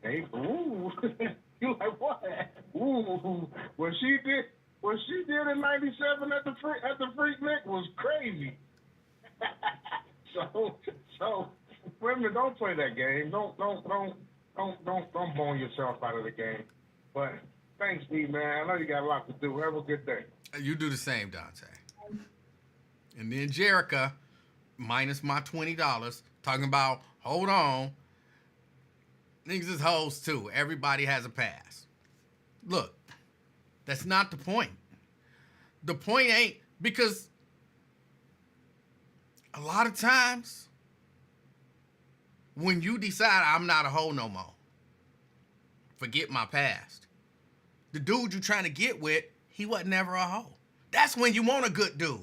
Hey, woo. You like, what? Woo. What she did in '97 at the Freak Nick was crazy. So women, don't play that game. Don't bone yourself out of the game. But thanks, D, man. I know you got a lot to do. Have a good day. You do the same, Dante. And then Jerica, minus my $20, talking about, hold on, niggas is hoes too. Everybody has a pass. Look, that's not the point. The point ain't, because a lot of times when you decide I'm not a hoe no more, forget my past, the dude you trying to get with, he wasn't never a hoe. That's when you want a good dude.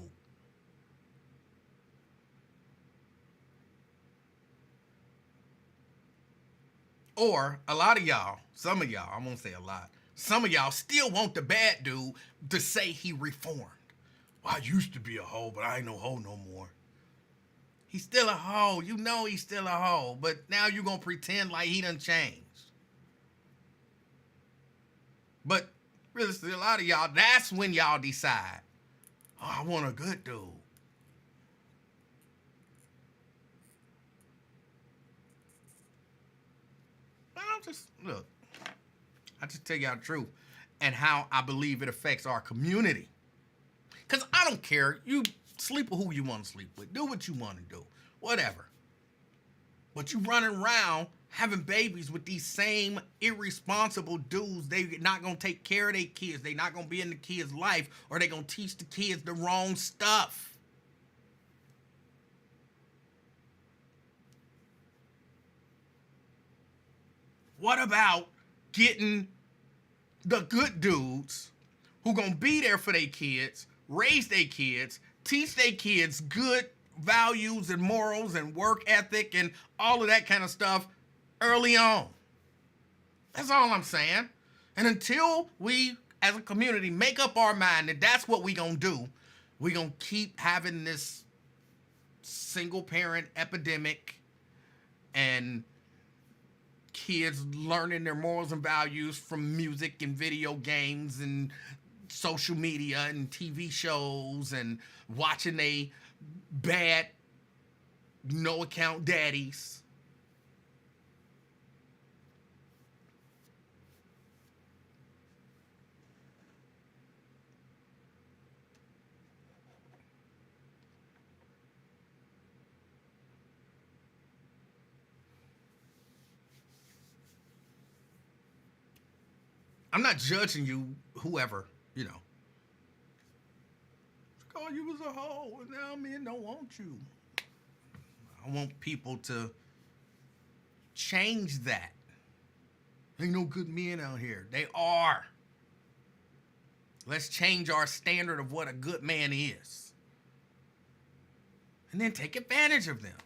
Or a lot of y'all, some of y'all, I won't say a lot, some of y'all still want the bad dude to say he reformed. Well, I used to be a hoe, but I ain't no hoe no more. He's still a hoe. You know he's still a hoe, but now you gonna pretend like he done changed. But realistically, a lot of y'all, that's when y'all decide, oh, I want a good dude. I just tell y'all the truth and how I believe it affects our community. Because I don't care. You sleep with who you want to sleep with. Do what you want to do. Whatever. But you running around having babies with these same irresponsible dudes. They're not going to take care of their kids. They're not going to be in the kids' life, or they're going to teach the kids the wrong stuff. What about getting the good dudes who gonna be there for their kids, raise their kids, teach their kids good values and morals and work ethic and all of that kind of stuff early on? That's all I'm saying. And until we, as a community, make up our mind that that's what we gonna do, we gonna keep having this single parent epidemic and kids learning their morals and values from music and video games and social media and TV shows and watching they bad no account daddies. I'm not judging you, whoever, you know. Oh, you was a hoe, and now men don't want you. I want people to change that. Ain't no good men out here. They are. Let's change our standard of what a good man is. And then take advantage of them.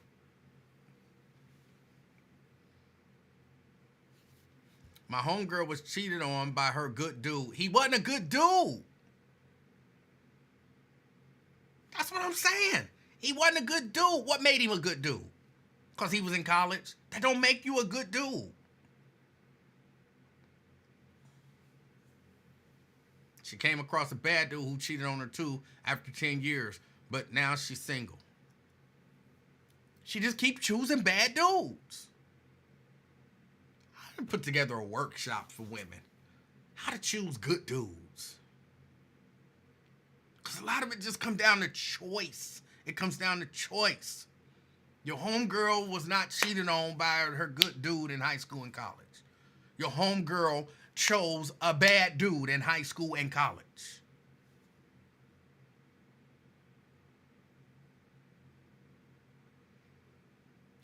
My homegirl was cheated on by her good dude. He wasn't a good dude. That's what I'm saying. He wasn't a good dude. What made him a good dude? Because he was in college? That don't make you a good dude. She came across a bad dude who cheated on her too after 10 years, but now she's single. She just keeps choosing bad dudes. I put together a workshop for women. How to choose good dudes. Because a lot of it just comes down to choice. It comes down to choice. Your homegirl was not cheated on by her good dude in high school and college. Your homegirl chose a bad dude in high school and college.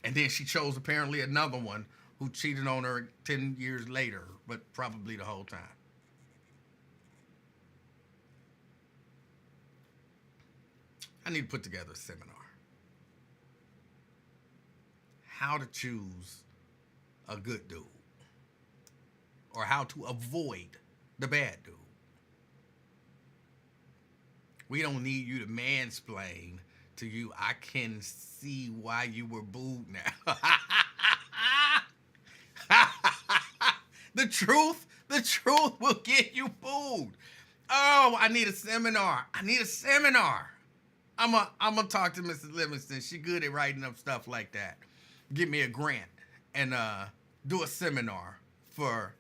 And then she chose apparently another one who cheated on her 10 years later, but probably the whole time. I need to put together a seminar. How to choose a good dude. Or how to avoid the bad dude. We don't need you to mansplain to you. I can see why you were booed now. The truth will get you booed. Oh, I need a seminar. I'm gonna talk to Mrs. Livingston. She good at writing up stuff like that. Give me a grant and do a seminar for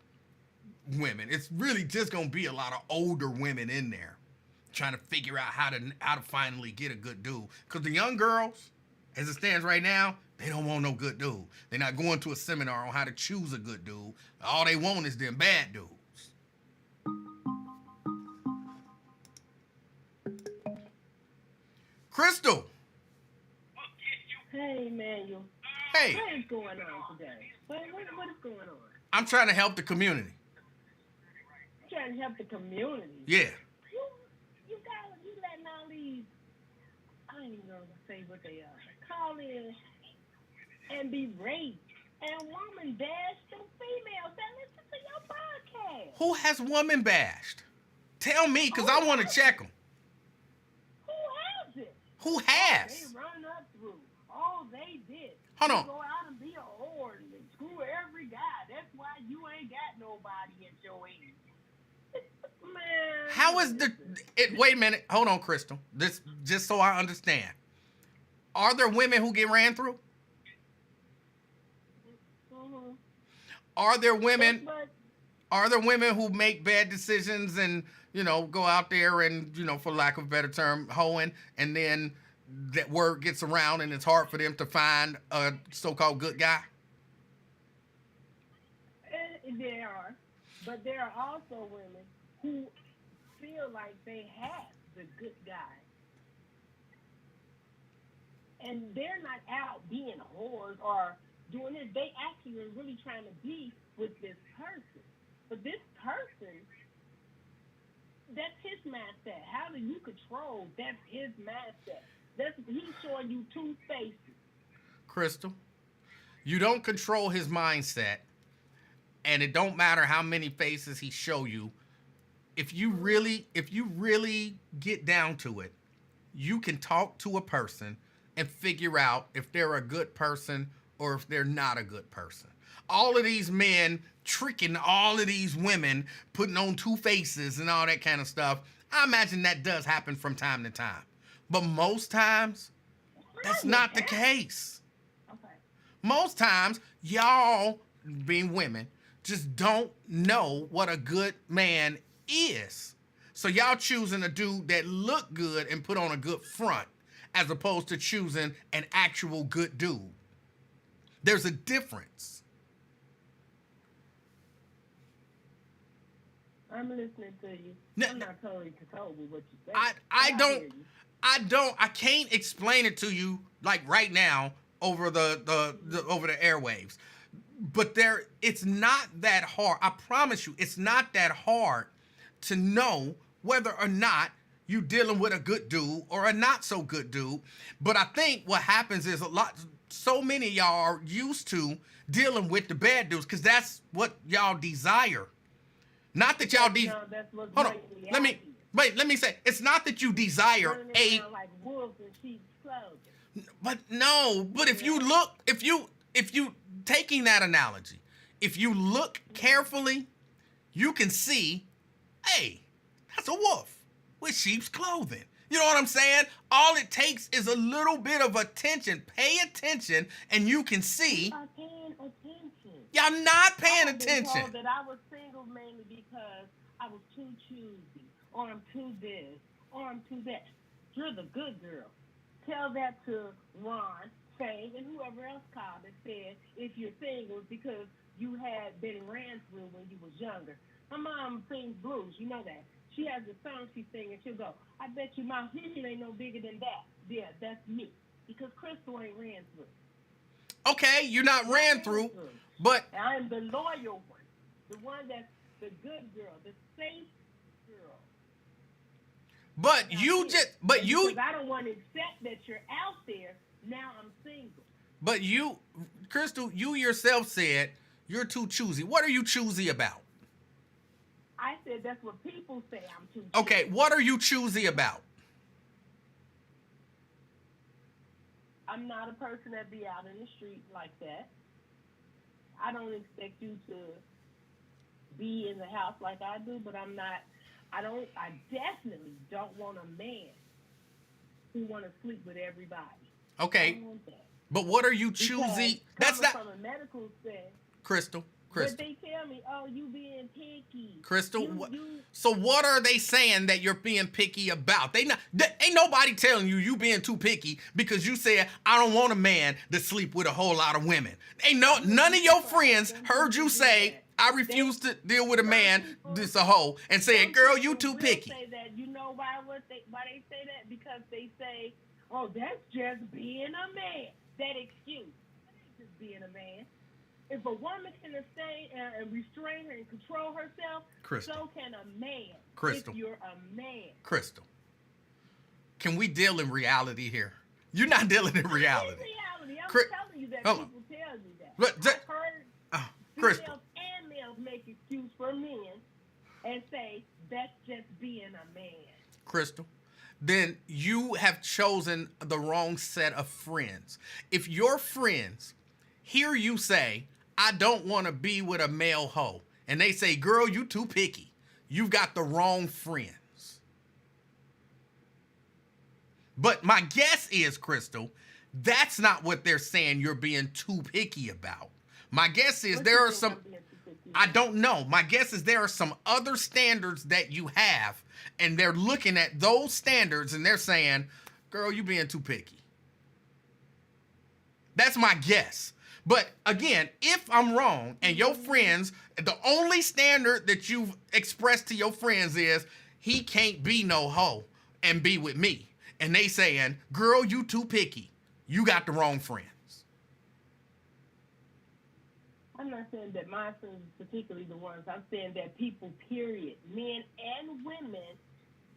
women. It's really just gonna be a lot of older women in there trying to figure out how to finally get a good dude. Because the young girls, as it stands right now, they don't want no good dude. They're not going to a seminar on how to choose a good dude. All they want is them bad dudes. Crystal. Hey, Emanuel. Hey. What is going on today? What is going on? I'm trying to help the community. Trying to help the community. Yeah. You letting all these, I ain't even gonna say what they are, call in and be raped and woman bashed and females that listen to your podcast. Who has woman bashed? Tell me, because I want to check them. Who has it? Who has? They run up through. All they did. Hold on. Go out and be a whore and screw every guy. That's why you ain't got nobody at your age. Man. How is wait a minute. Hold on, Crystal. This, just so I understand. Are there women who get ran through? Mm-hmm. Are there women But who make bad decisions and, go out there and, for lack of a better term, hoeing, and then that word gets around and it's hard for them to find a so-called good guy? there are. But there are also women who feel like they have the good guy. And they're not out being whores or doing this. They actually are really trying to be with this person. But this person, that's his mindset. How do you control? That's his mindset. He's showing you two faces. Crystal, you don't control his mindset, and it don't matter how many faces he show you. If you really get down to it, you can talk to a person and figure out if they're a good person or if they're not a good person. All of these men tricking all of these women, putting on two faces and all that kind of stuff, I imagine that does happen from time to time. But most times, that's not the case. Okay. Most times, y'all, being women, just don't know what a good man is. So y'all choosing a dude that look good and put on a good front, as opposed to choosing an actual good dude. There's a difference. I'm listening to you. I'm not totally controlled with what you say. I can't explain it to you like right now over the airwaves. But it's not that hard. I promise you, it's not that hard to know whether or not you dealing with a good dude or a not so good dude. But I think what happens is so many of y'all are used to dealing with the bad dudes because that's what y'all desire. Not that y'all hold on. Let me say, it's not that you desire like wolves in sheep's clothing. But if you taking that analogy, if you look carefully, you can see, hey, that's a wolf with sheep's clothing. You know what I'm saying? All it takes is a little bit of attention. Pay attention, and you can see. You are paying attention. Y'all not I paying have been attention. told that I was single mainly because I was too choosy, or I'm too this, or I'm too that. You're the good girl. Tell that to Ron, Faye, and whoever else called and said if you're single it's because you had been ran through when you was younger. My mom sings blues, you know that. She has a song she sings and she'll go, I bet you my head ain't no bigger than that. Yeah, that's me. Because Crystal ain't ran through. Okay, you're not ran through, but I'm the loyal one, the one that's the good girl, the safe girl. but Now, you see, just, but and you, because I don't want to accept that you're out there. Now I'm single. but you, Crystal, you yourself said you're too choosy. What are you choosy about? I said that's what people say. I'm too. Okay, choosy. what are you choosy about? I'm not a person that be out in the street like that. I don't expect you to be in the house like I do, but I'm not. I definitely don't want a man who want to sleep with everybody. I Okay, don't want that. but what are you choosy? That's Coming not from a medical sense. Crystal. But Crystal. they tell me, oh, you being picky. Crystal. You So what are they saying that you're being picky about? Ain't nobody telling you being too picky because you said I don't want a man to sleep with a whole lot of women. None of your friends heard you say I refuse to deal with a man that's a hoe and saying, girl, you too picky. Say that. You know why they say that? Because they say, oh, that's just being a man. That excuse. That ain't just being a man. If a woman can abstain and restrain her and control herself, Crystal. so can a man. Crystal. If you're a man. Crystal, can we deal in reality here? You're not dealing in reality. I'm telling you that Hold on. people tell you that. But I've heard Crystal. females and males make excuse for men and say that's just being a man. Crystal, then you have chosen the wrong set of friends. If your friends hear you say, I don't want to be with a male hoe, and they say, girl, you too picky, you've got the wrong friends. But my guess is, Crystal, that's not what they're saying you're being too picky about. My guess is there are some, I don't know. My guess is there are some other standards that you have, and they're looking at those standards and they're saying, girl, you being too picky. That's my guess. But again, if I'm wrong and your friends, the only standard that you've expressed to your friends is he can't be no hoe and be with me. And they saying, girl, you too picky. You got the wrong friends. I'm not saying that my friends, particularly the ones, I'm saying that people, period, men and women,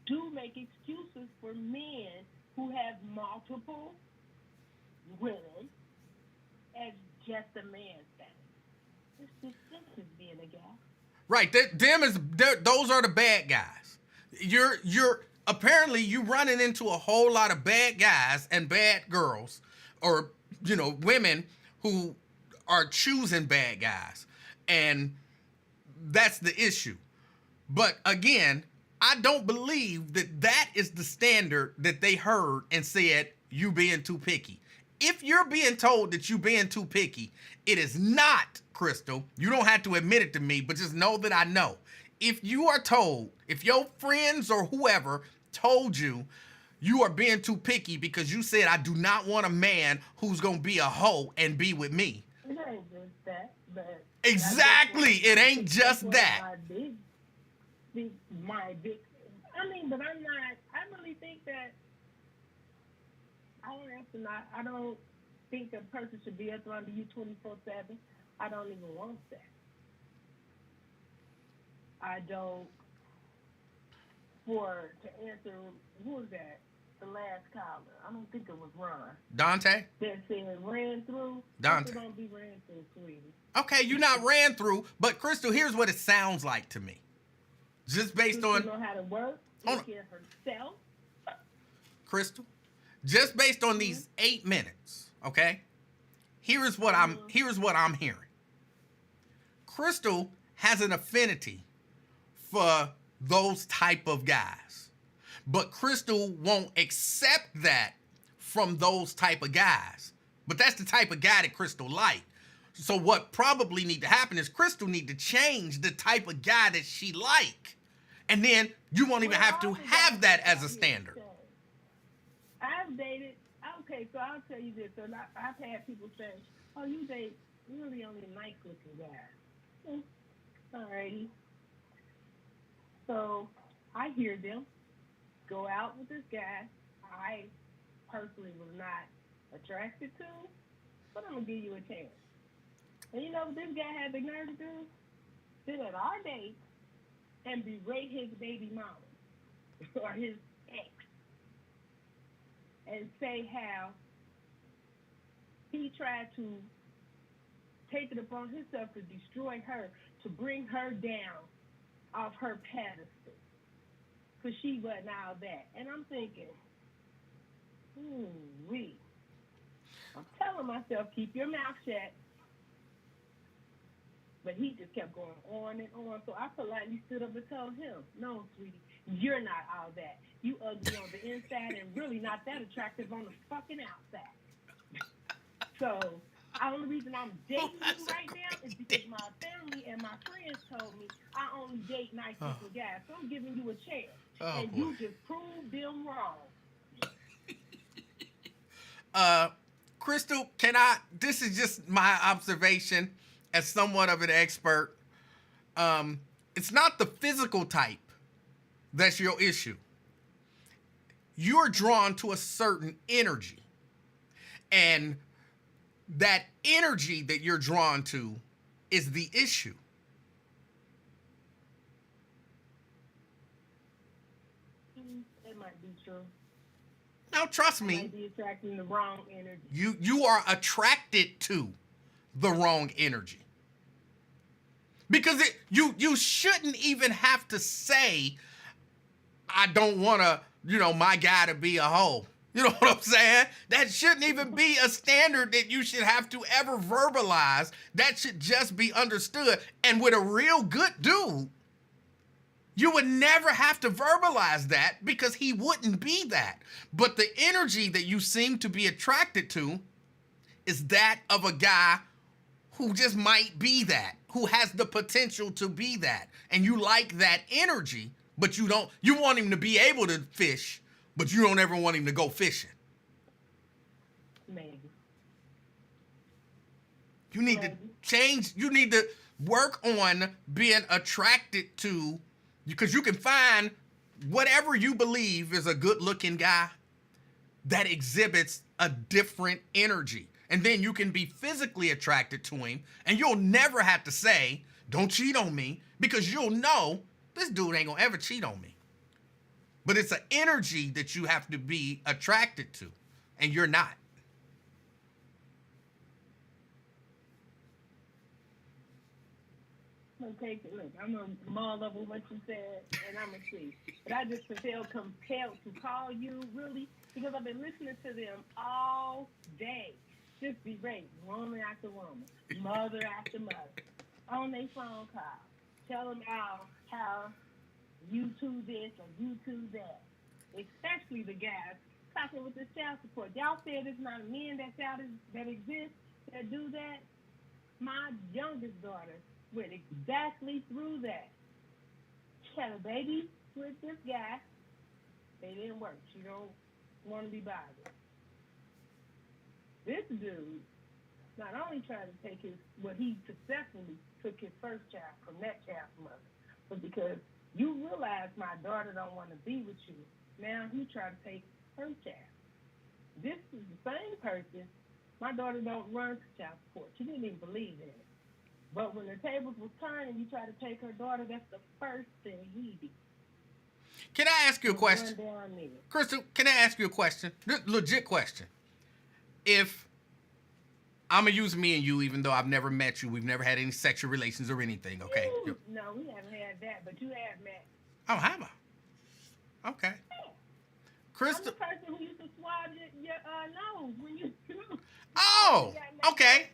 do make excuses for men who have multiple women as just a man's thing. It's just being a guy. Right, those are the bad guys. You're apparently you running into a whole lot of bad guys and bad girls, or women who are choosing bad guys, and that's the issue. But again, I don't believe that is the standard that they heard and said you being too picky. If you're being told that you being too picky, it is not, Crystal. You don't have to admit it to me, but just know that I know. If you are told, if your friends or whoever told you you are being too picky because you said, I do not want a man who's going to be a hoe and be with me. It ain't just that, but... Exactly. It ain't just that. But I'm not... I really think that... I don't think a person should be up under you 24/7. I don't even want that. I don't. To answer, who was that? The last caller. I don't think it was Ron. Dante? That said ran through. Dante. Don't be ran through, sweetie. Okay, you're not ran through, but Crystal, here's what it sounds like to me. Just based on... know how to work, take care of herself. Crystal, just based on these 8 minutes, okay? Here's what I'm hearing. Crystal has an affinity for those type of guys. But Crystal won't accept that from those type of guys. But that's the type of guy that Crystal like. So what probably need to happen is Crystal need to change the type of guy that she like. And then you won't even have to have that as a standard. I've dated, okay, so I'll tell you this. So I've had people say, oh, you date really only nice looking guys. Alrighty. So I hear them go out with this guy I personally was not attracted to, but I'm going to give you a chance. And you know what this guy had the nerve to do? Sit at our date and berate his baby mama or his ex and say how he tried to take it upon himself to destroy her, to bring her down off her pedestal because she wasn't all that. And I'm thinking, I'm telling myself, keep your mouth shut. But he just kept going on and on. So I politely stood up and told him, no, sweetie, you're not all that. You ugly on the inside and really not that attractive on the fucking outside. So the only reason I'm dating you right now is because my family and my friends told me I only date nice looking guys. So I'm giving you a chance. You just proved them wrong. Crystal, this is just my observation as somewhat of an expert. It's not the physical type that's your issue. You're drawn to a certain energy. And that energy that you're drawn to is the issue. It might be true. Now, trust me. I might be attracting the wrong energy. You are attracted to the wrong energy. Because you shouldn't even have to say, I don't want my guy to be a hoe. You know what I'm saying? That shouldn't even be a standard that you should have to ever verbalize. That should just be understood. And with a real good dude, you would never have to verbalize that because he wouldn't be that. But the energy that you seem to be attracted to is that of a guy who just might be that, who has the potential to be that. And you like that energy, but you want him to be able to fish, but you don't ever want him to go fishing. Maybe. You need to change, you need to work on being attracted to, because you can find whatever you believe is a good looking guy that exhibits a different energy. And then you can be physically attracted to him, and you'll never have to say, don't cheat on me, because you'll know this dude ain't gonna ever cheat on me. But it's an energy that you have to be attracted to, and you're not. Okay, look, I'm gonna mull over what you said, and I'm gonna see. But I just feel compelled to call you, really, because I've been listening to them all day. Just berate woman after woman, mother after mother, on their phone call. Tell them how you two this or you two that. Especially the guys talking with the child support. Y'all said it's not men that exist that do that. My youngest daughter went exactly through that. She had a baby with this guy. They didn't work. She don't want to be bothered. This dude not only tried to take he successfully took his first child from that child's mother, but because you realize my daughter don't want to be with you, now he tried to take her child. This is the same person. My daughter don't run to child support. She didn't even believe in it. But when the tables was turning, you try to take her daughter, that's the first thing he did. Can I ask you a question? Crystal, can I ask you a question? Legit question. If I'm going to use me and you, even though I've never met you, we've never had any sexual relations or anything, okay? No, we haven't had that, but you have met. Oh, have I? Okay. Yeah. Crystal. I'm the person who used to swab your nose when you... Oh, okay.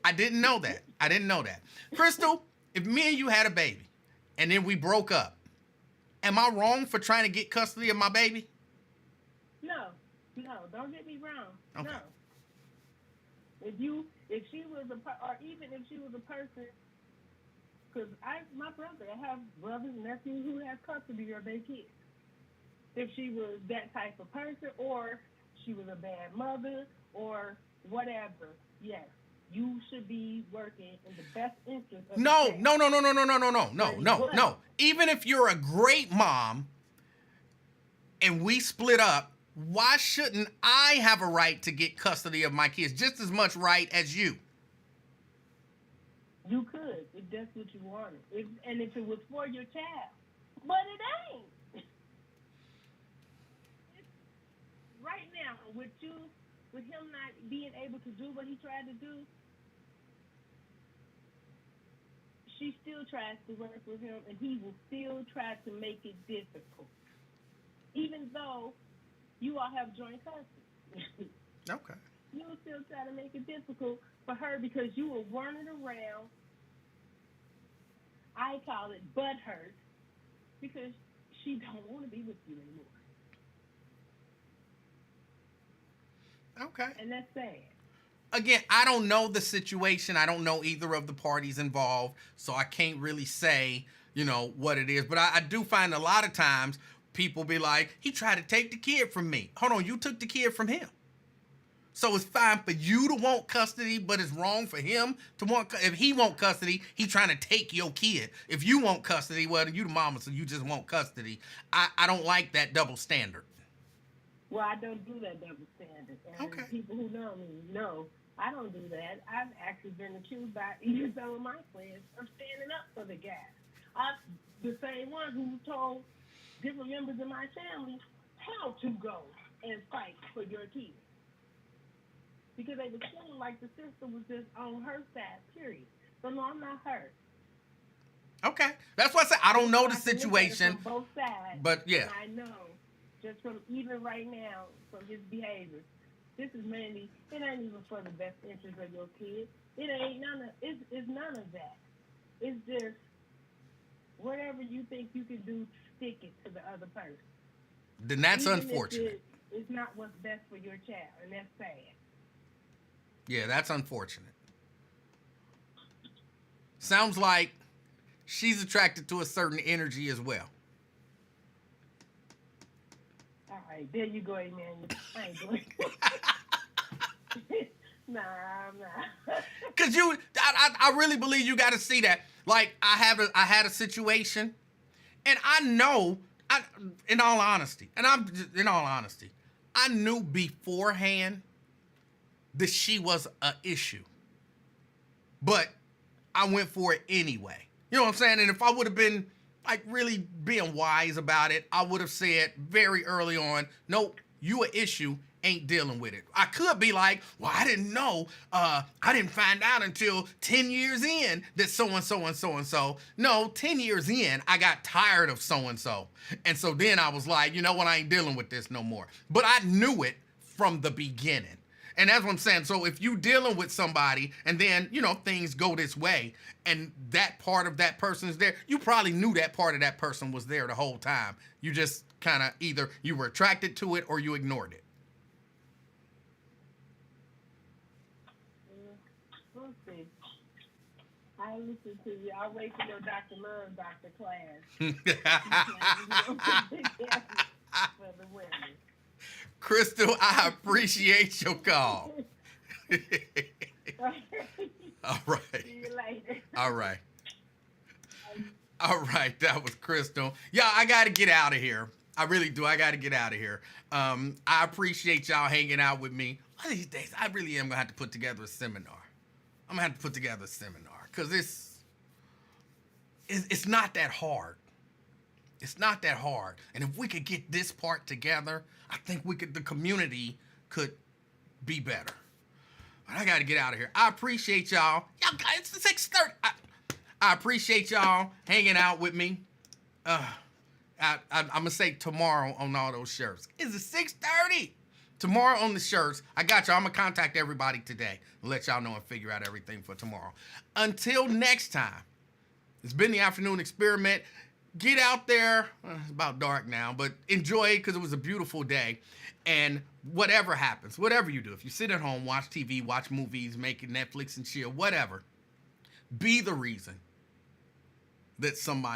I didn't know that. Crystal, if me and you had a baby and then we broke up, am I wrong for trying to get custody of my baby? No, don't get me wrong. Okay. No. If she was or even if she was a person, because I have brothers and nephews who have custody of their kids. If she was that type of person, or she was a bad mother, or whatever, yes, you should be working in the best interest of No. the child. No. Even if you're a great mom and we split up, why shouldn't I have a right to get custody of my kids? Just as much right as you. You could, if that's what you wanted. And if it was for your child. But it ain't. Right now, with him not being able to do what he tried to do, she still tries to work with him, and he will still try to make it difficult. Even though you all have joint custody. Okay. You will still try to make it difficult for her because you were running around, I call it butt hurt, because she don't want to be with you anymore. Okay. And that's sad. Again, I don't know the situation. I don't know either of the parties involved, so I can't really say, what it is. But I do find a lot of times people be like, he tried to take the kid from me. Hold on, you took the kid from him. So it's fine for you to want custody, but it's wrong for him to want. If he want custody, he trying to take your kid. If you want custody, well, you the mama, so you just want custody. I don't like that double standard. Well, I don't do that double standard. And Okay. people who know me know I don't do that. I've actually been accused by even some of my friends of standing up for the guy. I'm the same one who told different members of my family how to go and fight for your kids. Because they were feeling like the sister was just on her side, period. But no, I'm not her. Okay. That's why I said I don't know the I can look at it situation. from both sides, But yeah. and I know, just from even right now, from his behavior, this is mainly, it ain't even for the best interest of your kid. It ain't it's none of that. It's just whatever you think you can do, stick it to the other person. Then that's Even if unfortunate. it's not what's best for your child, and that's sad. Yeah, that's unfortunate. Sounds like she's attracted to a certain energy as well. All right, there you go, Emanuel. I ain't doing Nah, I'm not. Cause I really believe you got to see that. Like I had a situation, and I know, in all honesty, I knew beforehand that she was an issue, but I went for it anyway. You know what I'm saying? And if I would have been like really being wise about it, I would have said very early on, nope, you an issue, ain't dealing with it. I could be like, well, I didn't know, I didn't find out until 10 years in that so-and-so and so-and-so. No, 10 years in, I got tired of so-and-so. And so then I was like, you know what, I ain't dealing with this no more. But I knew it from the beginning. And that's what I'm saying. So if you dealing with somebody and then, things go this way and that part of that person is there, you probably knew that part of that person was there the whole time. You just kind of either you were attracted to it or you ignored it. We'll see. I listen to you. I'll wait for your Dr. Love, Dr. Class. For the women. Crystal, I appreciate your call. All right. See you later. All right. All right. That was Crystal. Yeah, I got to get out of here. I really do. I got to get out of here. I appreciate y'all hanging out with me. One of these days, I really am going to have to put together a seminar. I'm going to have to put together a seminar because it's not that hard. It's not that hard. And if we could get this part together, I think the community could be better. But I got to get out of here. I appreciate y'all. Y'all guys, it's 6:30. I appreciate y'all hanging out with me. I'm going to say tomorrow on all those shirts. It's 6:30. Tomorrow on the shirts. I got y'all. I'm going to contact everybody today and let y'all know and figure out everything for tomorrow. Until next time, it's been the Afternoon Experiment. Get out there. It's about dark now, but enjoy it because it was a beautiful day. And whatever happens, whatever you do, if you sit at home, watch TV, watch movies, make it Netflix and chill, whatever, be the reason that somebody